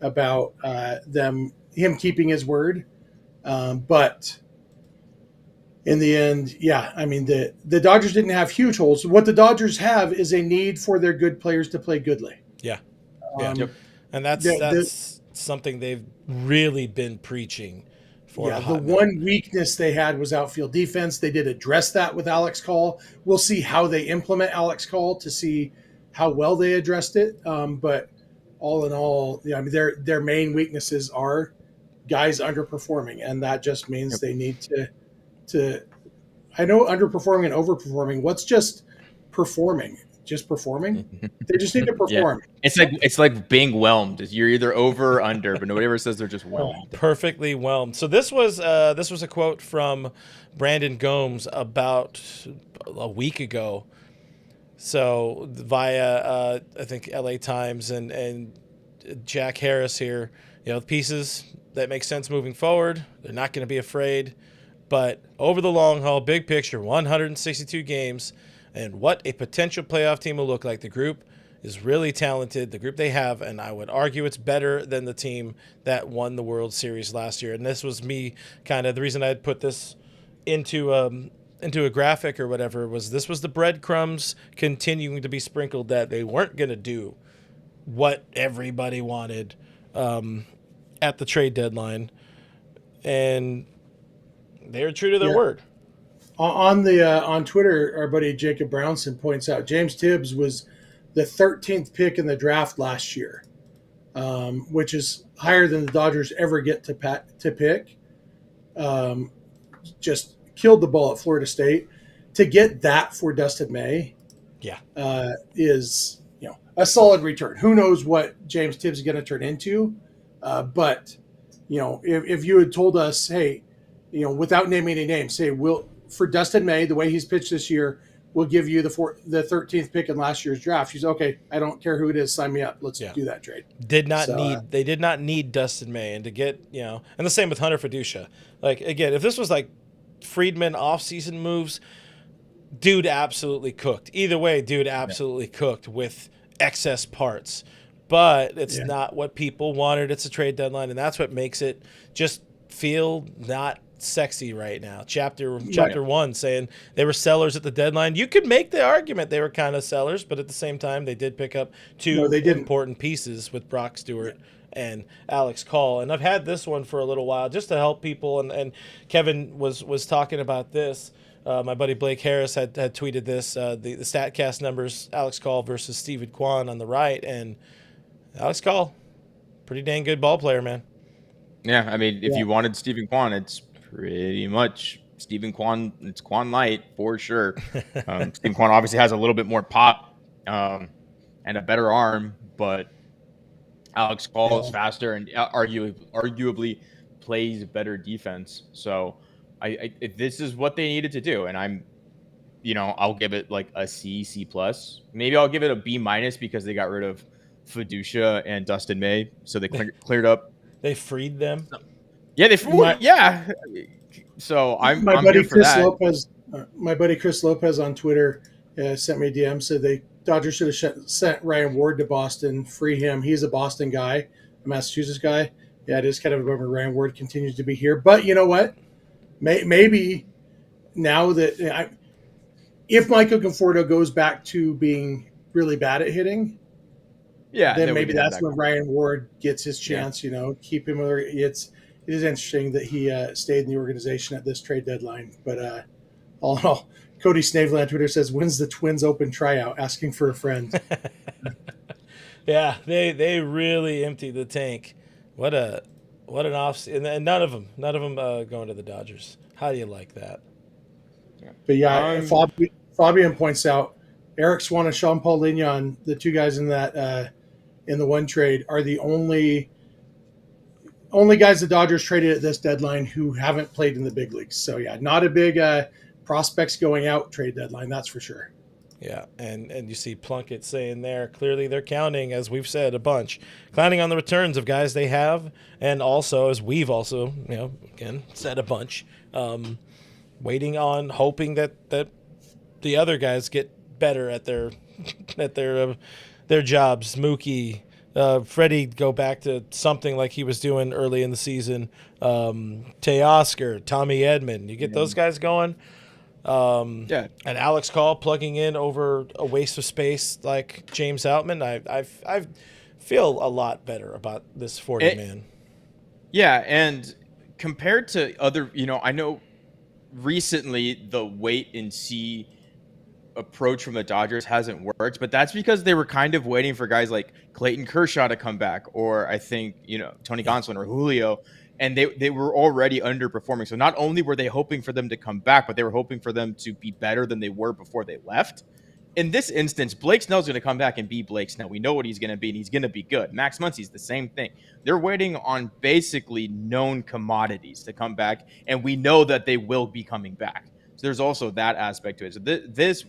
about him keeping his word. But in the end, I mean, the Dodgers didn't have huge holes. What the Dodgers have is a need for their good players to play goodly. Yeah. And that's something they've really been preaching for a hot minute. One weakness they had was outfield defense. They did address that with Alex Call. We'll see how they implement Alex Call to see how well they addressed it. But all in all, I mean, their main weaknesses are guys underperforming, and that just means they need to. I know underperforming and overperforming. What's just performing? Just performing? They just need to perform. Yeah. It's like being whelmed. You're either over or under, but nobody ever says they're just whelmed. Perfectly whelmed. So this was a quote from Brandon Gomes about a week ago. So via I think LA Times and Jack Harris here, the pieces that make sense moving forward. They're not going to be afraid, but over the long haul, big picture, 162 games. And what a potential playoff team will look like. The group is really talented, the group they have, and I would argue it's better than the team that won the World Series last year. And this was me kind of the reason I had put this into a graphic or whatever was this was the breadcrumbs continuing to be sprinkled that they weren't going to do what everybody wanted at the trade deadline. And they're true to their word. On Twitter, our buddy Jacob Brownson points out James Tibbs was the 13th pick in the draft last year, which is higher than the Dodgers ever get to pick. Just killed the ball at Florida State. To get that for Dustin May, is a solid return. Who knows what James Tibbs is going to turn into? But if you had told us, hey, without naming any names, say for Dustin May, the way he's pitched this year, we'll give you the 13th pick in last year's draft. She's okay. I don't care who it is. Sign me up. Let's do that trade. They did not need Dustin May, and to get and the same with Hunter Fiducia. Like again, if this was like Friedman offseason moves, dude absolutely cooked. Either way, dude absolutely cooked with excess parts. But it's not what people wanted. It's a trade deadline, and that's what makes it just feel not sexy right now. Chapter 1 saying they were sellers at the deadline. You could make the argument they were kind of sellers, but at the same time, they did pick up two important pieces with Brock Stewart and Alex Call. And I've had this one for a little while just to help people. And Kevin was talking about this. My buddy Blake Harris had tweeted this, the StatCast numbers, Alex Call versus Steven Quan on the right. And Alex Call, pretty dang good ball player, man. Yeah, I mean, if you wanted Steven Quan, it's pretty much Steven Quan. It's Quan Light for sure. Steven Quan obviously has a little bit more pop and a better arm, but Alex Call is faster and arguably plays better defense. So this is what they needed to do, and I'll give it like a C plus. Maybe I'll give it a B- because they got rid of Fiducia and Dustin May, so they cleared up. They freed them. Yeah, they freed. Yeah. So I'm buddy here for that. My buddy Chris Lopez on Twitter sent me a DM, said the Dodgers should have sent Ryan Ward to Boston, free him. He's a Boston guy, a Massachusetts guy. Yeah, it is kind of a bummer Ryan Ward continues to be here. But you know what? Maybe now that if Michael Conforto goes back to being really bad at hitting, then maybe that's when Ryan Ward gets his chance. Keep him. It is interesting that he stayed in the organization at this trade deadline. But all in all, Cody Snavely on Twitter says, "When's the Twins open tryout?" Asking for a friend. Yeah, they really emptied the tank. What an off, and none of them going to the Dodgers. How do you like that? But Fabian points out Eric Swan and Sean Paul Lignon, the two guys in that in the one trade, are the only guys the Dodgers traded at this deadline who haven't played in the big leagues. So not a big prospects going out trade deadline, that's for sure. Yeah, and you see Plunkett saying there, clearly they're counting, as we've said a bunch, counting on the returns of guys they have, and also, as we've also, again, said a bunch, waiting on, hoping that the other guys get better at their jobs. Mookie, Freddie go back to something like he was doing early in the season. Teoscar, Tommy Edman, you get those guys going. And Alex Call plugging in over a waste of space like James Outman. I feel a lot better about this 40 man. Yeah, and compared to other, I know recently the wait and see approach from the Dodgers hasn't worked, but that's because they were kind of waiting for guys like Clayton Kershaw to come back, or I think Tony Gonsolin or Julio. And they were already underperforming. So not only were they hoping for them to come back, but they were hoping for them to be better than they were before they left. In this instance, Blake Snell's going to come back and be Blake Snell. We know what he's going to be, and he's going to be good. Max Muncy's the same thing. They're waiting on basically known commodities to come back, and we know that they will be coming back. So there's also that aspect to it. So this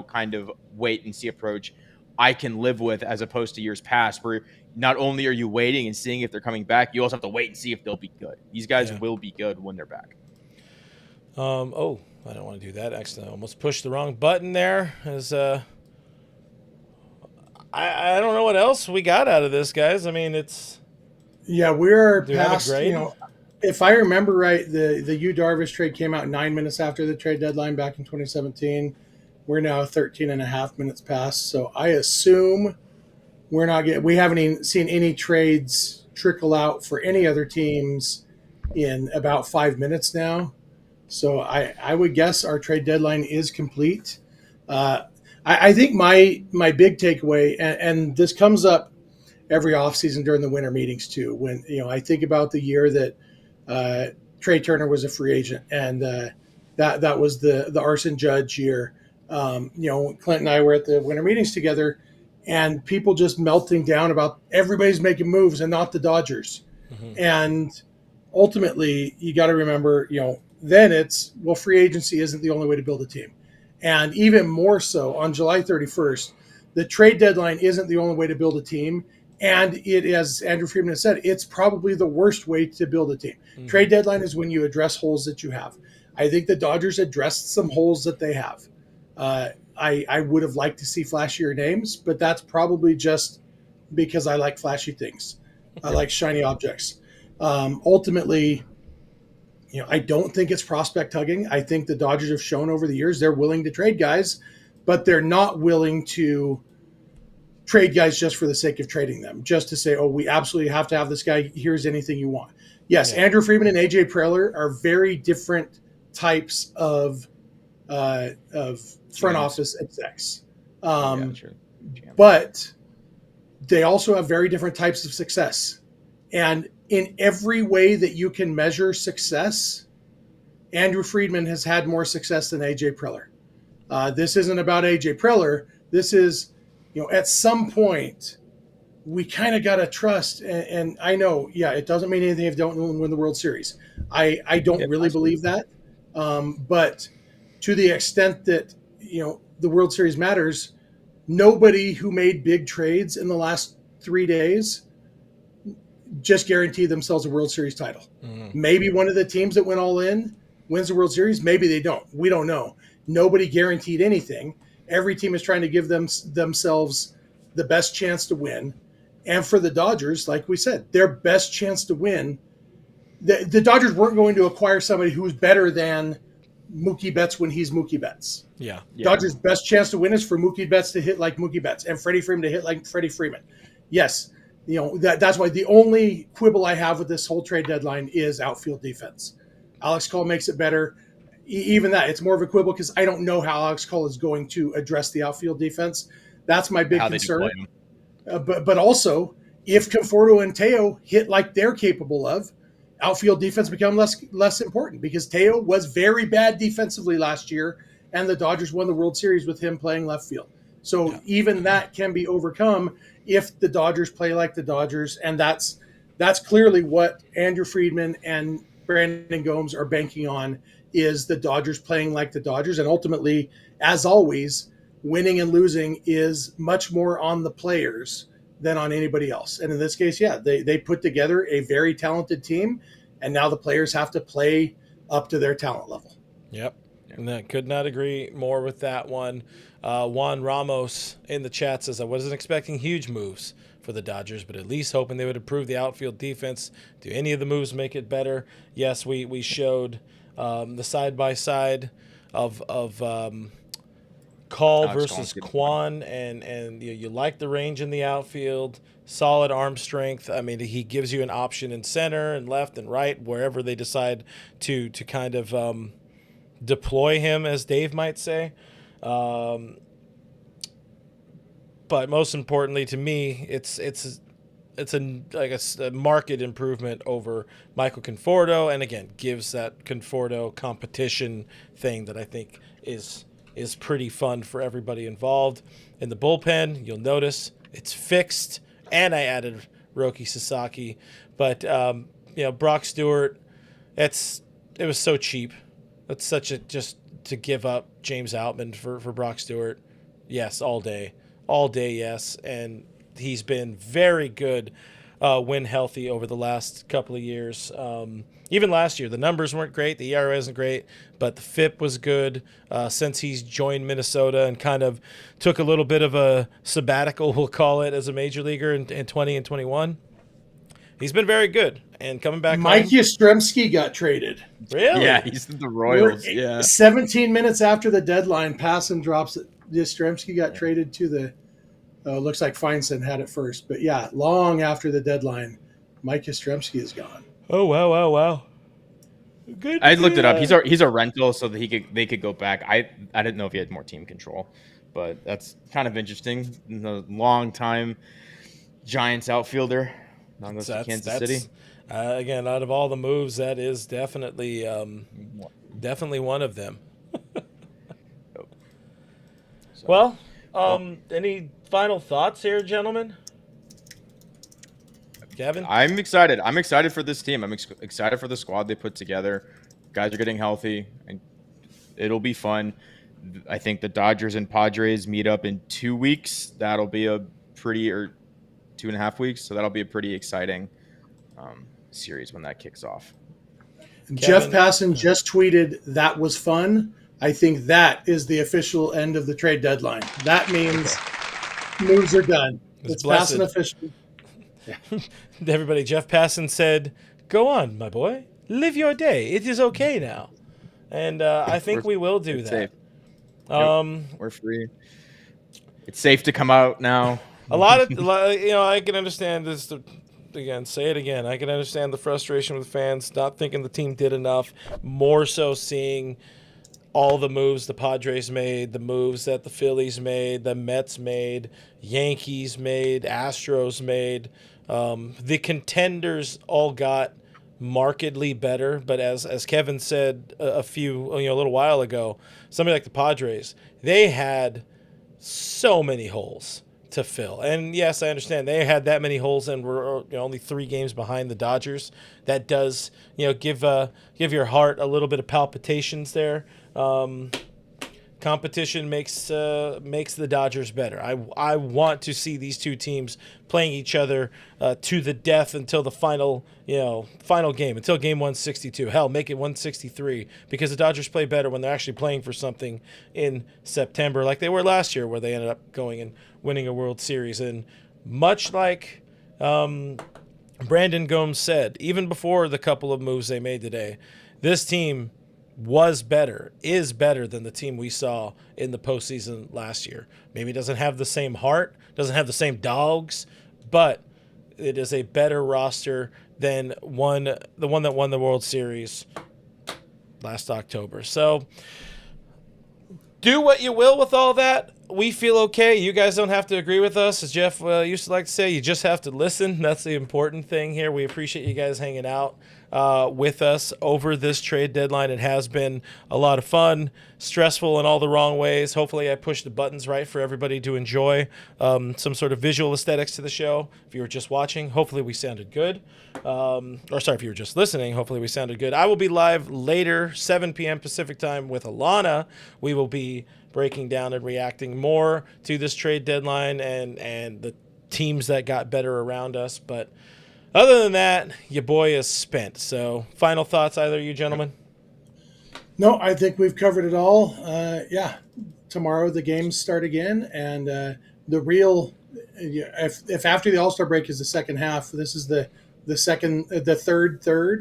kind of wait and see approach I can live with, as opposed to years past where not only are you waiting and seeing if they're coming back, you also have to wait and see if they'll be good. These guys will be good when they're back. I don't want to do that. Actually, I almost pushed the wrong button there. I don't know what else we got out of this, guys. I mean, we're past. If I remember right, the Yu Darvish trade came out 9 minutes after the trade deadline back in 2017. We're now 13 and a half minutes past. So I assume we haven't even seen any trades trickle out for any other teams in about 5 minutes now. So I would guess our trade deadline is complete. I think my big takeaway, and this comes up every offseason during the winter meetings too, when I think about the year that Trey Turner was a free agent, and that was the arson judge year. Clint and I were at the winter meetings together, and people just melting down about everybody's making moves and not the Dodgers. Mm-hmm. And ultimately, you got to remember, then it's, well, free agency isn't the only way to build a team. And even more so on July 31st, the trade deadline isn't the only way to build a team. And it, as Andrew Friedman has said, it's probably the worst way to build a team. Mm-hmm. Trade deadline is when you address holes that you have. I think the Dodgers addressed some holes that they have. I would have liked to see flashier names, but that's probably just because I like flashy things. I like shiny objects. Ultimately, I don't think it's prospect hugging. I think the Dodgers have shown over the years they're willing to trade guys, but they're not willing to trade guys just for the sake of trading them, just to say, oh, we absolutely have to have this guy. Here's anything you want. Yes, yeah. Andrew Friedman and AJ Preller are very different types of front office execs. But they also have very different types of success. And in every way that you can measure success, Andrew Friedman has had more success than AJ Preller. This isn't about AJ Preller. This is, at some point, we kind of got to trust. And I know, it doesn't mean anything if you don't win the World Series. I don't really believe that. But to the extent that, the World Series matters, nobody who made big trades in the last 3 days just guarantee themselves a World Series title. Mm-hmm. Maybe one of the teams that went all in wins the World Series. Maybe they don't. We don't know. Nobody guaranteed anything. Every team is trying to give themselves the best chance to win. And for the Dodgers, like we said, their best chance to win, the Dodgers weren't going to acquire somebody who's better than Mookie Betts when he's Mookie Betts. Yeah. Dodgers' best chance to win is for Mookie Betts to hit like Mookie Betts and Freddie Freeman to hit like Freddie Freeman. Yes. That's why the only quibble I have with this whole trade deadline is outfield defense. Alex Cole makes it better. Even that, it's more of a quibble because I don't know how Alex Cole is going to address the outfield defense. That's my big concern. But also, if Conforto and Teo hit like they're capable of, outfield defense become less important because Teo was very bad defensively last year, and the Dodgers won the World Series with him playing left field. So even that can be overcome if the Dodgers play like the Dodgers, and that's clearly what Andrew Friedman and Brandon Gomes are banking on, is the Dodgers playing like the Dodgers. And ultimately, as always, winning and losing is much more on the players than on anybody else. And in this case, they put together a very talented team, and now the players have to play up to their talent level. Yep. And I could not agree more with that one. Quan Ramos in the chat says, I wasn't expecting huge moves for the Dodgers, but at least hoping they would improve the outfield defense. Do any of the moves make it better? Yes, we showed the side-by-side of Call versus Quan, and you like the range in the outfield, solid arm strength. I mean, he gives you an option in center and left and right, wherever they decide to kind of deploy him, as Dave might say. But most importantly to me, it's a market improvement over Michael Conforto, and again gives that Conforto competition thing that I think is pretty fun for everybody involved. In the bullpen, you'll notice it's fixed, and I added Roki Sasaki, but Brock Stewart, it was so cheap. That's such just to give up James Outman for Brock Stewart. Yes, all day, yes. And he's been very good when healthy over the last couple of years. Even last year, the numbers weren't great. The ERA isn't great, but the FIP was good since he's joined Minnesota and kind of took a little bit of a sabbatical, we'll call it, as a major leaguer in 20 and 21. He's been very good. And coming back Mike Yastrzemski got traded. Really? Yeah, he's the Royals. 17 minutes after the deadline, Passan drops it. Yastrzemski got traded to the looks like Feinstein had it first. But long after the deadline, Mike Yastrzemski is gone. Oh, wow. Good. I looked it up. He's a rental, so that they could go back. I didn't know if he had more team control, but that's kind of interesting. A long time Giants outfielder. Kansas City. Again, out of all the moves, that is definitely one of them. Well, any final thoughts here, gentlemen? Kevin? I'm excited. I'm excited for this team. I'm excited for the squad they put together. Guys are getting healthy, and it'll be fun. I think the Dodgers and Padres meet up in 2 weeks. That'll be a pretty, or 2.5 weeks. So that'll be a pretty exciting series when that kicks off. Jeff Passan just tweeted, "That was fun." I think that is the official end of the trade deadline. That means moves are done. It's Passan official. Yeah. Everybody, Jeff Passan said, "Go on, my boy. Live your day. It is okay now." And I think we will do that. We're free. It's safe to come out now. A lot of, I can understand this. Again, say it again. I can understand the frustration with fans not thinking the team did enough. More so seeing all the moves the Padres made, the moves that the Phillies made, the Mets made, Yankees made, Astros made. The contenders all got markedly better, but as Kevin said a little while ago, somebody like the Padres, they had so many holes to fill. And yes, I understand they had that many holes and were only 3 games behind the Dodgers. That does give your heart a little bit of palpitations there. Competition makes the Dodgers better. I want to see these two teams playing each other to the death until the final game, until game 162. Hell, make it 163, because the Dodgers play better when they're actually playing for something in September, like they were last year, where they ended up going and winning a World Series. And much like Brandon Gomes said, even before the couple of moves they made today, this team is better than the team we saw in the postseason last year. Maybe it doesn't have the same heart, doesn't have the same dogs, but it is a better roster than the one that won the World Series last October. So do what you will with all that. We feel okay. You guys don't have to agree with us. As Jeff used to like to say, you just have to listen. That's the important thing here. We appreciate you guys hanging out with us over this trade deadline. It has been a lot of fun, stressful in all the wrong ways. Hopefully I pushed the buttons right for everybody to enjoy some sort of visual aesthetics to the show. If you were just watching, hopefully we sounded good. If you were just listening, hopefully we sounded good. I will be live later, 7 p.m. Pacific time with Alana. We will be breaking down and reacting more to this trade deadline and the teams that got better around us. But other than that, your boy is spent. So final thoughts, either of you gentlemen? No, I think we've covered it all. Tomorrow the games start again, and the real, if after the All-Star break is the second half, this is the third.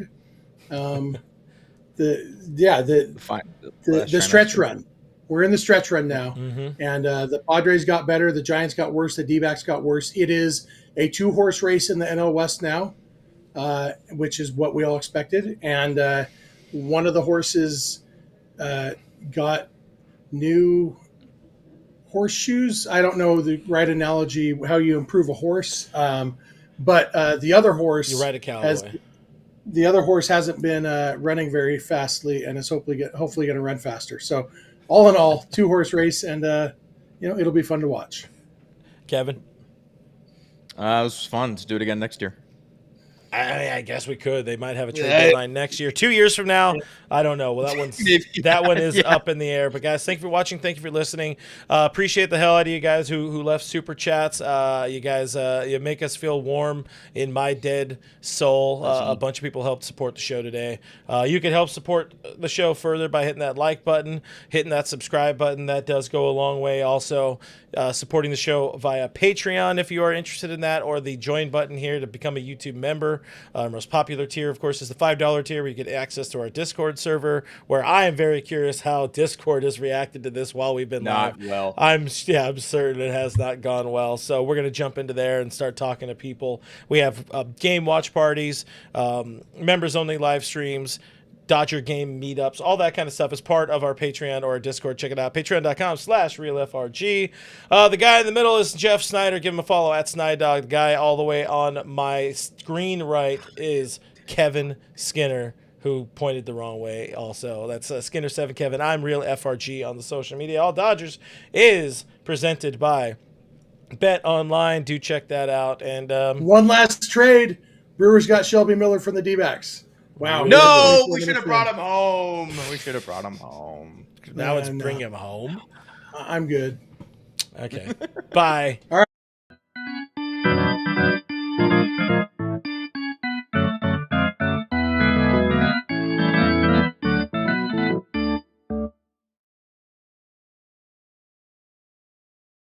The stretch run. We're in the stretch run now, and the Padres got better. The Giants got worse. The D-backs got worse. It is a 2-horse race in the NL West now, which is what we all expected. And one of the horses got new horseshoes. I don't know the right analogy, how you improve a horse, but the other horse, you ride a cowboy. The other horse hasn't been running very fastly, and is hopefully going to run faster. So, all in all, 2-horse race, and it'll be fun to watch. Kevin, it was fun to do it again next year. I guess we could. They might have a trade deadline next year. 2 years from now, I don't know. Well, that one is up in the air. But guys, thank you for watching. Thank you for listening. Appreciate the hell out of you guys who left super chats. You guys, you make us feel warm in my dead soul. A bunch of people helped support the show today. You can help support the show further by hitting that like button, hitting that subscribe button. That does go a long way. Also, supporting the show via Patreon if you are interested in that, or the join button here to become a YouTube member. Our most popular tier, of course, is the $5 tier, where you get access to our Discord server, where I am very curious how Discord has reacted to this while we've been live. Not well. I'm certain it has not gone well. So we're going to jump into there and start talking to people. We have game watch parties, members-only live streams, Dodger game meetups, all that kind of stuff is part of our Patreon or our Discord. Check it out, patreon.com/realfrg. The guy in the middle is Jeff Snyder. Give him a follow at Snydog. The guy all the way on my screen right is Kevin Skinner, who pointed the wrong way also. That's Skinner7 Kevin. I'm Real FRG on the social media. All Dodgers is presented by Bet Online. Do check that out. And one last trade. Brewers got Shelby Miller from the D-backs. Wow. Really? No, 24 we should have minutes brought in. him home. We should have brought him home. Now it's No. bring him home. I'm good. Okay. Bye. All right.